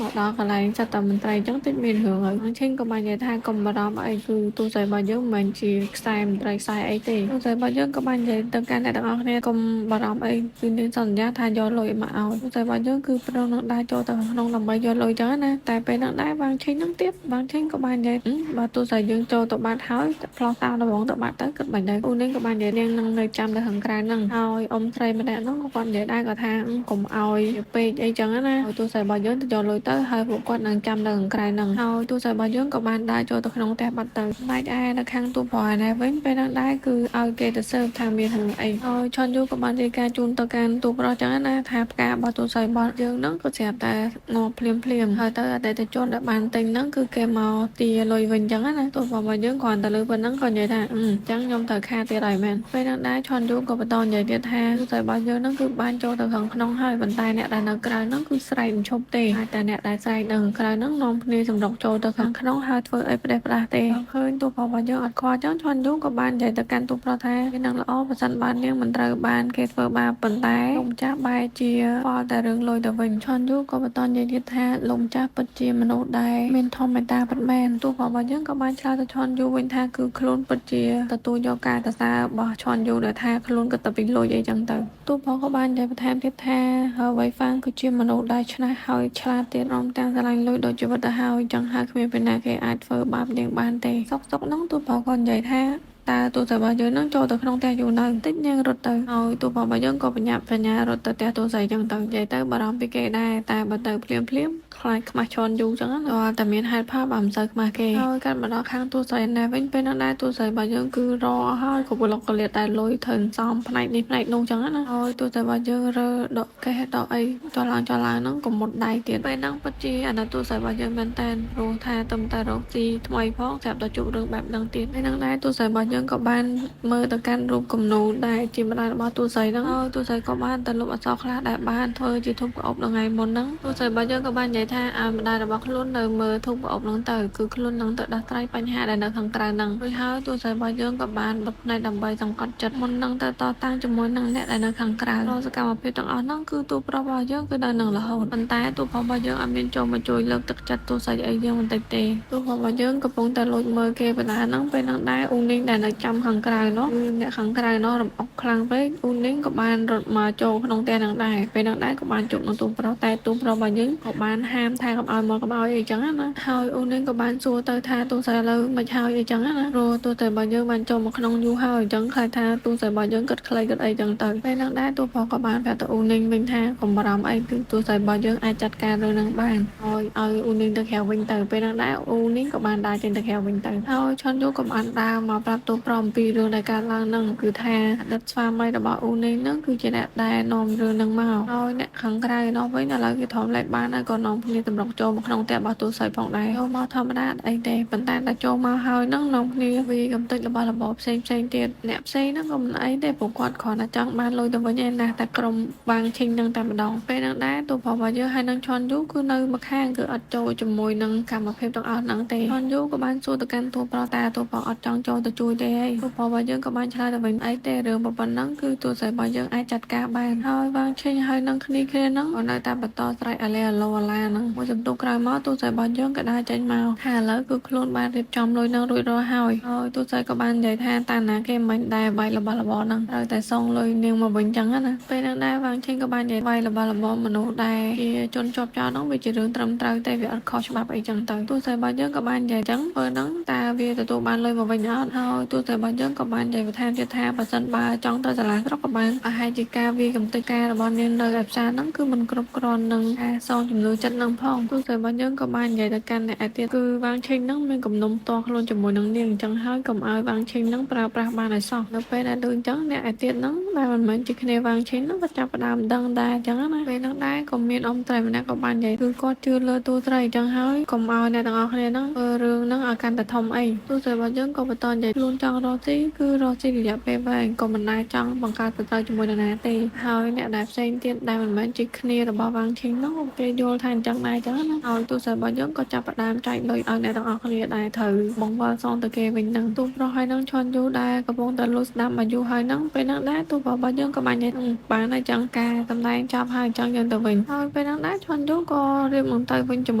មកដល់កន្លែងចិត្តតែមន្ត្រីអញ្ចឹងតិចមានរឿងហើយឆេងក៏បាននិយាយថាកុំបារម្ភអីគឺទូស័យរបស់យើងមិនមែនជាខ្សែមន្ត្រីខ្សែអីទេទូស័យរបស់យើងក៏បាននិយាយទៅកាន់អ្នកទាំងអស់គ្នាកុំបារម្ភអីគឺនាងសន្យាថាយកលុយមកឲ្យទូស័យរបស់យើងគឺប្រងនឹងដើរចូលទៅក្នុងដើម្បីយកលុយចឹងណាតែពេលហ្នឹងដែរវាងឆេងហ្នឹងទៀតវាងឆេងក៏បាននិយាយបើទូស័យយើងចូលទៅបាត់ហើយផ្លោះតាដំងទៅបាត់ទៅគិតបាញ់ដែរអូននាងក៏បាននិយាយនាងនឹងនៅចាំទៅខាងក្រៅហ្នឹងហើយអ៊ំត្រីម្នាក់ហ្នឹងក៏គាត់និយាយដែរគាត់ថាកុំឲ្យពេកអីចឹងណាហើយទូស័យរបស់យើងទៅយកលុយទៅហើយពួកគាត់នឹងចាំនៅខាងក្រៅហ្នឹងហើយទូស័យរបស់យើងក៏បានដើរចូលទៅក្នុងផ្ទះបាត់ទៅម៉េចឯនៅខាងទូប្រុសឯវិញពេលហ្នឹងដែរគឺឲ្យគេទៅស៊ើបថាមានរឿងអីហើយឈន់យូក៏បានរាយការណ៍ជូនទៅកាន់ទូប្រុសចឹងណាថាផ្ការបស់ទូស័យរបស់យើងហ្នឹងក៏ស្រាប់តែងាប់ភ្លាមហើយទៅអតីតជនដែលបានទិញហ្នឹងគឺគេមកទាលុយវិញចឹងណាទូប្រុសរបស់យើងគ្រាន់តែលើប៉ុណ្ណឹងក៏និយាយថាចឹងខ្ញុំត្រូវខាទៀតហើយមែនពេលហ្នឹងដែរឈន់យូក៏បន្តនិយាយទៀតថាទូស័យរបស់យើងហ្នឹងគឺបានចូលទៅខាងក្នុងហើយប៉ុន្តែអ្នកដែលនៅក្រៅហ្នឹងគឺស្រែកមិនឈប់ទេហើយតែអ្នកដែលស្រែកនៅខាងក្រៅហ្នឹងនាំគ្នាសម្រុកចូលទៅខាងក្នុងហើយធ្វើអីផ្ដេសផ្ដាសទេឃើញទូប្រុសរបស់យើងអត់ខ្វល់ចឹងឈន់យូក៏បាននិយាយទៅកាន់ទូប្រុសថាវានឹងល្អបើសិនបាននាងមិនត្រូវបានគេធ្វើបាបប៉ុន្តែលោកម្ចាស់បែរជាខ្វល់តែរឿងលុយទៅវិញឈន់យូក៏បន្តនិយាយទៀតថាលោកម្ចាស់ពិតជាមនុស្សដែលមានធម៌មេត្តាពិតមែនទូប្រុសរបស់យើងក៏បានឆ្លើយទៅឈន់យូវិញថាគឺខ្លួនពិតជាទទួលយកការសរសើររបស់ឈន់យូដែលថាខ្លួនក៏ទៅពីលុយអីចឹងទៅទូប្រុសក៏បាននិយាយបន្ថែមទៀតថាវ៉ៃហ្វាងគឺជាមនុស្សដែលឆ្នះហើយឆ្លាតទៀតរំទាំងស្រឡាញ់លុយដូចជីវិតទៅហើយចឹងហើយគ្មានពេលណាគេអាចធ្វើបាបនាងបានទេសុកហ្នឹងទូប្រុសក៏និយាយថា តាទូស្រីរបស់យើងនឹងចូលទៅក្នុងផ្ទះយូរនៅបន្តិចនាងរត់ទៅហើយទូផងរបស់យើងក៏បញ្ញារត់ទៅផ្ទះទូស្រីចឹងទៅនិយាយទៅបារម្ភពីគេដែរតែបើទៅភ្លាមខ្លាចខ្មាស់ឈន់យូរចឹងណាក៏តែមានហេតុផលបើមិនសូវខ្មាស់គេហើយកាត់មកដល់ខាងទូស្រីណែវិញពេលហ្នឹងដែរទូស្រីរបស់យើងគឺរហើយក៏ប្លុកកលៀតតែលុយធ្វើសំផ្នែកនេះផ្នែកនោះចឹងណាហើយទូស្រីរបស់យើងរើដកកេះដកអីចុះឡើងហ្នឹងក៏មុតដៃទៀតពេលហ្នឹងពិតជាអាណិតទូស្រីរបស់យើងមែនតើព្រោះថាទំតែរកស៊ីថ្មីផងស្រាប់តែជួបរឿងបែបហ្នឹងទៀតពេលហ្នឹងដែរទូស្រីរបស់យើងក៏បានមើលទៅកាន់រូបគំនូរដែលជាម្ដាយរបស់ទូស្រីហ្នឹងហើយទូស្រីក៏បានទៅលុបអក្សរខ្លះដែលបានធ្វើជាធូបក្អប់ថ្ងៃមុនហ្នឹងទូស្រីរបស់យើងក៏បាននិយាយថាឲ្យម្ដាយរបស់ខ្លួននៅមើលធូបក្អប់ហ្នឹងទៅគឺខ្លួននឹងទៅដោះស្រាយបញ្ហាដែលនៅខាងក្រៅហ្នឹងរួចហើយទូស្រីរបស់យើងក៏បានបិទភ្នែកដើម្បីសង្កត់ចិត្តមុននឹងទៅតតាំងជាមួយនឹងអ្នកដែលនៅខាងក្រៅរាល់សកម្មភាពទាំងអស់ហ្នឹងគឺទូប្រុសរបស់យើងគឺនៅនឹងរហូតប៉ុន្តែទូប្រុសរបស់យើងអត់មានចូលមកជួយលើកទឹកចិត្តទូស្រីអីយើងបន្តិចទេទូប្រុសរបស់យើងកំពុងតែលួចមើលគេបណ្ដាហ្នឹងពេលហ្នឹងដែរអ៊ូនីងដែលនៅចាំខាងក្រៅនោះគឺអ្នកខាងក្រៅនោះរំអុកខ្លាំងពេកអ៊ូនីងក៏បានរត់មកចូលក្នុងផ្ទះហ្នឹងដែរពេលហ្នឹងដែរក៏បានជួបនឹងទូប្រុសតែទូប្រុសរបស់យើងក៏បានហាមថាកុំឲ្យមកកុំឲ្យអីចឹងណាហើយអ៊ូនីងក៏បានសួរទៅថាទូស្រីឥឡូវមិនហើយអីចឹងណាព្រោះទូស្រីរបស់យើងបានចូលមកក្នុងយូរហើយអញ្ចឹងខ្លាចថាទូស្រីរបស់យើងគិតខ្លីគិតអីចឹងទៅពេលហ្នឹងដែរទូប្រុសក៏បានប្រាប់ទៅអ៊ូនីងវិញថាកុំបារម្ភអីគឺទូស្រីរបស់យើងអាចចាត់ការរឿងហ្នឹងបានហើយឲ្យអ៊ូនីងទៅក្រៅវិញទៅពេលហ្នឹងដែរអ៊ូនីងក៏បានដើរចេញទៅក្រៅវិញទៅហើយឈុនយូក៏បានដើរមកប្រាប់ទូប្រុសអំពីរឿងដែលកើតឡើងហ្នឹងគឺថាអតីតស្វាមីរបស់អ៊ូនីងហ្នឹងគឺជាអ្នកដែលនាំរឿងហ្នឹងមកហើយអ្នកខាងក្រៅនោះវិញឥឡូវគេធំលែកបានហើយក៏នាំគ្នាតម្រុកចូលមកក្នុងផ្ទះរបស់ទូស្រីផងដែរចូលមកធម្មតាអីទេប៉ុន្តែដល់ចូលមកហើយហ្នឹងនាំគ្នាវាកំតិចរបស់របរផ្សេងទៀតអ្នកផ្សេងហ្នឹងក៏មិនអីទេព្រោះគាត់គ្រាន់តែចង់បានលុយទៅវិញឯណាតែក្រុមបាំងឈិញហ្នឹងតែម្ដងពេលហ្នឹងដែរទូប្រុសរបស់យើងហើយនឹងឈុនយូគឺនៅម្ខាងគឺអត់ចូលជាមួយនឹងកម្មភាពទាំងអស់ហ្នឹងទេឈុនយូក៏បានសួរទៅកាន់ទូប្រុសតែទូប្រុសអត់ចង់ចូលទៅជួយទេទូប្រុសរបស់យើងក៏បានឆ្លើយទៅវិញអីទេរឿងប៉ុណ្ណឹងគឺទូស្រីរបស់យើងអាចចាត់ការបានហើយបាំងឈិញហើយនឹងគ្នាហ្នឹងក៏នៅតែបន្តស្រែកអាឡេអាឡូអាឡាហ្នឹងមួយសន្ទុះក្រោយមកទូស្រីរបស់យើងក៏ដើរចេញមកថាឥឡូវគឺខ្លួនបានរៀបចំលុយនឹងរួចរាល់ហើយទូស្រីក៏បាននិយាយថាតាណាគេមិនដែរវាយរបស់របរហ្នឹងត្រូវតែសងលុយនាងមកវិញចឹងណាពេលហ្នឹងដែរបាំងឈិញក៏បាននិយាយវាយរបស់របរមនុស្សដែលជាជនជាប់ចោតហ្នឹងវាជារឿងត្រឹមត្រូវតែវាអត់ខុសច្បាប់អីចឹងទៅទូស្រីរបស់យើងក៏បាននិយាយចឹងពេលហ្នឹងតើវាទទួលបានលុយមកវិញអត់ហើយទូស្រីរបស់យើងក៏បាននិយាយបន្ថែមទៀតថាបើសិនបើចង់ទៅសាលាស្រុកក៏បានប្រហែលជាការវាកំតិចការរបស់នាងនៅឯផ្សារហ្នឹងគឺមិនគ្រប់គ្រាន់នឹងការសងចំនួនចិត្តនឹងផងទូស្រីរបស់យើងក៏បាននិយាយទៅកាន់អ្នកឯទៀតគឺវាងឈិញហ្នឹងមានគំនុំផ្ទាល់ខ្លួនជាមួយនឹងនាងអញ្ចឹងហើយកុំឲ្យវាងឈិញហ្នឹងប្រើប្រាស់បានឲ្យសោះនៅពេលដែលដូចអញ្ចឹងអ្នកឯទៀតហ្នឹងដែលមិនមែនជាគ្នាវាងឈិញហ្នឹងក៏ចាប់ផ្ដើមដឹងដែរអញ្ចឹងណាពេលហ្នឹងដែរក៏មានអ៊ំត្រីម្នាក់ក៏បាននិយាយគឺគាត់ជឿលើទូស្រីអញ្ចឹងហើយកុំឲ្យអ្នកទាំងអស់គ្នាហ្នឹងធ្វើរឿងហ្នឹងឲ្យកាន់តែធំអីទូស្រីរបស់យើងក៏បន្តនិយាយខ្លួនចង់រកស៊ីគឺរកស៊ីរយៈពេលវែងក៏មិនដែរចង់បង្កើតសត្រូវជាមួយនរណាទេហើយអ្នកដែលផ្សេងទៀតដែលមិនមែនជាគ្នារបស់វាងឈិញហ្នឹងគេយល់ថាអញ្ចឹងដែរអញ្ចឹងណាហើយទូស្រីរបស់យើងក៏ចាប់ផ្ដើមចែកលុយឲ្យអ្នកទាំងអស់គ្នាដែរត្រូវបង្វិលសងទៅគេវិញហ្នឹងទូប្រុសហើយនឹងឈុនយូដែលកំពុងតែលួចស្ដាប់មកយូរហើយហ្នឹងពេលហ្នឹងដែរទូប្រុសរបស់យើងក៏បាននិយាយបានអញ្ចឹងការសម្ដែងចប់ហើយអញ្ចឹងយើងទៅវិញហើយពេលហ្នឹងដែរឈុនយូក៏រៀបនឹងទៅវិញជាម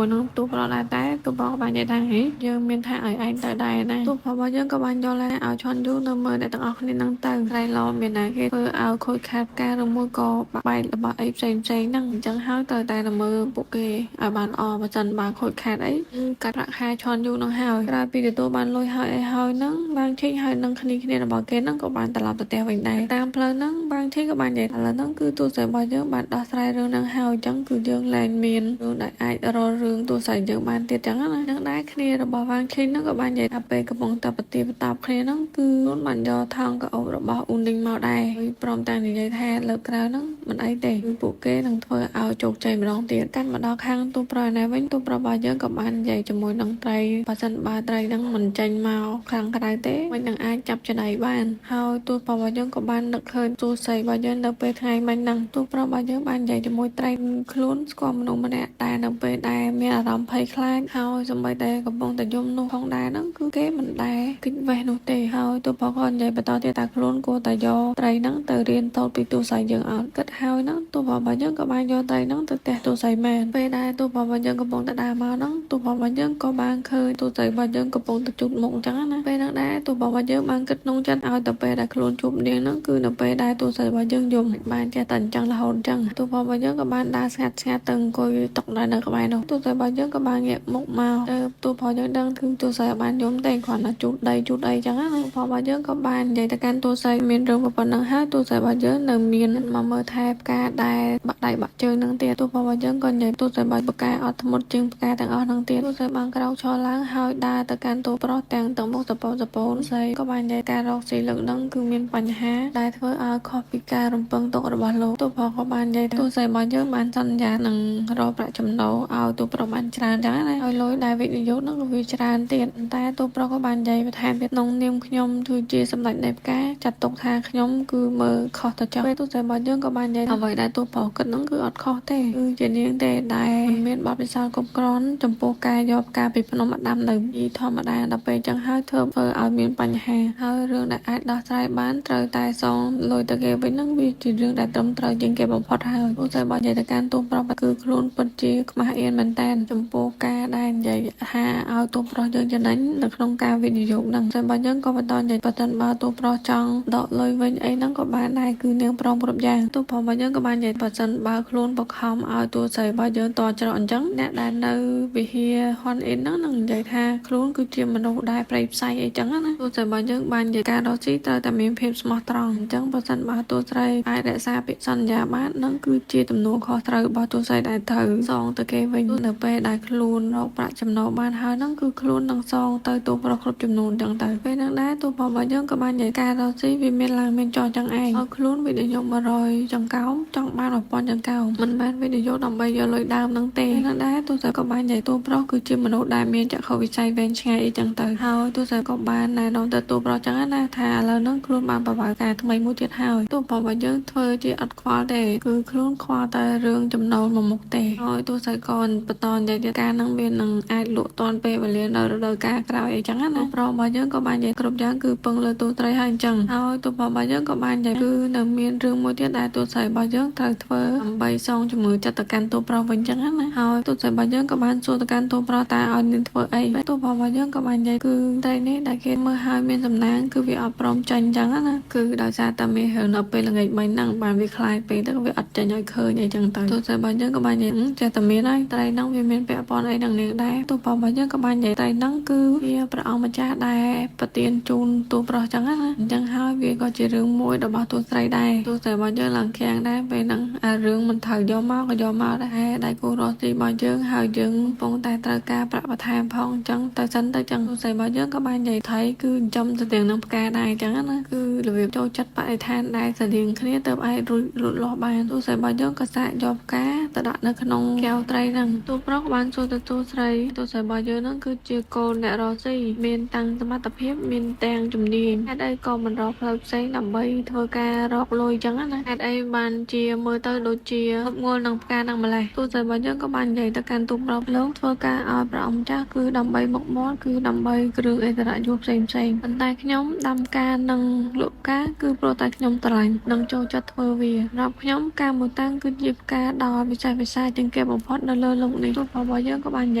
ួយនឹងទូប្រុសដែរតែទូប្រុសក៏បាននិយាយថាហេយើងមានថាឲ្យឯងទៅដែរណាទូប្រុសរបស់យើងក៏បានយល់ថាឲ្យឈុនយូនៅមើលអ្នកទាំងអស់គ្នាហ្នឹងទៅក្រៃឡោមានណាគេធ្វើឲ្យខូចខាតការឬមួយក៏បែករបស់អីផ្សេងហ្នឹងអញ្ចឹងហើយទៅតែមើលពួកគេឲ្យបានអបើសិនបើខូចខាតអីគឺកាត់រាក់ខែឈន់យូរនឹងហើយក្រោយពីទទួលបានលុយហើយអីហើយហ្នឹងបាងឈិញហើយនឹងគ្នារបស់គេហ្នឹងក៏បានត្រឡប់ទៅផ្ទះវិញដែរតាមផ្លូវហ្នឹងបាងឈិញក៏បាននិយាយឥឡូវហ្នឹងគឺទូស្រីរបស់យើងបានដោះស្រាយរឿងហ្នឹងហើយអញ្ចឹងគឺយើងលែងមានរឿងដែលអាចរករឿងទូស្រីយើងបានទៀតអញ្ចឹងណានឹងដែរគ្នារបស់បាងឈិញហ្នឹងក៏បាននិយាយថាពេលកំពុងតែប្រតិបត្តិគ្នាហ្នឹងគឺខ្លួនបានយកថងកោបរបស់អ៊ូនីងមកដែរហើយព្រមទាំងនិយាយថាលើកក្រោយហ្នឹងមិនអីទេគឺពួកគេនឹងធ្វើឲ្យជោគជ័យម្ដងទៀតកាន់មកដល់ខាងទូប្រុសណាវិញទូប្រុសរបស់យើងក៏បាននិយាយជាមួយនឹងត្រីបើសិនបើត្រីហ្នឹងមិនចេញមកខាងក្រៅទេមិននឹងអាចចាប់ច្នៃបានហើយទូប្រុសរបស់យើងក៏បាននឹកឃើញទូស្រីរបស់យើងនៅពេលថ្ងៃមិញហ្នឹងទូប្រុសរបស់យើងបាននិយាយជាមួយត្រីខ្លួនស្គាល់មនុស្សម្នាក់តែនៅពេលដែលមានអារម្មណ៍ភ័យខ្លាចហើយសម្បីតែកំពុងតែយំនោះផងដែរហ្នឹងគឺគេមិនដែលគិតវេះនោះទេហើយទូប្រុសក៏និយាយបន្តទៀតថាខ្លួនគួរតែយកត្រីហ្នឹងទៅរៀនតូចពីទូស្រីយើងអត់គិតហើយហ្នឹងទូប្រុសរបស់យើងក៏បានយកត្រីហ្នឹងទៅផ្ទះទូស្រីមែនពេលដែលទូប្រុសរបស់យើងកំពុងតែដើរមកហ្នឹងទូប្រុសរបស់យើងក៏បានឃើញទូស្រីរបស់យើងកំពុងតែជួបមុខអញ្ចឹងណាពេលហ្នឹងដែរទូប្រុសរបស់យើងបានគិតក្នុងចិត្តឲ្យទៅពេលដែលខ្លួនជួបនាងហ្នឹងគឺនៅពេលដែលទូស្រីរបស់យើងយំបានចេះតែអញ្ចឹងរហូតអញ្ចឹងទូប្រុសរបស់យើងក៏បានដើរស្ងាត់ទៅអង្គុយតុកនៅក្បែរនោះទូស្រីរបស់យើងក៏បានងាកមុខមកទៅទូប្រុសយើងដឹងគឺទូស្រីបានយំទេគ្រាន់តែជូតដីជូតអីអញ្ចឹង ងណាព្រោះបើយើងក៏បាននិយាយទៅកាន់តួស្រីមានរឿងប៉ុណ្ណឹងហើយតួស្រីរបស់យើងនៅមានមកមើលថែផ្កាដែលបាក់ដៃបាក់ជើងនឹងទៀតទោះបើយើងក៏និយាយតួស្រីរបស់ផ្កាអត់ធ្មត់ជាងផ្កាទាំងអស់នឹងទៀតតួស្រីបានក្រោកឈរឡើងហើយដើរទៅកាន់តួប្រុសទាំងមុខសពូនស្រីក៏បាននិយាយការរកស៊ីលើកហ្នឹងគឺមានបញ្ហាដែលធ្វើឲ្យខុសពីការរំពឹងទុករបស់លោកតួប្រុសក៏បាននិយាយតួស្រីរបស់យើងបានសន្យានឹងរកប្រាក់ចំណូលឲ្យតួប្រុសបានច្រើនចឹងណាឲ្យលុយដែលវិនិយោគហ្នឹងក៏វាច្រើនទៀតតែតួប្រុសក៏បាននិយាយបន្ថែមទៀតក្នុងនាមខ្ញុំគឺជាសម្ដេចនៃផ្កាចាត់ទុកថាខ្ញុំគឺមើលខុសទៅចុះពេលតួស្រីរបស់យើងក៏បាននិយាយអ្វីដែលតួប្រុសគិតហ្នឹងគឺអត់ខុសទេគឺជានាងទេដែលមានបទពិសោធន៍គ្រប់គ្រាន់ចំពោះការយកផ្កាពីភ្នំអាដាមនៅពីធម្មតាដល់ពេលចឹងហើយធ្វើឲ្យមានបញ្ហាហើយរឿងដែលអាចដោះស្រាយបានត្រូវតែសងលុយទៅគេវិញហ្នឹងវាជារឿងដែលត្រឹមត្រូវជាងគេបំផុតហើយតួស្រីរបស់និយាយទៅកាន់តួប្រុសគឺខ្លួនពិតជាខ្មាស់អៀនមែនតើចំពោះការដែលនិយាយថាឲ្យតួប្រុសយើងចំណេញនៅក្នុងការវិនិយោគហ្នឹងតែបើយើងក៏បន្តនិយាយបើសិនបើតួប្រុសចង់ដកលុយវិញអីហ្នឹងក៏បានដែរគឺនាងព្រមគ្រប់យ៉ាងតួប្រុសរបស់យើងក៏បាននិយាយបើសិនបើខ្លួនបខំឲ្យតួស្រីរបស់យើងតច្រកអញ្ចឹងអ្នកដែលនៅវិហារហ៊ុនអ៊ីនហ្នឹងនឹងនិយាយថាខ្លួនគឺជាមនុស្សដែលប្រៃផ្សៃអីចឹងណាតួស្រីរបស់យើងបាននិយាយការរកស៊ីត្រូវតែមានភាពស្មោះត្រង់អញ្ចឹងបើសិនបើតួស្រីអាចរក្សាពាក្យសន្យាបាននឹងគឺជាទំនួលខុសត្រូវរបស់តួស្រីដែលត្រូវសងទៅគេវិញនៅពេលដែលខ្លួនរកប្រាក់ចំណូលបានហើយហ្នឹងគឺខ្លួននឹងសងទៅតួប្រុសគ្រប់ចំនួនចឹងទៅពេលហ្នឹងដែរតួប្រុសរបស់យើងក៏បាននិយាយការរកស៊ីវាមានឡើងមានចុះចឹងឯងឲ្យខ្លួនវិនិយោគ100ចង្កោមចង់បាន1000ចង្កោមមិនមែនវិនិយោគដើម្បីយកលុយដើមហ្នឹងទេហ្នឹងដែរតួស្រីក៏បាននិយាយតួប្រុសគឺជាមនុស្សដែលមានចក្ខុវិស័យវែងឆ្ងាយអីចឹងទៅហើយតួស្រីក៏បានណែនាំទៅតួប្រុសចឹងណាថាឥឡូវហ្នឹងខ្លួនបានបបាការថ្មីមួយទៀតហើយតួប្រុសរបស់យើងធ្វើជាអត់ខ្វល់ទេគឺខ្លួនខ្វល់តែរឿងចំណូលមួយមុខទេហើយតួស្រីក៏បន្តនិយាយការហ្នឹងវានឹងអាចលក់តាន់ពេលវេលានៅរដូវកាលក្រោយអីចឹងណាប្រុសរបស់យើងក៏បាននិយាយគ្រប់យ៉ាងគឺពឹងលើតួស្រីហើយអញ្ចឹងហើយតួប្រុសរបស់យើងក៏បាននិយាយគឺនៅមានរឿងមួយទៀតដែលតួស្រីរបស់យើងត្រូវធ្វើដើម្បីសងជំងឺចិត្តទៅកាន់តួប្រុសវិញចឹងណាហើយតួស្រីរបស់យើងក៏បានសួរទៅកាន់តួប្រុសតើឲ្យនាងធ្វើអីតួប្រុសរបស់យើងក៏បាននិយាយគឺតែនេះដែលគេមើលឲ្យមានសំណាងគឺវាអត់ព្រមចាញ់ចឹងណាគឺដោយសារតែមានរឿងនៅពេលល្ងាចមិញហ្នឹងបានវាខ្លាចពេកទៅវាអត់ចាញ់ឲ្យឃើញអីចឹងទៅតួស្រីរបស់យើងក៏បាននិយាយចេះតែមានហើយត្រីហ្នឹងវាមានពាក់ព័ន្ធអីនឹងនាងដែរតួប្រុសរបស់យើងក៏បាននិយាយត្រីហ្នឹងគឺវាព្រះអង្គម្ចាស់ដែលប្រទានជូនតួប្រុសចឹងណាអញ្ចឹងហើយវាក៏ជារឿងមួយរបស់តួស្រីដែរតួស្រីរបស់យើងឡើងខាំងដែរពេលហ្នឹងអារឿងមិនត្រូវយកមកក៏យកមកដែរដៃគូរស់ទីរបស់យើងហើយយើងកំពុងតែត្រូវការប្រាក់បន្ថែមផងអញ្ចឹងតែសិនទៅចឹងតួស្រីរបស់យើងក៏បាននិយាយថៃគឺចិញ្ចឹមទៅទាំងនឹងផ្កាដែរអញ្ចឹងណាគឺរបៀបចូលចិត្តបរិស្ថានដែលស្រដៀងគ្នាទៅអាចរួចលូតលាស់បានតួស្រីរបស់យើងក៏សាកយកផ្កាទៅដាក់នៅក្នុងកែវត្រីហ្នឹងតួប្រុសបានសួរទៅតួស្រីរបស់យើងហ្នឹងគឺជាកូនអ្នករស់ស៊ីមានតាំងសមត្ថភាពមានទាំងជំនាញហេតុអីក៏មិនរកផ្លូវផ្សេងដើម្បីធ្វើការរកលុយចឹងណាហេតុអីបានជាមើលទៅដូចជាហឹបងល់នឹងផ្កាហ្នឹងម្លេះតួស្រីរបស់យើងក៏បាននិយាយទៅកាន់តួប្រុសលោកធ្វើការឲ្យព្រះអង្គម្ចាស់គឺដើម្បីមុខមាត់គឺដើម្បីគ្រឿងអិសរយុទ្ធផ្សេងប៉ុន្តែខ្ញុំដាំការនិងលក់ផ្កាគឺព្រោះតែខ្ញុំស្រឡាញ់និងចូលចិត្តធ្វើវាសម្រាប់ខ្ញុំការមួយតាំងគឺជាផ្កាដ៏វិសេសវិសាលជាងគេបំផុតនៅលើលោកនេះតួប្រុសរបស់យើងក៏បាននិយ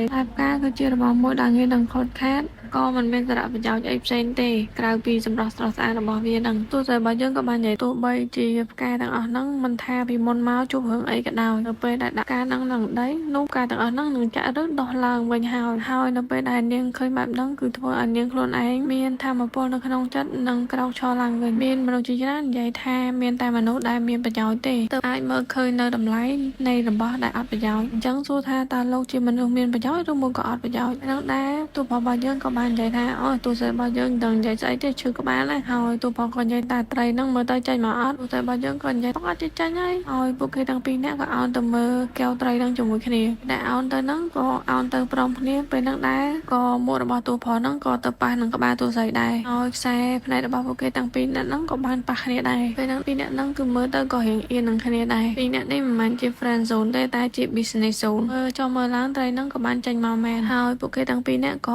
ាយថាផ្កាគឺជារបស់មួយដែលងាយនឹងខូចខាតក៏មិនមានសារៈប្រយោជន៍អីផ្សេងទេក្រៅពីសម្រស់ស្រស់ស្អាតរបស់វាហ្នឹងទោះតែរបស់យើងក៏បាននិយាយទោះបីជាផ្កាទាំងអស់ហ្នឹងមិនថាពីមុនមកជួបរឿងអីក៏ដោយនៅពេលដែលដាក់ផ្កាហ្នឹងនឹងដីនោះផ្កាទាំងអស់ហ្នឹងនឹងចាក់ឬដោះឡើងវិញហើយនៅពេលដែលនាងឃើញបែបហ្នឹងគឺធ្វើឲ្យនាងខ្លួនឯងមានថាមពលនៅក្នុងចិត្តនិងក្រោកឈរឡើងវិញមានមនុស្សជាច្រើននិយាយថាមានតែមនុស្សដែលមានប្រយោជន៍ទេទើបអាចមើលឃើញនៅតម្លៃនៃរបស់ដែលអត់ប្រយោជន៍អញ្ចឹងសួរថាតើលោកជាមនុស្សមានប្រយោជន៍ឬមួយក៏អត់ប្រយោជន៍ហ្នឹងដែរទោះរបស់យើងក៏បាននិយាយថាអូទោះស្រីរបស់យើងដឹងនិយាយស្អីទេឈឺក្បាលណាហើយទោះផងក៏និយាយតែត្រីហ្នឹងមើលទៅចាញ់មកអត់ទោះស្រីរបស់យើងក៏និយាយអត់ចាញ់ហើយពួកគេទាំងពីរនាក់ក៏អោនទៅមើលកែវត្រីហ្នឹងជាមួយគ្នាតែអោនទៅហ្នឹងក៏អោនទៅព្រមគ្នាពេលហ្នឹងដែរក៏មួករបស់តួប្រុសហ្នឹងក៏ទៅប៉ះនឹងក្បាលតួស្រីដែរហើយខ្សែភ្នែករបស់ពួកគេទាំងពីរនាក់ហ្នឹងក៏បានប៉ះគ្នាដែរពេលហ្នឹងពីរនាក់ហ្នឹងគឺមើលទៅក៏រៀងអៀននឹងគ្នាដែរពីរនាក់នេះមិនមែនជា friend zone ទេតែជា business zone ចូលមើលឡើងត្រីហ្នឹងក៏បានចាញ់មកមែនហើយពួកគេទាំងពីរនាក់ក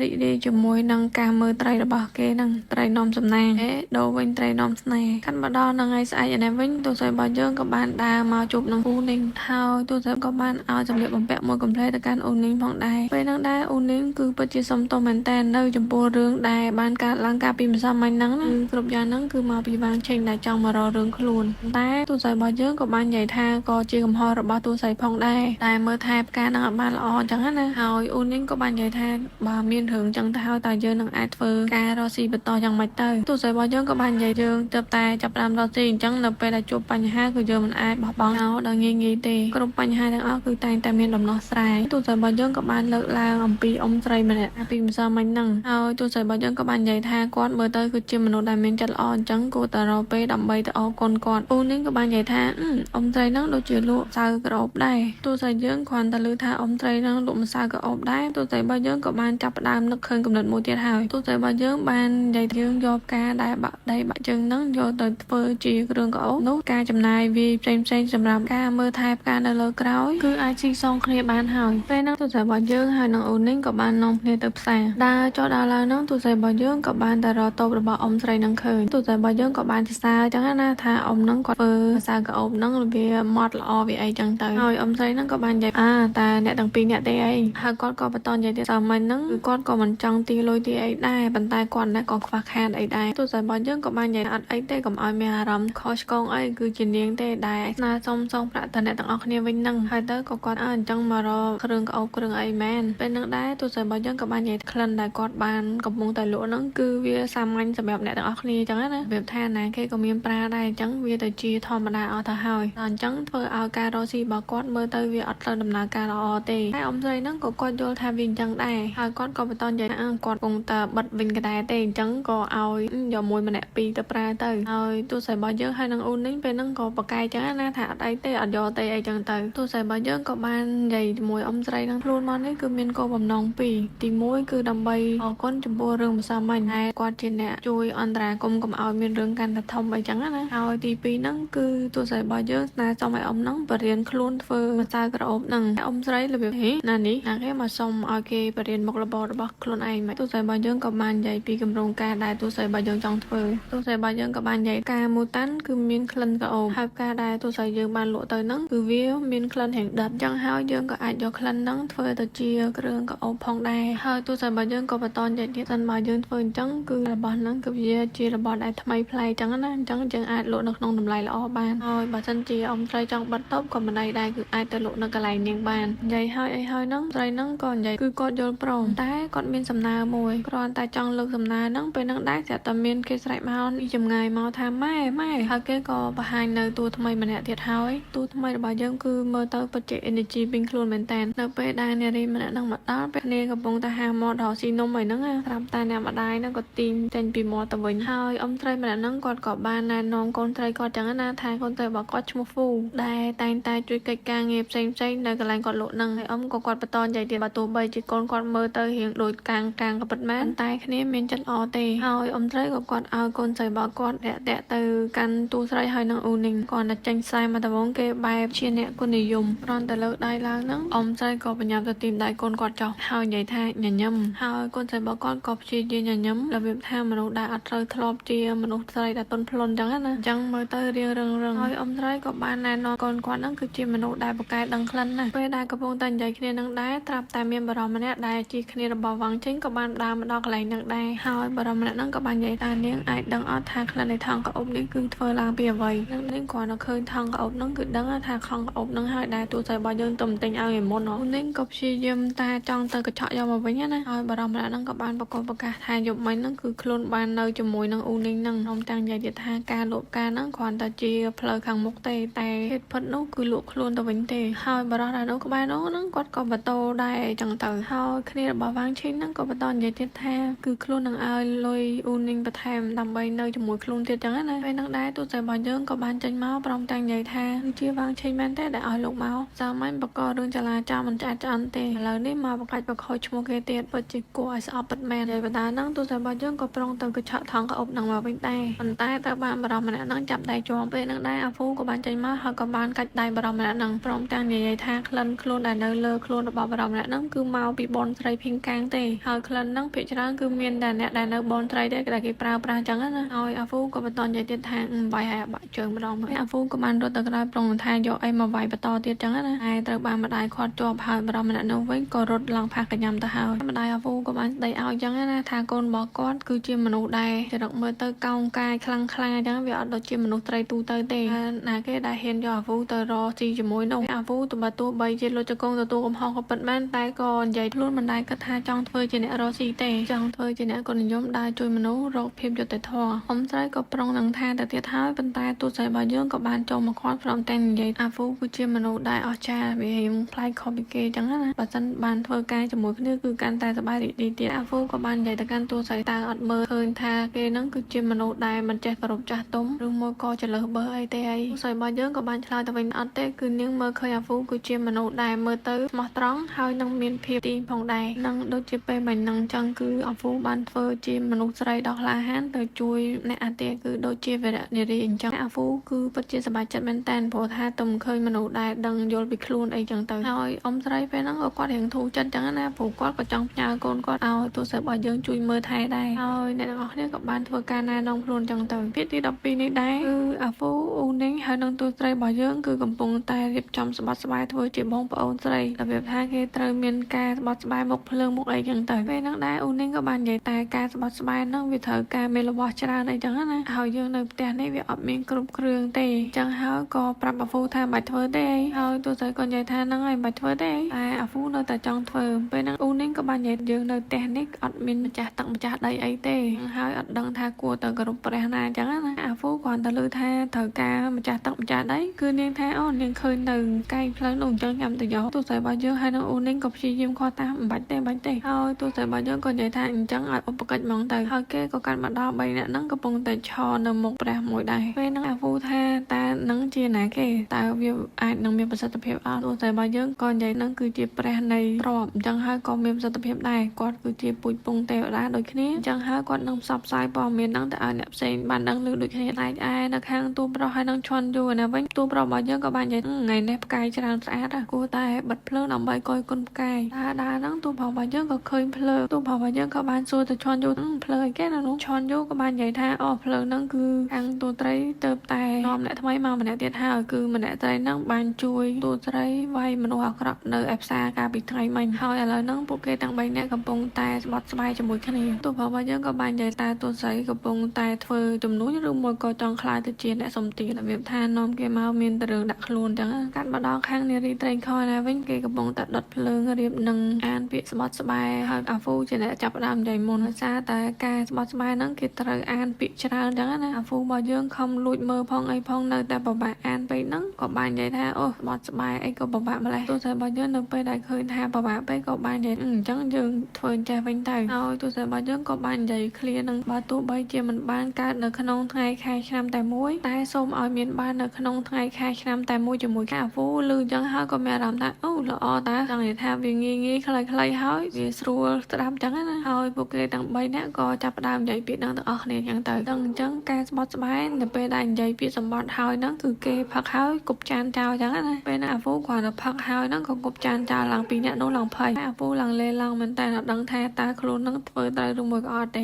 ៏រីករាយជាមួយនឹងការមើលត្រីរបស់គេហ្នឹងត្រីនំសំណាងដូរវិញត្រីនំស្នេហ៍ខាន់មកដល់ថ្ងៃស្អែកឯនេះវិញតួស្រីរបស់យើងក៏បានដើរមកជួបនឹងអ៊ូនីងហើយតួស្រីក៏បានឲ្យសម្លៀកបំពាក់មួយកំប្លែទៅកាន់អ៊ូនីងផងដែរពេលហ្នឹងដែរអ៊ូនីងគឺពិតជាសុំទោសមែនតើនៅចំពោះរឿងដែលបានកើតឡើងកាលពីម្សិលមិញហ្នឹងគឺគ្រប់យ៉ាងហ្នឹងគឺមកពីវាងឆេងដែលចង់មករករឿងខ្លួនតែតួស្រីរបស់យើងក៏បាននិយាយថាក៏ជាកំហុសរបស់តួស្រីផងដែរតែមើលថែផ្កាហ្នឹងអត់បានល្អអញ្ចឹងណាហើយអ៊ូនីងក៏បាននិយាយថាបើមានរឿង ចឹងទៅហើយតើយើងនឹងអាចធ្វើការរកស៊ីបន្តយ៉ាងម៉េចទៅទោះស្អីរបស់យើងក៏បាននិយាយយើងទៅតែចាប់ផ្ដើមរកស៊ីអញ្ចឹងនៅពេលដែលជួបបញ្ហាគឺយើងមិនអាចបោះបង់ចោលដោយងាយៗទេគ្រប់បញ្ហាទាំងអស់គឺតែងតែមានដំណោះស្រាយទោះស្អីរបស់យើងក៏បានលើកឡើងអំពីអ៊ំស្រីម្នាក់ពីម្សិលមិញហ្នឹងហើយទោះស្អីរបស់យើងក៏បាននិយាយថាគាត់មើលទៅគឺជាមនុស្សដែលមានចិត្តល្អអញ្ចឹងគួរតែរកពេលដើម្បីទៅអរគុណគាត់ពូនេះក៏បាននិយាយថាអ៊ំស្រីហ្នឹងដូចជាលក់ម្សៅក្រអូបដែរទោះស្អីយើងគ្រាន់តែឮថាអ៊ំស្រីហ្នឹងលក់ម្សៅក្រអូបដែរទោះស្អីរបស់យើងក៏បានចាប់ផ្ដើមនឹកឃើញគំនិតមួយទៀតហើយទោះស្អីរបស់យើងបាននិយាយយើងយកផ្កាដែលបាក់ដីបាក់ជើងហ្នឹងយកទៅធ្វើជាគ្រឿងក្រអូបនោះការចំណាយវាផ្សេងសម្រាប់ការមើលថែផ្កានៅលើក្រោយគឺអាចស៊ីសងគ្នាបានហើយពេលហ្នឹងទោះស្អីរបស់យើងហើយនឹងអូននេះក៏បាននាំគ្នាទៅផ្សារដើរចុះដើរឡើងហ្នឹងទោះស្អីរបស់យើងក៏បានតែរកតូបរបស់អ៊ំស្រីហ្នឹងឃើញទោះស្អីរបស់យើងក៏បានសរសើរអញ្ចឹងណាថាអ៊ំហ្នឹងគាត់ធ្វើម្សៅក្រអូបហ្នឹងវាម៉ត់ល្អវាអីចឹងទៅហើយអ៊ំស្រីហ្នឹងក៏បាននិយាយតែអ្នកទាំងពីរអ្នកទេអីហើយគាត់ក៏បន្តនិយាយទៀតថាមិញហ្នឹងគឺគាត់ក៏មិនចង់ទីលុយទីអីដែរប៉ុន្តែគាត់ណាក៏ខ្វះខាតអីដែរទោះស្អីរបស់យើងក៏បាននិយាយអត់អីទេកុំឲ្យមានអារម្មណ៍ខុសឆ្គងអីគឺជានាងទេដែលស្នើសុំសងប្រាក់ទៅអ្នកទាំងអស់គ្នាវិញហ្នឹងហើយទៅក៏គាត់អញ្ចឹងមករកគ្រឿងក្រអូបគ្រឿងអីមែនពេលហ្នឹងដែរទោះស្អីរបស់យើងក៏បាននិយាយក្លិនដែលគាត់បានកំពុងតែលក់ហ្នឹងគឺវាសាមញ្ញសម្រាប់អ្នកទាំងអស់គ្នាអញ្ចឹងណារបៀបថាណាគេក៏មានប្រាដែរអញ្ចឹងវាទៅជាធម្មតាអស់ទៅហើយដល់អញ្ចឹងធ្វើឲ្យការរកស៊ីរបស់គាត់មើលទៅវាអត់ទៅដំណើរការល្អទេហើយអ៊ំស្រីហ្នឹងក៏គាត់យល់ថាវាអញ្ចឹងដែរហើយគាត់ក៏បន្តនិយាយថាគាត់គង់តែបិទវិញក៏ដែរទេអញ្ចឹងក៏ឲ្យយកមួយម្នាក់ពីរទៅប្រើទៅហើយទោះស្អីរបស់យើងហើយនឹងអូននេះពេលហ្នឹងក៏ប្រកែកអញ្ចឹងណាថាអត់អីទេអត់យកទេអីចឹងទៅទោះស្អីរបស់យើងក៏បាននិយាយជាមួយអ៊ំស្រីហ្នឹងខ្លួនមកនេះគឺមានគោលបំណងពីរទី1គឺដើម្បីអរគុណចំពោះរឿងម្សិលមិញហើយគាត់ជាអ្នកជួយអន្តរាគមន៍កុំឲ្យមានរឿងកាន់តែធំអីចឹងណាហើយទី2ហ្នឹងគឺទោះស្អីរបស់យើងស្នើសុំឲ្យអ៊ំហ្នឹងបរៀនខ្លួនធ្វើម្សៅក្រអូបហ្នឹងអ៊ំស្រីរបៀបណានេះណាគេមកសុំឲ្យគេបរៀនមុខរបររបស់ខ្លួនឯងមកទោះស្អីរបស់យើងក៏បាននិយាយពីគម្រោងការដែលទោះស្អីរបស់យើងចង់ធ្វើទោះស្អីរបស់យើងក៏បាននិយាយការមូតាន់គឺមានក្លិនក្រអូបហើយផ្កាដែលទោះស្អីយើងបានលក់ទៅហ្នឹងគឺវាមានក្លិនរៀងដិតអញ្ចឹងហើយយើងក៏អាចយកក្លិនហ្នឹងធ្វើទៅជាគ្រឿងក្រអូបផងដែរហើយទោះស្អីរបស់យើងក៏បន្តនិយាយទៀតសិនបើយើងធ្វើអញ្ចឹងគឺរបស់ហ្នឹងគឺវាជារបស់ដែលថ្មីប្លែកអញ្ចឹងណាអញ្ចឹងយើងអាចលក់នៅក្នុងតម្លៃល្អបានហើយបើសិនជាអ៊ំស្រីចង់បិទតូបក៏មិនដែរគឺអាចទៅលក់នៅកន្លែងនាងបាននិយាយហើយអីហើយហ្នឹងស្រីហ្នឹងក៏និយាយគឺគាត់យល់ព្រមតែគាត់មានសំណើមួយគ្រាន់តែចង់លើកសំណើហ្នឹងពេលហ្នឹងដែរស្រាប់តែមានគេស្រែកមកពីចម្ងាយមកថាម៉ែហើយគេក៏បង្ហាញនៅតួថ្មីម្នាក់ទៀតហើយតួថ្មីរបស់យើងគឺមើលទៅពិតជា energy ពេញខ្លួនមែនតើនៅពេលដែលនារីម្នាក់ហ្នឹងមកដល់ពេលគ្នាកំពុងតែហាមាត់រកស៊ីនំអីហ្នឹងស្រាប់តែអ្នកម្ដាយហ្នឹងក៏ទាញចេញពីមាត់ទៅវិញហើយអ៊ំស្រីម្នាក់ហ្នឹងគាត់ក៏បានណែនាំកូនស្រីគាត់ចឹងណាថាកូនស្រីរបស់គាត់ឈ្មោះហ្វូដែលតែងតែជួយកិច្ចការងារផ្សេងនៅកន្លែងគាត់លក់ហ្នឹងហើយអ៊ំក៏គាត់បន្តនិយាយទៀតបើទោះបីជាកូនគាត់មើលទៅរៀងដូចកាងក៏ពិតមែនតែគ្នាមានចិត្តល្អទេហើយអ៊ំស្រីក៏គាត់ឲ្យកូនស្រីរបស់គាត់តាក់ទៅកាន់ទូស្រីហើយនឹងអូនីងគាត់តែចេញខ្សែមកដំបងគេបែបជាអ្នកគុណនិយមគ្រាន់តែលើកដៃឡើងហ្នឹងអ៊ំស្រីក៏បញ្ញាប់ទៅទីមដៃកូនគាត់ចុះហើយនិយាយថាញញឹមហើយកូនស្រីរបស់គាត់ក៏ព្យាយាមញញឹមរបៀបថាមនុស្សដែលអត់ត្រូវធ្លាប់ជាមនុស្សស្រីដែលទន់ភ្លន់ចឹងណាអញ្ចឹងមើលទៅរៀងរឹងហើយអ៊ំស្រីក៏បានណែនាំកូនគាត់ហ្នឹងគឺជាមនុស្សដែលប្រកែកដឹងក្លិនណាពេលដែលកំពុងតែនិយាយគ្នានឹងដែរត្រាប់តែមានបរិមម្នាក់ដែលជាគ្នារបស់វ៉ាងចេញក៏បានដើរមកដល់កន្លែងហ្នឹងដែរហើយបរិមម្នាក់ហ្នឹងក៏បាននិយាយថានាងអាចដឹងអត់ថាក្លិននៃថង់ក្រអូបនេះគឺធ្វើឡើងពីអ្វីនាងគ្រាន់តែឃើញថង់ក្រអូបហ្នឹងគឺដឹងថាខំក្រអូបហ្នឹងហើយដែលទូស្រីរបស់យើងទៅទិញឲ្យឯមុននាងក៏ព្យាយាមតែចង់ទៅកញ្ចក់យកមកវិញណាហើយបរិមម្នាក់ហ្នឹងក៏បានប្រកាសថាយប់មិញហ្នឹងគឺខ្លួនបាននៅជាមួយនឹងអូនីងហ្នឹងខ្ញុំតាំងនិយាយទៀតថាការលក់ផ្កាហ្នឹងគ្រាន់តែជាផ្លូវខាងមុខទេតែហេតុផុតនោះគឺលក់ខ្លួនទៅវិញទេហើយបរិមដែលនោះក្បែរនោះហ្នឹងគាត់ក៏បន្តដែរអញ្ចឹងទៅហើយគ្នារបស់វ៉ាងឈីងហ្នឹងក៏បន្តនិយាយទៀតថាគឺខ្លួននឹងឲ្យលុយអូនីងបន្ថែមដើម្បីនៅជាមួយខ្លួនទៀតអញ្ចឹងណាពេលហ្នឹងដែរទូស្រីរបស់យើងក៏បានចេញមកព្រមទាំងនិយាយថាគឺជាវ៉ាងឈីងមែនទេដែលឲ្យលោកមកសាមញ្ញបកករឿងចលាចលមិនឆ្អែតឆ្អន់ទេឥឡូវនេះមកបកាច់បខូចឈ្មោះគេទៀតពិតជាគួរឲ្យស្អប់ពិតមែននិយាយបណ្ដាហ្នឹងទូស្រីរបស់យើងក៏ប្រុងទៅកញ្ចក់ថងក្រអូបហ្នឹងមកវិញដែរប៉ុន្តែត្រូវបានបរិមម្នាក់ហ្នឹងចាប់ដៃជាប់ពេលហ្នឹងដែរអាហ្វូក៏បានចេញមកហើយក៏បានកាច់ដៃបរិមម្នាក់ហ្នឹងព្រមទាំងនិយាយថាក្លិនខ្លួនដែលនៅលើខ្លួនរបស់បរិមម្នាក់ហ្នឹងគឺមកពីបនស្រីភីងកាងទេហើយក្លិនហ្នឹងភាគច្រើនគឺមានតែអ្នកដែលនៅបនស្រីទេដែលគេប្រើប្រាស់អញ្ចឹងណាហើយអាហ្វូក៏បន្តនិយាយទៀតថាបាយហើយបាក់ជើងម្ដងអាហ្វូក៏បានរត់ទៅក្រោយប្រុងថាយកអីមកវាយបន្តទៀតអញ្ចឹងណាហើយត្រូវបានម្ដាយខាត់ជាប់ហើយបរិមម្នាក់នោះវិញក៏រត់ឡើងផាសកញ្ញាំទៅហើយម្ដាយអាហ្វូក៏បានស្ដីឲ្យអញ្ចឹងណាថាកូនរបស់គាត់គឺជាមនុស្សដែលចរិតមើលទៅកោងកាយខ្លាំងខ្លាអញ្ចឹងវាអត់ដូចជាមនុស្សត្រីទូទៅទេណាគេដែលហ៊ានយកអាហ្វូទៅរកស៊ីជាមួយនោះអាហ្វូទោះបីជាលុចចកងទទួលកំហុសក៏ពិតមែនតែក៏និយាយខ្លួនមិនដែលគិតថាចង់ធ្វើ ជាអ្នករកស៊ីទេចង់ធ្វើជាអ្នកកូននិយមដែលជួយមនុស្សរកភាពយុត្តិធម៌អ៊ំស្រីក៏ប្រុងនឹងថាទៅទៀតហើយប៉ុន្តែទូស្រីរបស់យើងក៏បានចូលមកខាត់ព្រមទាំងនិយាយអាហ្វូគឺជាមនុស្សដែលអស្ចារ្យវារៀងប្លែកខុសពីគេចឹងណាបើសិនបានធ្វើការជាមួយគ្នាគឺកាន់តែសប្បាយរីករាយទៀតអាហ្វូក៏បាននិយាយទៅកាន់ទូស្រីតើអត់មើលឃើញថាគេនឹងគឺជាមនុស្សដែលមិនចេះគោរពចាស់ទុំឬមួយក៏ចលើសបើអីទេអីទូស្រីរបស់យើងក៏បានឆ្លើយទៅវិញអត់ទេគឺនាងមើលឃើញអាហ្វូគឺជាមនុស្សដែលមើលទៅស្មោះត្រង់ហើយនឹងមានភាពទីផងដែរនឹងដូចជាពេលមិញនឹងចឹងគឺអាហ្វូបានធ្វើជាមនុស្សស្រីដ៏ក្លាហានទៅជួយអ្នកអាទិគឺដូចជាវីរនារីអញ្ចឹងអាហ្វូគឺពិតជាសប្បាយចិត្តមែនតើព្រោះថាទំឃើញមនុស្សដែលដឹងយល់ពីខ្លួនអីចឹងទៅហើយអ៊ំស្រីពេលហ្នឹងក៏គាត់រៀងធូរចិត្តចឹងណាព្រោះគាត់ក៏ចង់ផ្ញើកូនគាត់ឲ្យទូស្រីរបស់យើងជួយមើលថែដែរហើយអ្នកទាំងអស់គ្នាក៏បានធ្វើការណែនាំខ្លួនចឹងទៅភាគទី12នេះដែរគឺអាហ្វូអ៊ូនីងហើយនឹងទូស្រីរបស់យើងគឺកំពុងតែរៀបចំស្បត់ស្បាយធ្វើជាបងប្អូនស្រីរបៀបថាគេត្រូវមានការស្បត់ស្បាយមុខភ្លើងមុខអីចឹងទៅពេលហ្នឹងដែរអ៊ូនីងក៏បាននិយាយតែការស្បត់ស្បាយហ្នឹងវាត្រូវការមេរបស់ច្រើនអីចឹងណាហើយយើងនៅផ្ទះនេះវាអត់មានគ្រប់គ្រឿងទេចឹងហើយក៏ប្រាប់អាហ្វូថាមិនបាច់ធ្វើទេហើយទូស្រីក៏និយាយថាហ្នឹងហើយមិនបាច់ធ្វើទេតែអាហ្វូនៅតែចង់ធ្វើពេលហ្នឹងអ៊ូនីងក៏បាននិយាយយើងនៅផ្ទះនេះអត់មានម្ចាស់ទឹកម្ចាស់ដីអីទេហើយអត់ដឹងថាគួរទៅគោរពព្រះណាចឹងណាអាហ្វូគ្រាន់តែឮថាត្រូវការម្ចាស់ទឹកម្ចាស់ដីគឺនាងថាអូនាងឃើញនៅកែងផ្លូវនោះអញ្ចឹងញ៉ាំទៅយកទូស្រីរបស់យើងហើយនឹងអ៊ូនីងក៏ព្យាយាមខកតាមមិនបាច់ទេហើយទូស្រីរបស់យើងក៏និយាយថាអញ្ចឹងឲ្យឧបកិច្ចហ្មងទៅហើយគេក៏កាត់មកដល់3នាក់ហ្នឹងកំពុងតែឈរនៅមុខព្រះមួយដែរពេលហ្នឹងអាហ្វូថាតើនឹងជាណាគេតើវាអាចនឹងមានប្រសិទ្ធភាពអត់ទូស្រីរបស់យើងក៏និយាយហ្នឹងគឺជាព្រះនៃទ្រព្យអញ្ចឹងហើយក៏មានប្រសិទ្ធភាពដែរគាត់គឺជាពូជពងទេវតាដូចគ្នាអញ្ចឹងហើយគាត់នឹងផ្សព្វផ្សាយព័ត៌មានហ្នឹងទៅឲ្យអ្នកផ្សេងបានដឹងឮដូចគ្នាដែរនៅខាងទូប្រុសហើយនឹងឈន់យូរណាវិញទូប្រុសរបស់យើងក៏បាននិយាយថ្ងៃនេះផ្កាយច្រើនស្អាតគួរតែបិទភ្លើងដើម្បីគយគុណផ្កាយដើរហ្នឹងទូប្រុសរបស់យើងក៏ឃើញភ្លើងទូប្រុសរបស់យើងក៏បានសួរទៅឈន់យូភ្លើងអីគេណានោះឈន់យូក៏បាននិយាយថាអូភ្លើងហ្នឹងគឺខាងទូត្រីទៅតែនាំអ្នកថ្មីមកម្នាក់ទៀតហើយគឺម្នាក់ត្រីហ្នឹងបានជួយទូត្រីវាយមនុស្សអាក្រក់នៅឯផ្សារកាលពីថ្ងៃមិញហើយឥឡូវហ្នឹងពួកគេទាំង3នាក់កំពុងតែស្បត់ស្បាយជាមួយគ្នាទូប្រុសរបស់យើងក៏បាននិយាយថាទូត្រីកំពុងតែធ្វើជំនួញឬមួយក៏ចង់ខ្លាចទៅជាអ្នកសំទានរបៀបថានាំគេមកមានតែរឿងដាក់ខ្លួនចឹងកាត់មកដល់ខាងនារីត្រីខណាវិញគេកំពុងតែដុតភ្លើងរៀបនឹងអានពាក្យស្បត់ស្បាយហើយអាហ្វូជាអ្នកចាប់ផ្ដើមនិយាយមុនដោយសារតែការស្បត់ស្បាយហ្នឹងគេត្រូវអានពាក្យច្រើនចឹងណាអាហ្វូរបស់យើងខំលួចមើលផងអីផងនៅតែពិបាកអានពេកហ្នឹងក៏បាននិយាយថាអូស្បត់ស្បាយអីក៏ពិបាកម្លេះទូស្រីរបស់យើងនៅពេលដែលឃើញថាពិបាកពេកក៏បាននិយាយអញ្ចឹងយើងធ្វើអញ្ចេះវិញទៅហើយទូស្រីរបស់យើងក៏បាននិយាយឃ្លានឹងបើទោះបីជាមិនបានកើតនៅក្នុងថ្ងៃខែឆ្នាំតែមួយតែសូមឲ្យមានបាននៅក្នុងថ្ងៃខែឆ្នាំតែមួយជាមួយអាហ្វូឮអញ្ចឹងហើយក៏មានអារម្មណ៍ថាអូល្អតាចង់និយាយថាវាងាយខ្លីៗហើយវាស្រួលស្ដាប់អញ្ចឹងណាហើយពួកគេទាំង3នាក់ក៏ចាប់ផ្ដើមនិយាយពាក្យហ្នឹងទាំងអស់គ្នាអញ្ចឹងទៅដឹងអញ្ចឹងការស្បត់ស្បែកនៅពេលដែលនិយាយពាក្យសម្បត្តិហើយហ្នឹងគឺគេផឹកហើយគប់ចានចោលអញ្ចឹងណាពេលណាអាហ្វូគ្រាន់តែផឹកហើយហ្នឹងក៏គប់ចានចោលឡើង2នាក់នោះឡើងភ័យអាហ្វូឡើងលេឡើងមែនតែអត់ដឹងថាតើខ្លួនហ្នឹងធ្វើត្រូវឬមួយក៏អត់ទេ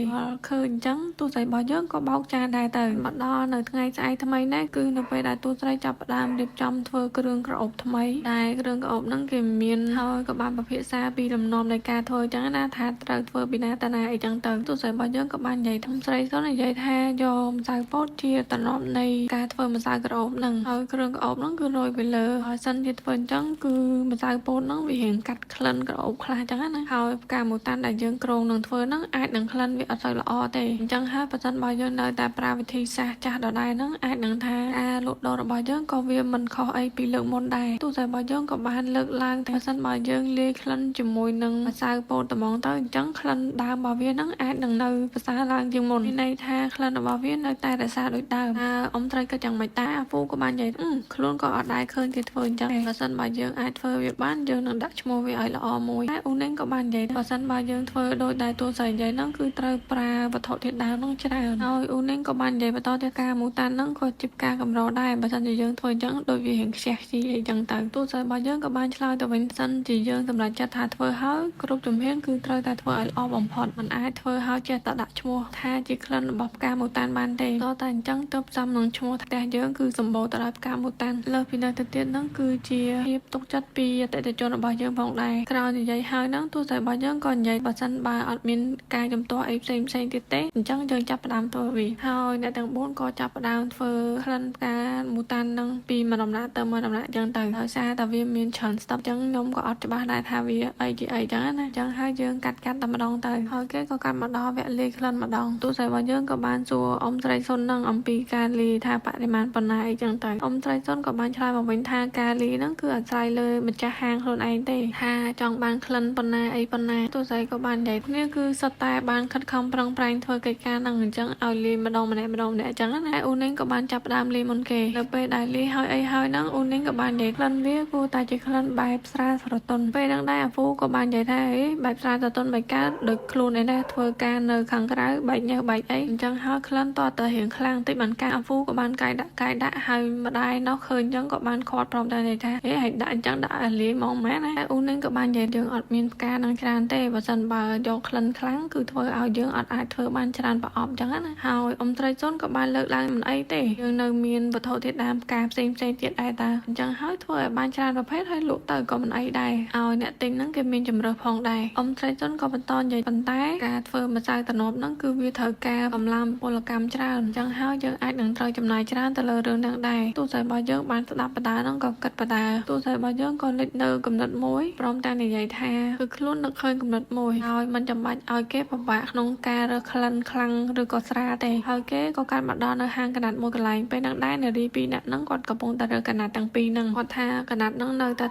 ឃើញអញ្ចឹងទូស្រីរបស់យើងក៏បោកចានដែរទៅមកដល់នៅថ្ងៃស្អែកថ្មីនេះគឺនៅពេលដែលទូស្រីចាប់ផ្ដើមរៀបចំធ្វើគ្រឿងក្រអូបថ្មីដែលគ្រឿងក្រអូបហ្នឹងគេមានហើយក៏បានពិភាក្សាពីលំនាំនៃការធ្វើអញ្ចឹងណាថាត្រូវធ្វើពីណាតាណាអីចឹងទៅទូស្រីរបស់យើងក៏បាននិយាយថាស្រីក៏និយាយថាយកម្សៅពោតជាតំណប់នៃការធ្វើម្សៅក្រអូបហ្នឹងហើយគ្រឿងក្រអូបហ្នឹងគឺរោយពីលើហើយសិនជាធ្វើអញ្ចឹងគឺម្សៅពោតហ្នឹងវារៀងកាត់ក្លិនក្រអូបខ្លះអញ្ចឹងណាហើយផ្កាមូតាន់ដែលយើងក្រងនឹងធ្វើហ្នឹងអាចនឹងក្លិនវាអត់សូវល្អទេអញ្ចឹងហើយបើសិនបើយើងនៅតែប្រើវិធីសាស្ត្រចាស់ដដែលហ្នឹងអាចនឹងថាការលក់ដូររបស់យើងក៏វាមិនខុសអីពីលើកមុនដែរទូស្រីរបស់យើងក៏បានលើកឡើងថាបើសិនបើយើងលាយក្លិនជាមួយនឹងម្សៅពោតត្មងទៅអញ្ចឹងក្លិនដើមរបស់វាហ្នឹងអាចនឹងនៅប្រសើរឡើងជាងមុនមានន័យថាក្លិនរបស់វានៅតែរក្សាដូចដើមអ៊ំត្រីក៏ចឹងមិនតាអាហ្វូក៏បាននិយាយខ្លួនក៏អត់ដែរឃើញគេធ្វើអញ្ចឹងបើសិនបើយើងអាចធ្វើវាបានយើងនឹងដាក់ឈ្មោះវាឲ្យល្អមួយតែអ៊ូនីងក៏បាននិយាយបើសិនបើយើងធ្វើដូចដែលទូស្រីនិយាយហ្នឹងគឺត្រូវប្រើវត្ថុធាតុដើមហ្នឹងច្រើនហើយអ៊ូនីងក៏បាននិយាយបន្តទៅការមូតាន់ហ្នឹងក៏ជាការកម្រដែរបើសិនជាយើងធ្វើអញ្ចឹងដូចវារៀងខ្ជះខ្ជាយអីចឹងទៅទូស្រីរបស់យើងក៏បានឆ្លើយទៅវិញសិនជាយើងសម្រេចចិត្តថាធ្វើហើយគ្រប់ជំហានគឺត្រូវតែធ្វើឲ្យល្អបំផុតមិនអាចធ្វើហើយចេះតែដាក់ឈ្មោះថាជាក្លិនរបស់ផ្កាមូតាន់បានទេតតែអញ្ចឹងទើបសមនឹងឈ្មោះផ្ទះយើង គឺសម្បូរទៅដោយផ្កាមូតានលើសពីនេះទៅទៀតហ្នឹងគឺជាភាពទុកចិត្តពីអតិថិជនរបស់យើងផងដែរក្រោយនិយាយហើយហ្នឹងទូទៅរបស់យើងក៏និយាយបើសិនបើអត់មានការជំទាស់អីផ្សេងទៀតទេអញ្ចឹងយើងចាប់ផ្ដើមធ្វើវាហើយអ្នកទាំង4ក៏ចាប់ផ្ដើមធ្វើក្លិនផ្កាមូតានហ្នឹងពីមួយដំណាក់ទៅមួយដំណាក់អញ្ចឹងទៅដោយសារតែវាមានច្រើនស្ទប់អញ្ចឹងខ្ញុំក៏អត់ច្បាស់ដែរថាវាអីជាអីអញ្ចឹងណាអញ្ចឹងហើយយើងកាត់តែម្ដងទៅហើយគេក៏កាត់មកដល់វគ្គលាយក្លិនម្ដងទូទៅរបស់យើងក៏បានសួរអ៊ំស្រីសុនហ្នឹងអំពីការលាយថាបរិមាណប៉ុណ្ណាអីចឹងទៅអ៊ំស្រីសុនក៏បានឆ្លើយមកវិញថាការលាយហ្នឹងគឺអាស្រ័យលើម្ចាស់ហាងខ្លួនឯងទេថាចង់បានក្លិនប៉ុណ្ណាអីប៉ុណ្ណាទូទៅក៏បាននិយាយគ្នាគឺសុទ្ធតែបានខិតខំប្រឹងប្រែងធ្វើកិច្ចការហ្នឹងអញ្ចឹងឲ្យលាយម្ដងម្នាក់អញ្ចឹងណាអ៊ូនីងក៏បានចាប់ផ្ដើមលាយមុនគេនៅពេលដែលលាយហើយអីហើយហ្នឹងអ៊ូនីងក៏បាននិយាយក្លិនវាគួរតែជាក្លិនបែបស្រាលស្រទន់ពេលហ្នឹងដែរអាហ្វូក៏បាននិយាយថាបែបស្រាលស្រទន់បែបកើតដូចខ្លួនឯណាធ្វើការនៅខាងក្រៅបែកញើសបែកអីអញ្ចឹងហើយក្លិនតទៅរៀងខ្លាំងតិចបានការអាហ្វូក៏បានកាយដាក់ហើយម្ដាយនោះឃើញអញ្ចឹងក៏បានខាត់ព្រមតែនិយាយថាឲ្យដាក់អញ្ចឹងដាក់ឲ្យលាយហ្មងម៉ែណាអ៊ូនីងក៏បាននិយាយយើងអត់មានផ្កានឹងច្រើនទេបើសិនបើយកក្លិនខ្លាំងគឺធ្វើឲ្យយើងអត់អាចធ្វើបានច្រើនប្រអប់អញ្ចឹងណាហើយអ៊ំត្រីសុនក៏បានលើកឡើងមិនអីទេយើងនៅមានវត្ថុធាតុដើមផ្កាផ្សេងទៀតដែរតាអញ្ចឹងហើយធ្វើឲ្យបានច្រើនប្រភេទហើយលក់ទៅក៏មិនអីដែរឲ្យអ្នកទិញហ្នឹងគេមានជំរើសផងដែរអ៊ំត្រីសុនក៏បន្តនិយាយប៉ុន្តែការធ្វើម្សៅតំណប់ហ្នឹងគឺវាត្រូវការកម្លាំងពលកម្មច្រើនអញ្ចឹងហើយយើងអាចនឹងត្រូវចំណាយច្រើនទៅលើរឿងហ្នឹងដែរទោះតែរបស់យើងបានស្ដាប់បដាហ្នឹងក៏គិតបដាទោះតែរបស់យើងក៏លេចនៅគំនិតមួយព្រមទាំងនិយាយថាគឺខ្លួននឹកឃើញគំនិតមួយហើយមិនចាំបាច់ឲ្យគេពិបាកក្នុងការរើសក្លិនខ្លាំងឬក៏ស្រាលទេហើយគេក៏កាត់មកដល់នៅហាងកណាត់មួយកន្លែងពេលហ្នឹងដែរនារីពីរនាក់ហ្នឹងគាត់កំពុងតែរើសកណាត់ទាំងពីរហ្នឹងគាត់ថាកណាត់ហ្នឹងនៅត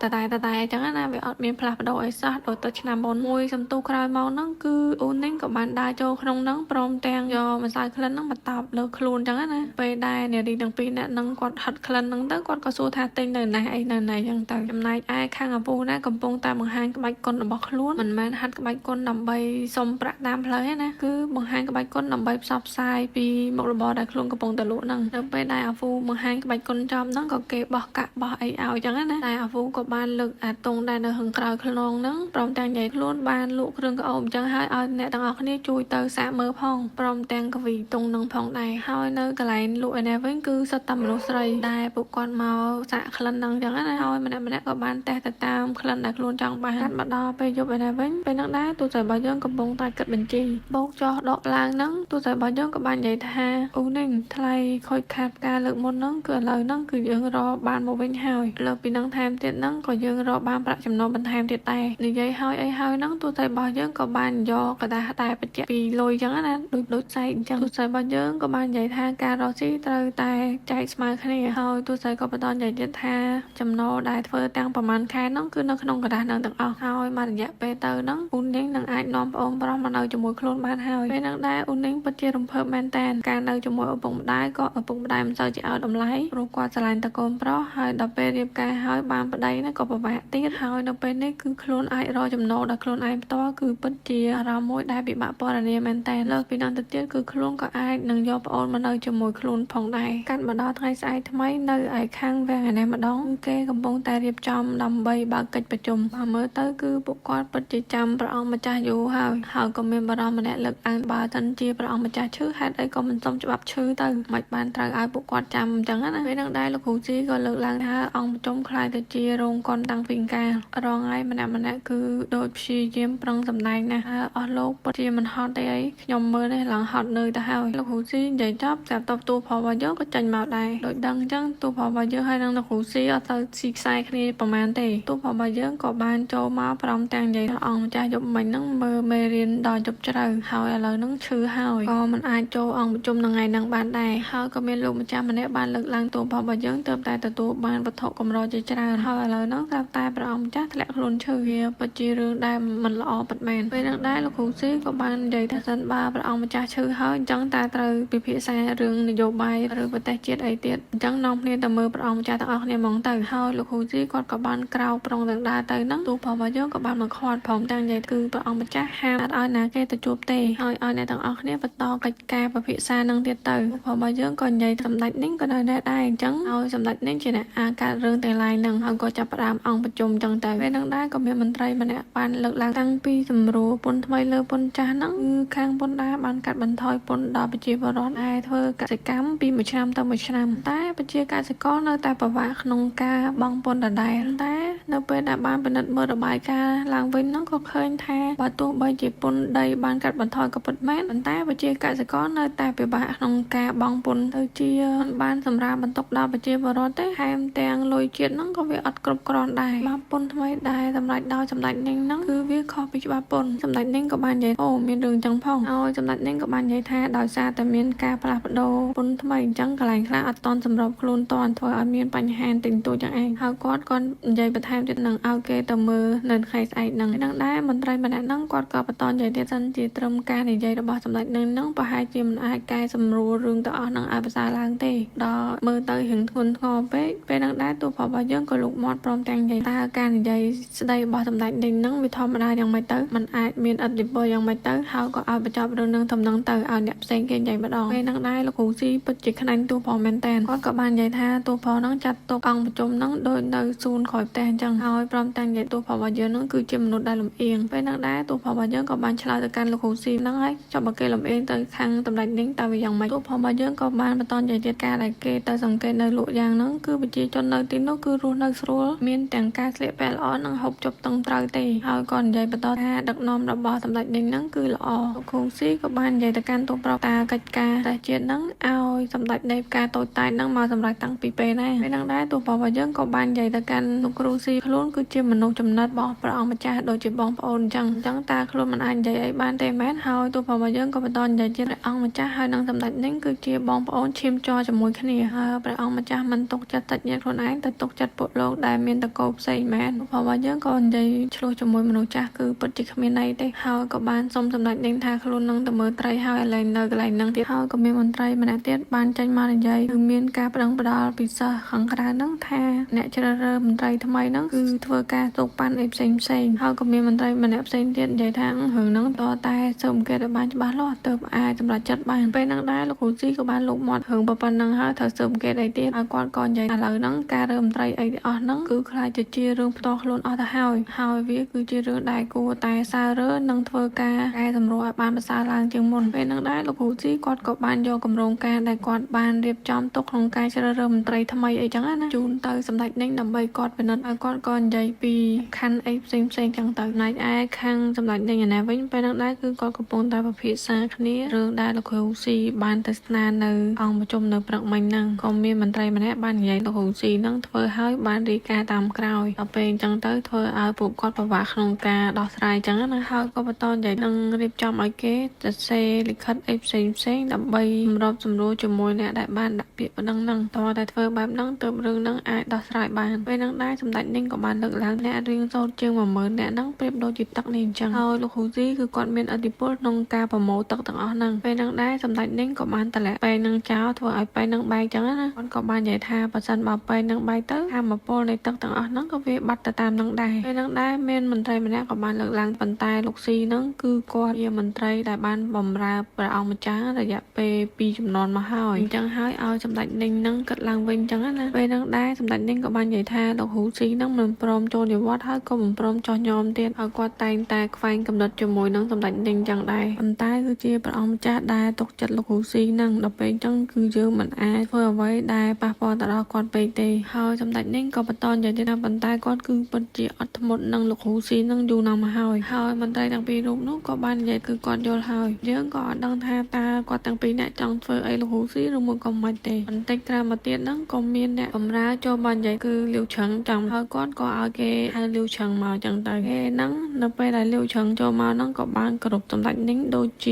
ែអញ្ចឹងណាវាអត់មានផ្លាស់ប្ដូរអីសោះដូចទៅឆ្នាំមុនមួយសំទូក្រោយមកហ្នឹងគឺអូននីងក៏បានដើរចូលក្នុងហ្នឹងព្រមទាំងយកម្សៅក្លិនហ្នឹងមកតបលើខ្លួនអញ្ចឹងណាពេលដែរនារីទាំងពីរនាក់ហ្នឹងគាត់ហិតក្លិនហ្នឹងទៅគាត់ក៏សួរថាទិញនៅណាអីនៅណាអញ្ចឹងទៅចំណែកឯខាងអាពូណាកំពុងតែបង្ហាញក្បាច់គុណរបស់ខ្លួនមិនមែនហាត់ក្បាច់គុណដើម្បីសុំប្រាក់តាមផ្លូវទេណាគឺបង្ហាញក្បាច់គុណដើម្បីផ្សព្វផ្សាយពីមុខរបរដែលខ្លួនកំពុងតែលក់ហ្នឹងទៅពេលដែលអាហ្វូបង្ហាញក្បាច់គុណចំហ្នឹងក៏គេបោះកាក់បោះអីឲ្យអញ្ចឹងណាតែអាហ្វូក៏បានលើកអាតុងដែលនៅខាងក្រោយខ្លួនហ្នឹងព្រមទាំងនិយាយខ្លួនបានលក់គ្រឿងក្អមអញ្ចឹងហើយឲ្យអ្នកទាំងអស់គ្នាជួយទៅសាកមើលផងព្រមទាំងកវីតុងហ្នឹងផងដែរហើយនៅកន្លែងលក់ឯនេះវិញគឺសុទ្ធតែមនុស្សស្រីដែលពួកគាត់មកសាកក្លិនហ្នឹងអញ្ចឹងណាហើយម្នាក់ក៏បានតេស្តទៅតាមក្លិនដែលខ្លួនចង់បានកាត់មកដល់ពេលយប់ឯនេះវិញពេលហ្នឹងដែរទូទៅរបស់យើងកំពុងតែគិតបញ្ជីបោកចោះដកឡើងហ្នឹងទូទៅរបស់យើងក៏បាននិយាយថាអូនេះថ្លៃខូចខាតផ្កាលើកមុនហ្នឹងគឺឥឡូវហ្នឹងគឺយើងរកបានមកវិញហើយលើពីហ្នឹងថែមទៀតហ្នឹងក៏យើងរកបានប្រាក់ចំណូលបន្ថែមទៀតដែរនិយាយហើយអីហើយហ្នឹងទូទៅរបស់យើងក៏បានយកกระดาษតែបញ្ជាក់ពីលុយអញ្ចឹងណាដូចផ្សេងអញ្ចឹងទូទៅរបស់យើងក៏បាននិយាយថាការរកស៊ីត្រូវតែចែកស្មើគ្នាហើយទូទៅក៏បន្តនិយាយទៀតថាចំណូលដែលធ្វើទាំងប្រហែលខែហ្នឹងគឺនៅក្នុងกระดาษហ្នឹងទាំងអស់ហើយមករយៈពេលទៅហ្នឹងអូននាងនឹងអាចនាំប្អូនប្រុសមកនៅជាមួយខ្លួនបានហើយពេលហ្នឹងដែរអូននាងពិតជារំភើបមែនតើការនៅជាមួយឪពុកម្ដាយក៏ឪពុកម្ដាយមិនសូវជាឲ្យតម្លៃព្រោះគាត់ស្រឡាញ់តែកូនប្រុសហើយដល់ពេលរៀបការហើយបានប្តីហ្នឹងក៏ពិបាកទៀតហើយនៅពេលនេះគឺខ្លួនអាចរកចំណូលដល់ខ្លួនឯងផ្ទាល់គឺពិតជាអារម្មណ៍មួយដែលពិបាកពណ៌នាមែនតើលើសពីហ្នឹងទៅទៀតគឺខ្លួនក៏អាចនឹងយកប្អូនមកនៅជាមួយខ្លួនផងដែរកាត់មកដល់ថ្ងៃស្អែកថ្មីនៅឯខាងវាំងឯនេះម្ដងគេកំពុងតែរៀបចំដើម្បីបើកកិច្ចប្រជុំបើមើលទៅគឺពួកគាត់ពិតជាចាំព្រះអង្គម្ចាស់យូរហើយក៏មានបារម្ភម្នាក់លើកឡើងបើសិនជាព្រះអង្គម្ចាស់ឈឺហេតុអីក៏មិនសុំច្បាប់ឈឺទៅមិនបានត្រូវឲ្យពួកគាត់ចាំអញ្ចឹងណាពេលហ្នឹងដែរលោកគ្រូជីក៏លើកឡើងថាអង្គប្រជុំខ្លាយទៅជារោងកុនតាំងពីកាលរងហើយម្នាក់គឺដូចព្យាយាមប្រឹងសម្ដែងណាស់អស់លោកពិតជាមិនហត់ទេអីខ្ញុំមើលនេះឡើងហត់នឿយទៅហើយលោកគ្រូជីនិយាយចប់ចាប់តបទូប្រុសរបស់យើងក៏ចេញមកដែរដូចដឹងអញ្ចឹងទូប្រុសរបស់យើងហើយនឹងលោកគ្រូជីអត់ទៅស៊ីខ្សែគ្នាប្រហែលទេទូប្រុសរបស់យើងក៏បានចូលមកព្រមទាំងនិយាយថាអង្គម្ចាស់យប់មិញហ្នឹងមើលមេរៀនដល់យប់ជ្រៅហើយឥឡូវហ្នឹងឈឺហើយក៏មិនអាចចូលអង្គប្រជុំថ្ងៃហ្នឹងបានដែរហើយក៏មានលោកម្ចាស់ម្នាក់បានលើកឡើងទូប្រុសរបស់យើងទើបតែទទួលបានវត្ថុកម្រជាច្រើនហើយឥឡូវហ្នឹងស្រាប់តែព្រះអង្គម្ចាស់ធ្លាក់ខ្លួនឈឺវាពិតជារឿងដែលមិនល្អពិតមែនពេលហ្នឹងដែរលោកគ្រូស៊ីក៏បាននិយាយថាសិនបើព្រះអង្គម្ចាស់ឈឺហើយអញ្ចឹងតែត្រូវពិភាក្សារឿងនយោបាយឬប្រទេសជាតិអីទៀតអញ្ចឹងនាំគ្នាទៅមើលព្រះអង្គម្ចាស់ទាំងអស់គ្នាហ្មងទៅហើយលោកគ្រូស៊ីគាត់ក៏បានក្រោកប្រុងទាំងដើរទៅហ្នឹងទូប្រុសរបស់យើងក៏បានមកខាត់ព្រមទាំងនិយាយគឺព្រះអង្គម្ចាស់ហាមអត់ឲ្យណាគេទៅជួបទេហើយឲ្យអ្នកទាំងអស់គ្នាបន្តកិច្ចការពិភាក្សានឹងទៀតទៅព្រោះរបស់យើងក៏និយាយសម្ដេចនេះក៏នៅដែរអញ្ចឹងឲ្យសម្ដេចនេះជាអ្នកអាកើតរឿងទាំងឡាយហ្នឹងហើយក៏ចាប់ផ្ដើមអង្គប្រជុំអញ្ចឹងទៅពេលហ្នឹងដែរក៏មានមន្ត្រីម្នាក់បានលើកឡើងតាំងពីសម្រួលពន្ធថ្មីលើពន្ធចាស់ហ្នឹងគឺខាងពន្ធដារបានកាត់បន្ថយពន្ធដល់ប្រជាពលរដ្ឋដែលធ្វើកសិកម្មពីមួយឆ្នាំទៅមួយឆ្នាំ ឆ្នាំតែប្រជាកសិករនៅតែពិបាកក្នុងការបង់ពន្ធដដែលតែនៅពេលដែលបានពិនិត្យមើលរបាយការណ៍ឡើងវិញហ្នឹងក៏ឃើញថាបើទោះបីជាពន្ធដីបានកាត់បន្ថយក៏ពិតមែនប៉ុន្តែប្រជាកសិករនៅតែពិបាកក្នុងការបង់ពន្ធទៅជាមិនបានសម្រាប់បន្ទុកដល់ប្រជាពលរដ្ឋទេថែមទាំងលុយជាតិហ្នឹងក៏វាអត់គ្រប់គ្រាន់ដែរច្បាប់ពន្ធថ្មីដែលសម្រេចដោយសម្ដេចនាងហ្នឹងគឺវាខុសពីច្បាប់ពន្ធសម្ដេចនាងក៏បាននិយាយអូមានរឿងចឹងផងហើយសម្ដេចនាងក៏បាននិយាយថាដោយសារតែមានការផ្លាស់ប្ដូរពន្ធថ្មីអញ្ចឹងកន្លែងខ្លះអត់តន់សម្របខ្លួនតន់ធ្វើឲ្យមានបញ្ហាទិញទូចឹងឯងហើយគាត់ក៏និយាយបន្ថែមទៀតនឹងឲ្យគេទៅមើលនៅថ្ងៃស្អែកហ្នឹងហ្នឹងដែរមន្ត្រីម្នាក់ហ្នឹងគាត់ក៏បន្តនិយាយទៀតសិនជាត្រឹមការនិយាយរបស់សម្ដេចនាងហ្នឹងប្រហែលជាមិនអាចកែសម្រួលរឿងទាំងអស់ហ្នឹងឲ្យប្រសើរឡើងទេដល់មើលទៅរឿងធ្ងន់ធ្ងរពេកពេលហ្នឹងដែរទូរបស់យើងក៏លូកមាត់ព្រមទាំងនិយាយតើការនិយាយស្ដីរបស់សម្ដេចនាងហ្នឹងវាធម្មតាយ៉ាងម៉េចទៅมันអាចមានឥទ្ធិពលយ៉ាងម៉េចទៅហើយក៏ឲ្យបញ្ចប់រឿងនឹងដំណឹងទៅឲ្យអ្នកផ្សេងគេនិយាយម្ដងពេលហ្នឹងដែរលោកគ្រូស៊ីពិតជាខ្លាញ់ទូផងមែនតើគាត់ក៏បាននិយាយថាទូផងហ្នឹងចាត់ទុកអង្គប្រជុំហ្នឹងដូចនៅសួនក្រោយផ្ទះអញ្ចឹងហើយព្រមទាំងនិយាយទូផងរបស់យើងហ្នឹងគឺជាមនុស្សដែលលំអៀងពេលហ្នឹងដែរទូផងរបស់យើងក៏បានឆ្លើយទៅកាន់លោកគ្រូស៊ីហ្នឹងហើយចុះបើគេលំអៀងទៅខាងតម្ដេចនាងតើវាយ៉ាងម៉េចទូផងរបស់យើងក៏បានបន្តនិយាយទៀតការដែលគេទៅសង្កេតនៅលក់យ៉ាងហ្នឹងគឺប្រជាជននៅទីនោះគឺរស់នៅស្រួលមានទាំងការស្លៀកពាក់ល្អនិងហូបចុកត្រឹមត្រូវទេហើយក៏និយាយបន្តថាដឹកនាំរបស់សម្ដេចនាងហ្នឹងគឺល្អលោកគ្រូស៊ីក៏បាននិយាយទៅកាន់ទូប្រុសតាកិច្ចការតែជាតិហ្នឹងឲ្យសម្ដេចនៃការតូចតាចហ្នឹងមកសម្រាប់តាំងពីពេលណាពេលហ្នឹងដែរទូប្រុសរបស់យើងក៏បាននិយាយទៅកាន់លោកគ្រូស៊ីខ្លួនគឺជាមនុស្សចំណិតរបស់ព្រះអង្គម្ចាស់ដូចជាបងប្អូនអញ្ចឹងតើខ្លួនមិនអាចនិយាយអីបានទេមែនហើយទូប្រុសរបស់យើងក៏បន្តនិយាយជាព្រះអង្គម្ចាស់ហើយនឹងសម្ដេចនាងគឺជាបងប្អូនឈាមជ័រជាមួយគ្នាហើយព្រះអង្គម្ចាស់មិនទុកចិត្តតិចញាតខ្លួនឯងទៅទុកចិត្តពួកលោកដែលមានតកូលផ្សេងមែនទូប្រុសរបស់យើងក៏និយាយឆ្លោះជាមួយមនុស្សចាស់គឺពិតជាគ្មានន័យទេហើយក៏បានសុំសម្ដេចនាងថាខ្លួននឹងទៅមើលត្រីហើយឥឡូវនៅកន្លែងហ្នឹងទៀតហើយក៏មានមន្ត្រីម្នាក់ទៀតបានចេញមកនិយាយគឺមានការប្តឹងផ្ដាល់ពីសិស្សខាងក្រៅហ្នឹងថាអ្នកជ្រើសរើសមន្ត្រីថ្មីហ្នឹងគឺធ្វើការទុកប៉ាន់អីផ្សេងហើយក៏មានមន្ត្រីម្នាក់ផ្សេងទៀតនិយាយថារឿងហ្នឹងតតែសូមគេឲ្យបានច្បាស់លាស់ទើបអាចសម្រេចចិត្តបានពេលហ្នឹងដែរលោកគ្រូស៊ីក៏បានលោកមាត់រឿងប៉ុណ្ណឹងហើយត្រូវសូមគេអីទៀតហើយគាត់ក៏និយាយឥឡូវហ្នឹងការរើមន្ត្រីអីទាំងអស់ហ្នឹងគឺខ្លាចជារឿងផ្ទាល់ខ្លួនអស់ទៅហើយវាគឺជារឿងដែលគួរតែសើរើនិងធ្វើការកែសម្រួលឲ្យបានប្រសើរឡើងជាងមុនពេលហ្នឹងដែរលោកគ្រូស៊ីគាត់ក៏បានយកគម្រោងការដែលគាត់បានរៀបចំទុកក្នុងការជ្រើសរើសមន្ត្រីថ្មីអីចឹងណាជូនទៅសម្ដេចនាងដើម្បីគាត់ពិនិត្យហើយគាត់ក៏និយាយពីខណ្ឌអីផ្សេងចឹងទៅណៃឯខាងសម្ដេចនាងឯណាវិញពេលហ្នឹងដែរគឺគាត់កំពុងតែពិភាក្សាគ្នារឿងដែលលោកគ្រូស៊ីបានទៅស្នានៅអង្គប្រជុំនៅព្រឹកមិញហ្នឹងក៏មានមន្ត្រីម្នាក់បាននិយាយលោកគ្រូស៊ីហ្នឹងធ្វើឲ្យបានរាយការណ៍តាមក្រោយដល់ពេលអញ្ចឹងទៅធ្វើឲ្យពួកគាត់ពិបាកក្នុងការដោះស្រាយអញ្ចឹងណាហើយក៏បន្តនិយាយនឹងរៀបចំឲ្យគេសរសេរលិខិតអីផ្សេងដើម្បីសម្របសម្រួលជាមួយអ្នកដែលបានដាក់ពាក្យប៉ុណ្ណឹងហ្នឹងតើតែធ្វើបែបហ្នឹងទើបរឿងហ្នឹងអាចដោះស្រាយបានពេលហ្នឹងដែរសម្ដេចនាងក៏បានលើកឡើងអ្នករៀងសូត្រជាង 10000 អ្នកហ្នឹងប្រៀបដូចជាទឹកនេះអញ្ចឹងហើយលោកគ្រូស៊ីគឺគាត់មានឥទ្ធិពលក្នុងការប្រមូលទឹកទាំងអស់ហ្នឹងពេលហ្នឹងដែរសម្ដេចនាងក៏បានតម្លាក់ពេលហ្នឹងចោលធ្វើឲ្យពេលហ្នឹងបែកអញ្ចឹងណាគាត់ក៏បាននិយាយថាបើសិនបើពេលហ្នឹងបែកទៅធម្មពលនៃទឹកទាំងអស់ហ្នឹងក៏វាបាត់ទៅតាមហ្នឹងដែរពេលហ្នឹងដែរមានមន្ត្រីម្នាក់ក៏បានលើកឡើងប៉ុន្តែលោកស៊ីហ្នឹងគឺគាត់ជាមន្ត្រីដែលបានបម្រើព្រះអង្គម្ចាស់រយៈពេល2ជំនាន់មកហើយអញ្ចឹងហើយឲ្យសម្ដេចនាងហ្នឹងគិតឡើងវិញអញ្ចឹងណាពេលហ្នឹងដែរសម្ដេចនាងក៏បាននិយាយថាលោកហ៊ូស៊ីហ្នឹងមិនព្រមចូលនិវត្តន៍ហើយក៏មិនព្រមចោះញោមទៀតហើយគាត់តែងតែខ្វែងកំណត់ជាមួយនឹងសម្ដេចនាងអញ្ចឹងដែរប៉ុន្តែគឺជាព្រះអង្គម្ចាស់ដែលទុកចិត្តលោកហ៊ូស៊ីហ្នឹងដល់ពេលអញ្ចឹងគឺយើងមិនអាចធ្វើអ្វីដែលប៉ះពាល់ទៅដល់គាត់ពេកទេហើយសម្ដេចនាងក៏បន្តនិយាយទៀតថាប៉ុន្តែគាត់គឺពិតជាអត់ធ្មត់នឹងលោកហ៊ូស៊ីហ្នឹងយូរណាស់មកហើយមន្ត្រីទាំងពីររូបនោះក៏បាននិយាយគឺគាត់យល់ហើយយើងក៏អត់ដឹងថាតើគាត់ទាំងពីរអ្នកចង់ធ្វើអីលោកហ៊ូស៊ីឬមួយក៏មិនទេបន្តិចក្រោយមកទៀតហ្នឹងក៏មានអ្នកបម្រើចូលបាននិយាយគឺលាវឆឹងចាំហើយគាត់ក៏ឲ្យគេហៅលាវឆឹងមកចឹងទៅគេហ្នឹងនៅពេលដែលលាវឆឹងចូលមកហ្នឹងក៏បានគ្រប់សម្ដេចនាងដូចជ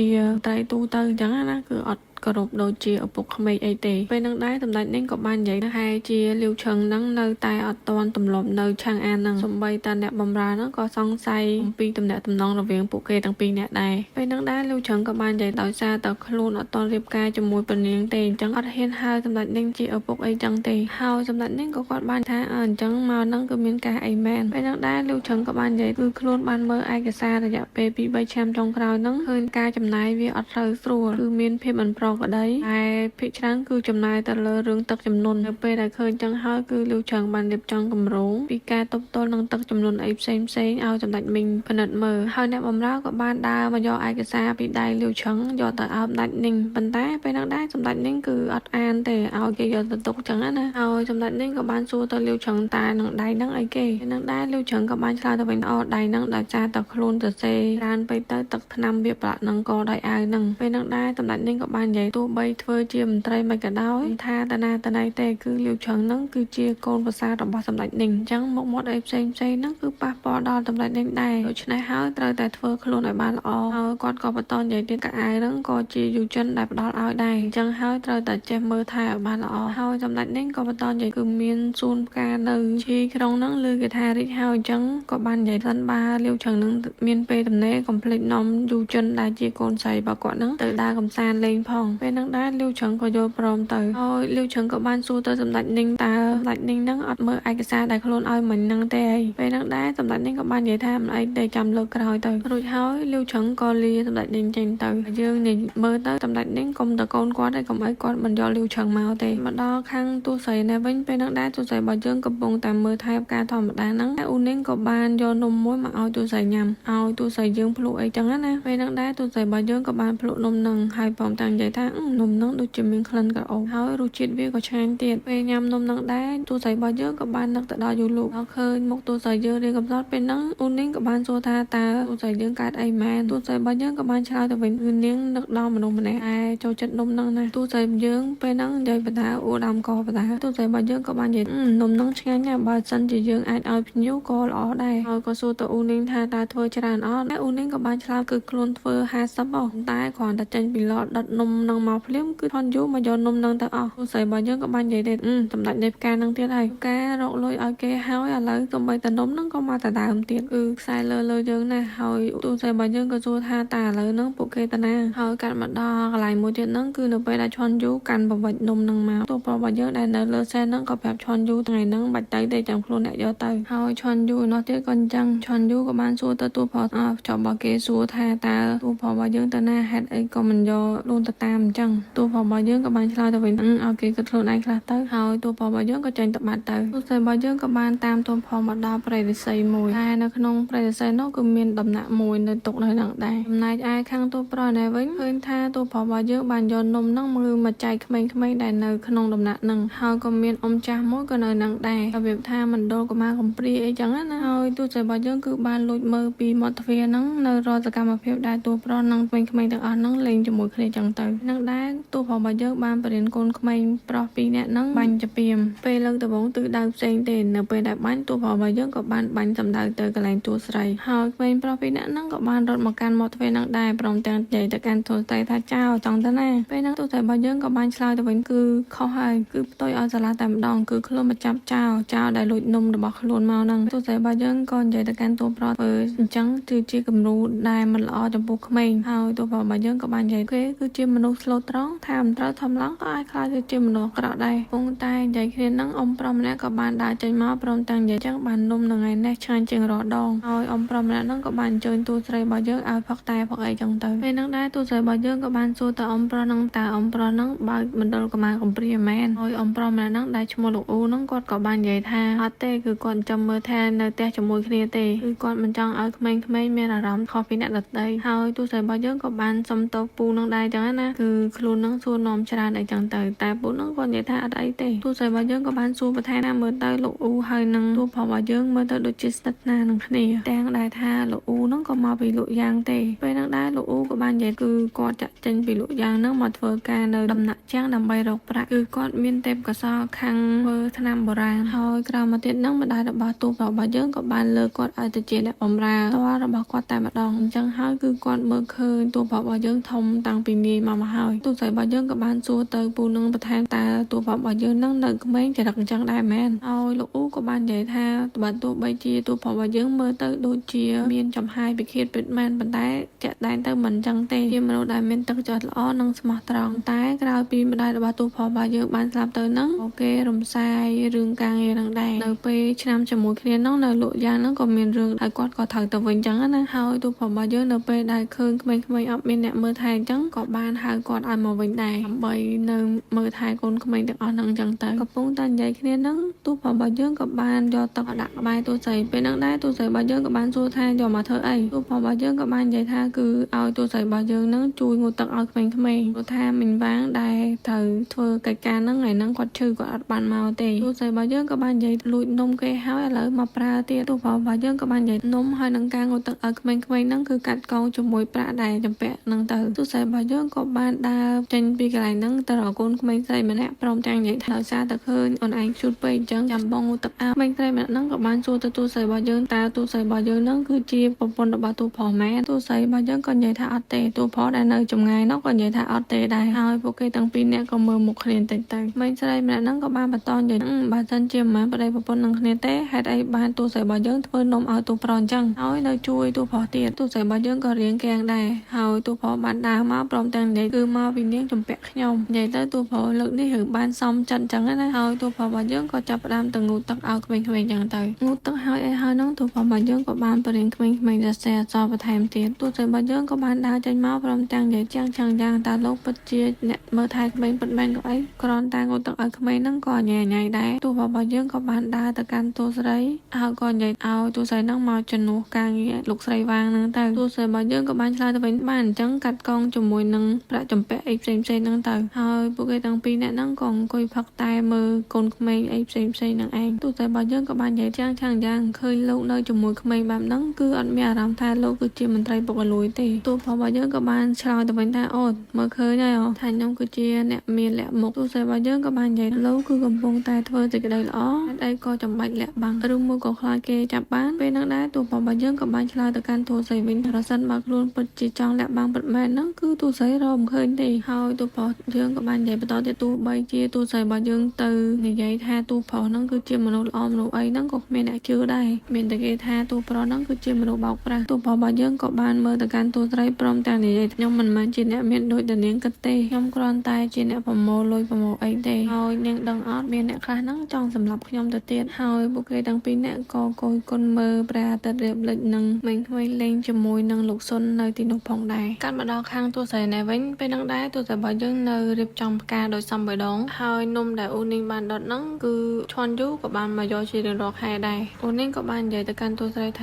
ាត្រីទូទៅអញ្ចឹងណាគឺអត់គោរពដូចជាឪពុកក្មេកអីទេពេលហ្នឹងដែរសម្ដេចនាងក៏បាននិយាយថាជាលាវឆឹងហ្នឹងនៅតែអត់ទាន់ទម្លាប់នៅឆាំងអានហ្នឹងសម្បីតែអ្នកបម្រើហ្នឹងក៏សង្ស័យអំពីទំនាក់ទំនងរវាងពួកគេទាំងពីរនាក់ដែរពេលហ្នឹងដែរលាវឆឹងក៏បាននិយាយដោយសារតែខ្លួនអត់ទាន់រៀបការជាមួយព្រះនាងទេអញ្ចឹងអត់ហ៊ានហៅសម្ដេចនាងជាឪពុកអីចឹងទេហើយសម្ដេចនាងក៏គាត់បានថាអញ្ចឹងមកហ្នឹងគឺមានការអីមែនពេលហ្នឹងដែរលាវឆឹងក៏បាននិយាយគឺខ្លួនបានមើលឯកសាររយៈពេល 2-3 ឆ្នាំចុងក្រោយហ្នឹងឃើញការចំណាយវាអត់ត្រូវស្រួលគឺមានភាពមិនប្រ ក៏ដីហើយភាគច្រើនគឺចំណាយទៅលើរឿងទឹកចំនួននៅពេលដែលឃើញចឹងហើយគឺលូឆឹងបានរៀបចំគម្រោងពីការទប់ទល់នឹងទឹកចំនួនអីផ្សេងឲ្យសម្ដេចមីងពិនិត្យមើលហើយអ្នកបម្រើក៏បានដើរមកយកឯកសារពីដៃលូឆឹងយកទៅឲ្យសម្ដេចនីងប៉ុន្តែពេលហ្នឹងដែរសម្ដេចនីងគឺអត់អានទេឲ្យគេយកទៅទុកចឹងណាហើយសម្ដេចនីងក៏បានសួរទៅលូឆឹងតានឹងដៃហ្នឹងអីគេហ្នឹងដែរលូឆឹងក៏បានឆ្លើយទៅវិញដៃហ្នឹងដោយសារតែខ្លួនទៅសេច្រើនពេកទៅទឹកថ្នាំវាប្រឡាក់នឹងក៏ដោយអាវហ្នឹងពេលហ្នឹងដែរសម្ដេចនីងក៏បាននិយាយទោះបីធ្វើជាមន្ត្រីមិនក៏ដោយថាតាណាតណៃទេគឺលូឆឹងហ្នឹងគឺជាកូនប្រសាររបស់សម្ដេចនីងអញ្ចឹងមុខមាត់អីផ្សេងហ្នឹងគឺប៉ះពាល់ដល់សម្ដេចនីងដែរដូច្នេះហើយត្រូវតែធ្វើខ្លួនឲ្យបានល្អហើយគាត់ក៏បន្តនិយាយទៀតកៅអៅហ្នឹងក៏ជាយុជនដែលផ្ដល់ឲ្យដែរអញ្ចឹងហើយត្រូវតែចេះមើលថែឲ្យបានល្អហើយសម្ដេចនីងក៏បន្តនិយាយគឺមានសួនផ្កានៅជាក្រុងហ្នឹងលើគេថារីកហើយអញ្ចឹងក៏បាននិយាយថាបាលាវឆឹងហ្នឹងមានពេលទំនេរកុំភ្លេចនាំយុជនដែលជាកូនស្រីរបស់គាត់ហ្នឹងទៅដើរកំសាន្តលេងផងពេលហ្នឹងដែរលាវឆឹងក៏យល់ព្រមទៅហើយលាវឆឹងក៏បានសួរទៅសម្ដេចនីងតើសម្ដេចនីងហ្នឹងអត់មើលឯកសារដែលខ្លួនឲ្យមិញហ្នឹងទេពេលហ្នឹងដែរសម្ដេចនីងក៏បាននិយាយថាមិនអីទេចាំលើកក្រោយទៅរួចហើយលាវឆឹងក៏លាសម្ដេចនីងចេញទៅយើងនិយាយមើលទៅសម្ដេចនីងកុំតកូនគាត់ឯងកុំឲ្យគាត់មិនយកលាវឆឹងមកទេមកដល់ខាងទូស្រីនេះវិញពេលហ្នឹងដែរទូស្រីរបស់យើងកំពុងតែមើលថែផ្កាធម្មតាហ្នឹងតែអ៊ូនីងក៏បានយកនំមួយមកឲ្យទូស្រីញ៉ាំឲ្យទូស្រីយើងភ្លក់អីចឹងណាពេលហ្នឹងដែរទូស្រីរបស់យើងក៏បានភ្លក់នំហ្នឹងហើយព្រមទាំងនិយាយថានំហ្នឹងដូចជាមានក្លិនក្រអូបហើយរសជាតិវាក៏ឆ្ងាញ់ទៀតពេលញ៉ាំនំហ្នឹងដែរទូស្រីរបស់យើងក៏បាននឹកទៅដល់យូលូដល់ឃើញមុខទូស្រីយើងរៀងកំសត់ពេលហ្នឹងអ៊ូនីងក៏បានសួរថាតើទូស្រីយើងកើតអីមែនទូស្រីរបស់យើងក៏បានឆ្លើយទៅវិញគឺនាងនឹកដល់មនុស្សម្នាក់ឯចូលចិត្តនំហ្នឹងណាទូស្រីយើងពេលហ្នឹងនិយាយបណ្ដាអ៊ូដាំកបណ្ដាទូស្រីរបស់យើងក៏បាននិយាយនំហ្នឹងឆ្ងាញ់ណាស់បើសិនជាយើងអាចឲ្យភ្ញៀវក៏ល្អដែរហើយក៏សួរទៅអ៊ូនីងថាតើធ្វើច្រើនអត់តែអ៊ូនីងក៏បានឆ្លើយគឺខ្លួនធ្វើ50ហ៎តែគ្រាន់តែចេញពីឡដិតនំហ្នឹងមកភ្លាមគឺថនយូរមកយកនំហ្នឹងទៅអស់ទូស្រីរបស់យើងក៏បាននិយាយទៀតសម្ដេចនៃផ្កាហ្នឹងទៀតហើយផ្ការកលុយឲ្យគេហើយឥឡូវទៅបីតនំហ្នឹងក៏មកតដើមទៀតគឺខ្សែលើយើងណាហើយទូស្រីរបស់យើងក៏សួរថាតើឥឡូវហ្នឹងពួកគេតាណាហើយកាត់មកដល់កន្លែងមួយទៀតហ្នឹងគឺនៅពេលដែលឈុនយូកាន់ប្រវិចនំហ្នឹងមកទូប្រុសរបស់យើងដែលនៅលើសែនហ្នឹងក៏ប្រាប់ឈុនយូថ្ងៃហ្នឹងបាច់ទៅទេចាំខ្លួនអ្នកយកទៅហើយឈុនយូនោះទៀតក៏អញ្ចឹងឈុនយូក៏បានសួរទៅទូប្រុសចុះបើគេសួរថាតើទូប្រុសរបស់យើងទៅណាហេតុអីក៏មិនយកខ្លួនទៅតាមអញ្ចឹងទូប្រុសរបស់យើងក៏បានឆ្លើយទៅវិញឲ្យគេគិតខ្លួនឯងខ្លះទៅហើយទូប្រុសរបស់យើងក៏ចេញទៅបាត់ទៅទូស្រីរបស់យើងក៏បានតាមទូប្រុសមកដល់ព្រៃរិស័យមួយតែនៅក្នុងព្រៃរិស័យនោះគឺមានដំណាក់មួយនៅទុកនៅហ្នឹងដែរចំណែកឯខាងទូប្រុសនេះវិញឃើញថាទូប្រុសរបស់យើងបានយកនំហ្នឹងមកចែកក្មេងៗដែលនៅក្នុងដំណាក់ហ្នឹងហើយក៏មានអ៊ំចាស់មួយក៏នៅហ្នឹងដែររបៀបថាមណ្ឌលកុមារកំព្រាអីចឹងណាហើយទូស្រីរបស់យើងគឺបានលួចមើលពីមាត់ទ្វារហ្នឹងនៅរាល់សកម្មភាពដែលទូប្រុសនិងក្មេងៗទាំងអស់ហ្នឹងលេងជាមួយគ្នាចឹងទៅហ្នឹងដែរទូប្រុសរបស់យើងបានបរៀនកូនក្មេងប្រុស2នាក់ហ្នឹងបាញ់ចាពីមពេលលើកដំបូងទិសដៅផ្សេងទេនៅពេលដែលបាញ់ទូប្រុសរបស់យើងក៏បានបាញ់សម្ដៅទៅកន្លែងទូស្រីហើយក្មេងប្រុស2នាក់ហ្នឹងក៏បានរត់មកកាន់មាត់ទ្វារហ្នឹងដែរព្រមទាំងនិយាយទៅកាន់ទូស្រីថាចៅចង់ទៅណាពេលហ្នឹងទូស្រីរបស់យើងក៏បានឆ្លើយទៅវិញគឺខុសហើយគឺផ្ទុយឲ្យសាលាតែម្ដងគឺខ្លួនមកចាប់ចៅដែលលួចនំរបស់ខ្លួនមកហ្នឹងទូស្រីរបស់យើងក៏និយាយទៅកាន់ទូប្រុសអញ្ចឹងគឺជាគំរូដែលមិនល្អចំពោះក្មេងហើយទូប្រុសរបស់យើងក៏បាននិយាយគេគឺជាមនុស្សស្លូតត្រង់ថាមិនត្រូវធំឡងក៏អាចខ្លាចទៅជាមនុស្សអាក្រក់ដែរពងតែនិយាយគ្នាហ្នឹងអ៊ំប្រុសម្នាក់ក៏បានដើរចេញមកព្រមទាំងនិយាយចឹងបាននំនៅថ្ងៃនេះឆ្ងាញ់ជាងរាល់ដងហើយអ៊ំប្រុសម្នាក់ហ្នឹងក៏បានអញ្ជើញទូស្រីរបស់យើងឲ្យផឹកតែផឹកអីចឹងទៅពេលហ្នឹងដែរទូស្រីរបស់យើងក៏បានសួរទៅអ៊ំប្រុសហ្នឹងតើអ៊ំប្រុសហ្នឹងបើកមណ្ឌលកុមារកំព្រាមែនហើយអ៊ំប្រុសម្នាក់ហ្នឹងដែលឈ្មោះលោកអ៊ូហ្នឹងគាត់ក៏បាននិយាយថាអត់ទេគឺគាត់ចាំមើលថែនៅផ្ទះជាមួយគ្នាទេគឺគាត់មិនចង់ឲ្យក្មេងៗមានអារម្មណ៍ខុសពីអ្នកដទៃហើយទូស្រីរបស់យើងក៏បានសុំទៅពូហ្នឹងដែរចឹងណាគឺខ្លួនហ្នឹងសួរនាំច្រើនអីចឹងទៅតែពូហ្នឹងគាត់និយាយថាអត់អីទេទូស្រីរបស់យើងក៏បានសួរបន្ថែមថាមើលទៅលោកអ៊ូហើយនឹងទូប្រុសរបស់យើងមើលទៅដូចជាស្និទ្ធស្នាលនឹងគ្នាទាំងដែលថាលោកអ៊ូហ្នឹងក៏មកពីលក់យ៉ាងទេពេលហ្នឹងដែរលោកអ៊ូក៏បាននិយាយគឺគាត់ចាក់ចេញពីលក់យ៉ាងហ្នឹងមកធ្វើការនៅដំណាក់ចាំងដើម្បីរកប្រាក់គឺគាត់មានទេពកោសល្យខាងធ្វើថ្នាំបុរាណហើយក្រោយមកទៀតហ្នឹងម្ដាយរបស់ទូប្រុសរបស់យើងក៏បានលើកគាត់ឲ្យទៅជាអ្នកបម្រើផ្ទាល់របស់គាត់តែម្ដងអញ្ចឹងហើយគឺគាត់មើលឃើញទូប្រុសរបស់យើងធំតាំងពីនាយមកហើយទូស្រីរបស់យើងក៏បានសួរទៅពូនឹងបន្ថែមតើទូប្រុសរបស់យើងហ្នឹងនៅក្មេងចរិតអញ្ចឹងដែរមែនហើយលោកអ៊ូក៏បាននិយាយថាបើទោះបីជាទូប្រុសរបស់យើងមើលទៅដូចជាមានចំហាយពិឃាតពិតមែនប៉ុន្តែជាក់ដែនទៅមិនអញ្ចឹងទេជាមនុស្សដែលមានទឹកចិត្តល្អនិងស្មោះត្រង់តែក្រោយពីម្ដាយរបស់ទូប្រុសរបស់យើងបានស្លាប់ទៅហ្នឹងគេរំសាយរឿងការងារហ្នឹងដែរនៅពេលឆ្នាំជាមួយគ្នាហ្នឹងនៅលក់យ៉ាងហ្នឹងក៏មានរឿងហើយគាត់ក៏ត្រូវទៅវិញអញ្ចឹងណាហើយទូប្រុសរបស់យើងនៅពេលដែលឃើញក្មេងៗអត់មានអ្នកមើលថែអញ្ចឹងក៏បានហៅ គាត់ឲ្យមកវិញដែរដើម្បីនៅមើលថែកូនក្មេងទាំងអស់ហ្នឹងអញ្ចឹងទៅកំពុងតែនិយាយគ្នាហ្នឹងទូផរបស់យើងក៏បានយកទឹកដាក់ក្បែរទូស័យពេលហ្នឹងដែរទូស័យរបស់យើងក៏បានសួរថាយកមកធ្វើអីទូផរបស់យើងក៏បាននិយាយថាគឺឲ្យទូស័យរបស់យើងហ្នឹងជួយងូតទឹកឲ្យក្មេងៗព្រោះថាមិញវាងដែរត្រូវធ្វើកិច្ចការហ្នឹងហើយហ្នឹងគាត់ឈឺគាត់អត់បានមកទេទូស័យរបស់យើងក៏បាននិយាយលួចនំគេហើយឥឡូវមកប្រើទៀតទូផរបស់យើងក៏បាននិយាយនំហើយនឹងការងូតទឹកឲ្យក្មេងៗហ្នឹងគឺកាត់កងជាមួយប្រាក់ដែរចម្ពាក់ហ្នឹងទៅទូស័យរបស់យើងក៏បានដើរចេញពីកន្លែងហ្នឹងទៅរកកូនក្មេងស្រីម្នាក់ព្រមទាំងនិយាយថាដោយសារតែឃើញអូនឯងឈឺពេកអញ្ចឹងចាំបងងូតទឹកឲ្យក្មេងស្រីម្នាក់ហ្នឹងក៏បានសួរទៅទូស័យរបស់យើងតើទូស័យរបស់យើងហ្នឹងគឺជាប្រពន្ធរបស់ទូផមែនទូស័យរបស់យើងក៏និយាយថាអត់ទេទូផដែលនៅចម្ងាយនោះក៏និយាយថាអត់ទេដែរហើយពួកគេទាំងពីរនាក់ក៏មើលមុខគ្នាតិចទៅក្មេងស្រីម្នាក់ហ្នឹងក៏បានបន្តនិយាយបើសិនជាមិនមែនប្តីប្រពន្ធនឹងគ្នាទេហេតុអីបានទូស័យរបស់យើងធ្វើនំឲ្យទូប្រុសអញ្ចឹងហើយនៅជួយទូប្រុសទៀតទូស័យរបស់យើងក៏រៀងគាំងដែរហើយទូប្រុសបានដើរមកព្រមទាំងនិយាយគឺមកពីនាងចម្ពាក់ខ្ញុំនិយាយទៅទូប្រុសលើកនេះរឿងបានសមចិត្តអញ្ចឹងណាហើយទូប្រុសរបស់យើងក៏ចាប់ផ្ដើមទៅងូតទឹកឲ្យក្មេងៗអញ្ចឹងទៅងូតទឹកហើយហ្នឹងទូប្រុសរបស់យើងក៏បានបរៀនក្មេងៗរសែអសបន្ថែមទៀតទូស័យរបស់យើងក៏បានដើរចេញមកព្រមទាំងនិយាយយ៉ាងយ៉ាងតើលោកពិតជាអ្នកមើលថែក្មេងពិតមែនក៏អីគ្រាន់តែងូតទឹកឲ្យក្មេងហ្នឹងក៏ញ៉ៃដែរទូប្រុសរបស់យើងក៏បានដើរទៅកាន់ទូស្រីហើយក៏និយាយឲ្យទូស្រីហ្នឹងមកជំនួសការងារលោកស្រីវាងហ្នឹងទៅទូស្រីរបស់យើងក៏បានឆ្លើយទៅវិញបានអញ្ចឹងកាត់កងជាមួយនឹងប្រាក់ចម្ពាក់អីផ្សេងហ្នឹងទៅហើយពួកគេទាំងពីរអ្នកហ្នឹងក៏អង្គុយផឹកតែមើលកូនក្មេងអីផ្សេងហ្នឹងឯងទូស្រីរបស់យើងក៏បាននិយាយយ៉ាងឃើញលោកនៅជាមួយក្មេងបែបហ្នឹងគឺអត់មានអារម្មណ៍ថាលោកគឺជាមន្ត្រីពុករលួយទេទូប្រុសរបស់យើងក៏បានឆ្លើយទៅវិញថាអូមើលឃើញហើយថាខ្ញុំគឺជាអ្នកមានលក្ខមុខទូស្រីរបស់យើងក៏បាននិយាយលោកគឺកំពុងតែធ្វើសេចក្តីល្អហេតុអីក៏ចាំបាច់លាក់បាំងឬមួយក៏ខ្លាចគេចាប់បានពេលហ្នឹងដែរទូប្រុសរបស់យើងក៏បានឆ្លើយទៅកាន់ទូស្រីវិញប្រសិនបើខ្លួនពិតជាចង់លាក់បាំងពិតមែនហ្នឹងគឺទូស្រីរកមិនឃើញទេហើយទូប្រុសយើងក៏បាននិយាយបន្តទៀតទោះបីជាទូស្រីរបស់យើងទៅនិយាយថាទូប្រុសហ្នឹងគឺជាមនុស្សល្អមនុស្សអីហ្នឹងក៏គ្មានអ្នកជឿដែរមានតែគេថាទូប្រុសហ្នឹងគឺជាមនុស្សបោកប្រាស់ទូប្រុសរបស់យើងក៏បានមើលទៅកាន់ទូស្រីព្រមទាំងនិយាយខ្ញុំមិនមែនជាអ្នកមានដូចតែនាងគិតទេខ្ញុំគ្រាន់តែជាអ្នកប្រមូលលុយប្រមូលអីទេហើយនាងដឹងអត់មានអ្នកខ្លះហ្នឹងចង់សម្លាប់ខ្ញុំទៅទៀតហើយពួកគេទាំងពីរនាក់ក៏គយគន់មើលព្រះអាទិត្យរៀបលិចនឹងក្មេងៗលេងជាមួយនឹងលោកសុននៅទីនោះផងដែរកាត់មកដល់ខាងទូស្រីណែវិញពេលហ្នឹងដែរទូស្រីរបស់យើងនៅរៀបចំផ្កាដោយសំបៃដងហើយនំដែលអូនីងបានដុតហ្នឹងគឺឈွန်យូក៏បានមកយកជារៀងរាល់ខែដែរអូនីងក៏បាននិយាយទៅកាន់ទូស្រីថ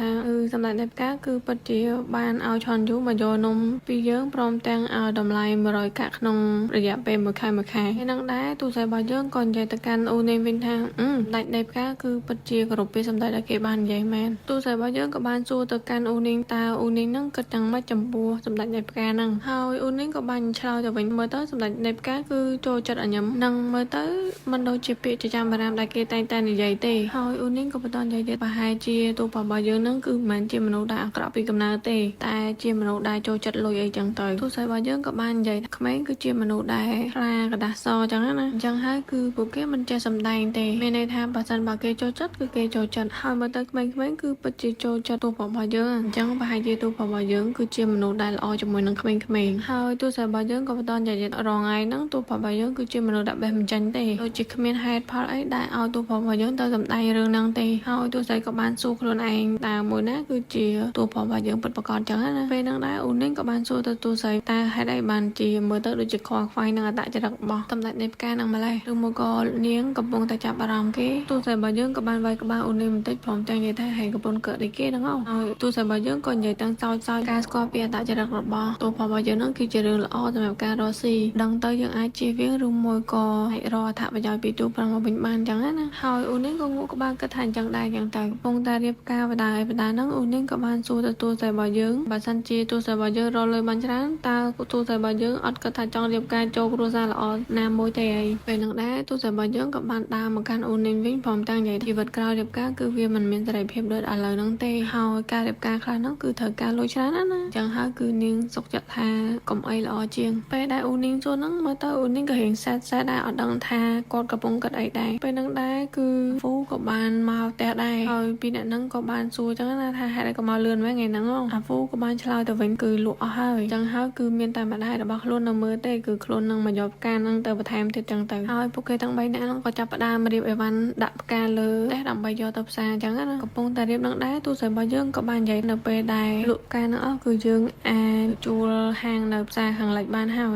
ាសម្រាប់អ្នកផ្កាគឺពិតជាបានឲ្យឈွန်យូមកយកនំពីយើងព្រមទាំងឲ្យតម្លៃ100កាក់ក្នុងរយៈពេល1ខែពេលហ្នឹងដែរទូស្រីរបស់យើងក៏និយាយទៅកាន់អូនីងវិញថាដាច់ដៃផ្កាគឺពិតជាគោរពពេលសម្ដេចដែលគេបាននិយាយមែនទូស្រីរបស់យើងក៏បានសួរទៅកាន់អូនីងតើអូនីងហ្នឹងគិតយ៉ាងម៉េចចំពោះសម្ដេចដៃផ្កាហ្នឹងហើយអូនីងក៏បានឆ្លើយទៅវិញមើលទៅសម្ដេចដៃផ្កាគឺចូលចិត្តអញ្ញឹមនឹងមើលទៅមិនដូចជាពាក្យចចាមបារាមដែលគេតែងតែនិយាយទេហើយអូនីងក៏បន្តនិយាយទៀតប្រហែលជាទូប្រុសរបស់យើងហ្នឹងគឺមិនមែនជាមនុស្សដែលអាក្រក់ពីកំណើតទេតែជាមនុស្សដែលចូលចិត្តលុយអីចឹងទៅទូស្រីរបស់យើងក៏បាននិយាយថាក្មេងគឺជាមនុស្សដែលខ្លាកដាស់សចឹងណាអញ្ចឹងហើយគឺពួកគេមិនចេះសម្ដែងទេមានន័យថាបើសិនបើគេចូលចិត្តគឺគេចូលចិត្តហើយមើលទៅក្មេងៗគឺពិតជាចូលចិត្តទូប្រុសរបស់យើងអញ្ចឹងប្រហែលជាទូប្រុសរបស់យើងគឺជាមនុស្សដែលល្អជាមួយនឹងក្មេងៗហើយទូស្រីរបស់យើងក៏បន្តនិយាយរងថ្ងៃហ្នឹងទូប្រុសរបស់យើងគឺជាមនុស្សដែលបេះមិនចាញ់ទេដូចជាគ្មានហេតុផលអីដែលឲ្យទូប្រុសរបស់យើងទៅសម្ដែងរឿងហ្នឹងទេហើយទូស្រីក៏បានសួរខ្លួនឯងតើមួយណាគឺជាទូប្រុសរបស់យើងពិតប្រាកដចឹងណាពេលហ្នឹងដែរអូនីងក៏បានសួរទៅទូស្រីតើហេតុអីបានជាមើលទៅដូចជាខ្វល់ខ្វាយនឹងអត្តចរិតរបស់សម្ដេចនៃផ្កានឹងម្លេះឬមកក៏នាងកំពុងតែចាប់អារម្មណ៍គេទូស្រីរបស់យើងក៏បានវាយក្បាលអូនីងបន្តិចព្រមទាំងនិយាយថាហេកំពុងកើតអីគេហ្នឹងហើយទូស្រីរបស់យើងក៏និយាយទាំងសោយការស្គាល់ពីអត្តចរិតរបស់ទូប្រុសរបស់យើងហ្នឹងគឺជារឿងល្អសម្រាប់ការរស់ស៊ីដឹងទៅយើងអាចជៀសវាងឬមួយក៏អាចរកអត្ថប្រយោជន៍ពីទូប្រុសមកវិញបានចឹងណាហើយអូនីងក៏ងក់ក្បាលគិតថាអញ្ចឹងដែរចឹងទៅកំពុងតែរៀបការបដាហ្នឹងអូនីងក៏បានសួរទៅទូស្រីរបស់យើងបើសិនជាទូស្រីរបស់យើងរកលុយបានច្រើនតើទូស្រីរបស់យើងអត់គិតថាចង់រៀបការចូលគ្រួសារល្អណាមួយទេអីពេលហ្នឹងដែរទូស្រីរបស់យើងក៏បានដើរមកកាន់អូនីងវិញព្រមទាំងនិយាយជីវិតក្រោយរៀបការគឺវាមិនមានសេរីភាពដូចឥឡូវហ្នឹងទេហើយការរៀបការខ្លះហ្នឹងគឺត្រូវការលុយច្រើនណាស់ចឹងហើយគឺនាងសុខចិត្តថាកុំអីល្អជាងពេលដែលអូនីងសួរហ្នឹងមើលទៅអូនីងក៏រៀងសែតដែរអត់ដឹងថាគាត់កំពុងគិតអីដែរពេលហ្នឹងដែរគឺហ្វូក៏បានមកផ្ទះដែរហើយពីអ្នកហ្នឹងក៏បានសួរចឹងណាថាហេតុអីក៏មកលឿនមែនថ្ងៃហ្នឹងអាហ្វូក៏បានឆ្លើយទៅវិញគឺលក់អស់ហើយចឹងហើយគឺមានតែម្ដាយរបស់ខ្លួននៅមើលទេគឺខ្លួននឹងមកយកផ្កាហ្នឹងទៅបន្ថែមទៀតចឹងទៅហើយពួកគេទាំង3នាក់ហ្នឹងក៏ចាប់ផ្ដើមរៀបអីវ៉ាន់ដាក់ផ្កាលើតែដើម្បីយកទៅផ្សារចឹងណាកំពុងតែរៀបនឹងដែរទូស្រីរបស់យើងក៏បាននិយាយនៅពេលដែលលក់ផ្កាហ្នឹងអស់គឺយើងអាចជួលហាងនៅផ្សារខាងលិច ចបានហើយ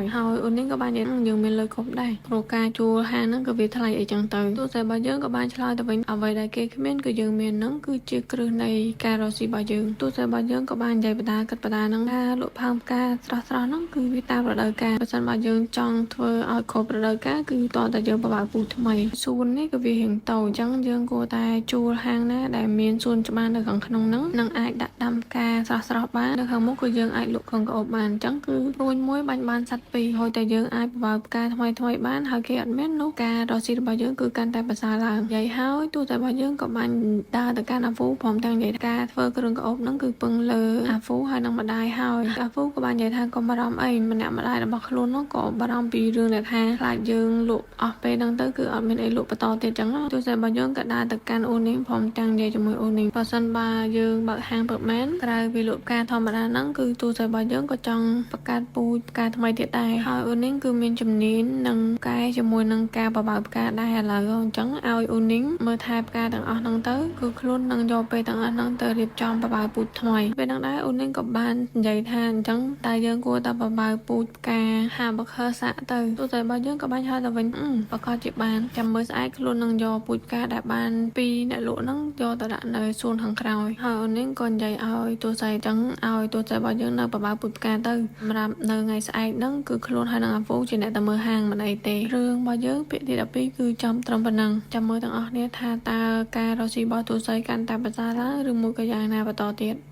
អូននេះក៏បាននិយាយយើងមានលុយគ្រប់ដែរព្រោះការជួលហាងហ្នឹងក៏វាថ្លៃអីចឹងទៅទោះតែបើយើងក៏បានឆ្លើយទៅវិញអ្វីដែលគេគ្មានគឺយើងមានហ្នឹងគឺជាគ្រឹះនៃការរកស៊ីរបស់យើងទោះតែបើយើងក៏បាននិយាយបដាគិតបដាហ្នឹងការលក់ផើងផ្កាស្រស់ហ្នឹងគឺវាតាមរដូវកាលបើសិនបើយើងចង់ធ្វើឲ្យគ្រប់រដូវកាលគឺតើតែយើងបបើកពូជថ្មីសួននេះក៏វារៀងតូចអញ្ចឹងយើងគួរតែជួលហាងណាដែលមានសួនច្បារនៅខាងក្នុងហ្នឹងនឹងអាចដាក់ដាំផ្កាស្រស់បាននៅខាងមុខគឺយើងអាចលក់ក្នុងក្អូបបានអញ្ចឹងគឺរួញមួយបាញ់បានសัตว์ពីរហើយតែយើងអាចបបើកផ្កាថ្មីបានហើយគេអត់មាននោះការរកស៊ីរបស់យើងគឺកាន់តែប្រសើរឡើងនិយាយហើយទោះតែរបស់យើងក៏បានដើរទៅកាន់អាហ្វូព្រមទាំងនិយាយការធ្វើគ្រឿងក្អូបហ្នឹងគឺពឹងលើអាហ្វូហើយនឹងម្ដាយហើយអាហ្វូក៏បាននិយាយថាកុំបារម្ភអីម្នាក់ម្ដាយរបស់ខ្លួននោះក៏បារម្ភពីរឿងដែលថាខ្លាចយើងលក់អស់ពេលហ្នឹងទៅគឺអត់មានអីលក់បន្តទៀតអញ្ចឹងទោះតែរបស់យើងក៏ដើរទៅកាន់អូននេះព្រមទាំងនិយាយជាមួយអូននេះបើសិនបើយើងបើកហាងប្រមែនក្រៅពីលក់ផ្កាធម្មតាហ្នឹងគឺទោះតែរបស់យើងក៏ចង់បង្កើតពូជផ្កាថ្មីទៀតដែរហើយអូននេះគឺមានជំនាញនឹងកែជាមួយនឹងការបបើកផ្កាដែរឥឡូវអញ្ចឹងឲ្យអូននេះមើលថែផ្កាទាំងអស់ហ្នឹងទៅគឺខ្លួននឹងយកពេលទាំងអស់ហ្នឹងទៅរៀបចំបបើកពូជថ្មីពេលហ្នឹងដែរអូននេះក៏បាននិយាយថាអញ្ចឹងតែយើងគួរតែបបើកពូជផ្កាហាបខើសាក់ទៅទោះតែបើយើងក៏បានហៅទៅវិញប្រកាសជាបានចាំមើលស្អែកខ្លួននឹងយកពូជផ្កាដែលបានពីអ្នកលក់ហ្នឹងយកទៅដាក់នៅសួនខាងក្រោយហើយអូននេះក៏និយាយឲ្យទោះតែអញ្ចឹងឲ្យទោះតែបើយើងនៅបបើកពូជផ្កាទៅសម្រាប់នៅថ្ងៃស្អែកហ្នឹងគឺខ្លួនហើយនឹងអាហ្វូជាអ្នកទៅមើលហាងមិនអីទេរឿងរបស់យើងពាក្យទី12គឺចំត្រឹមប៉ុណ្ណឹងចាំមើលទាំងអស់គ្នាថាតើការរកស៊ីរបស់ទូស័យកាន់តែប្រសើរឡើងឬមួយក៏យ៉ាងណាបន្តទៀត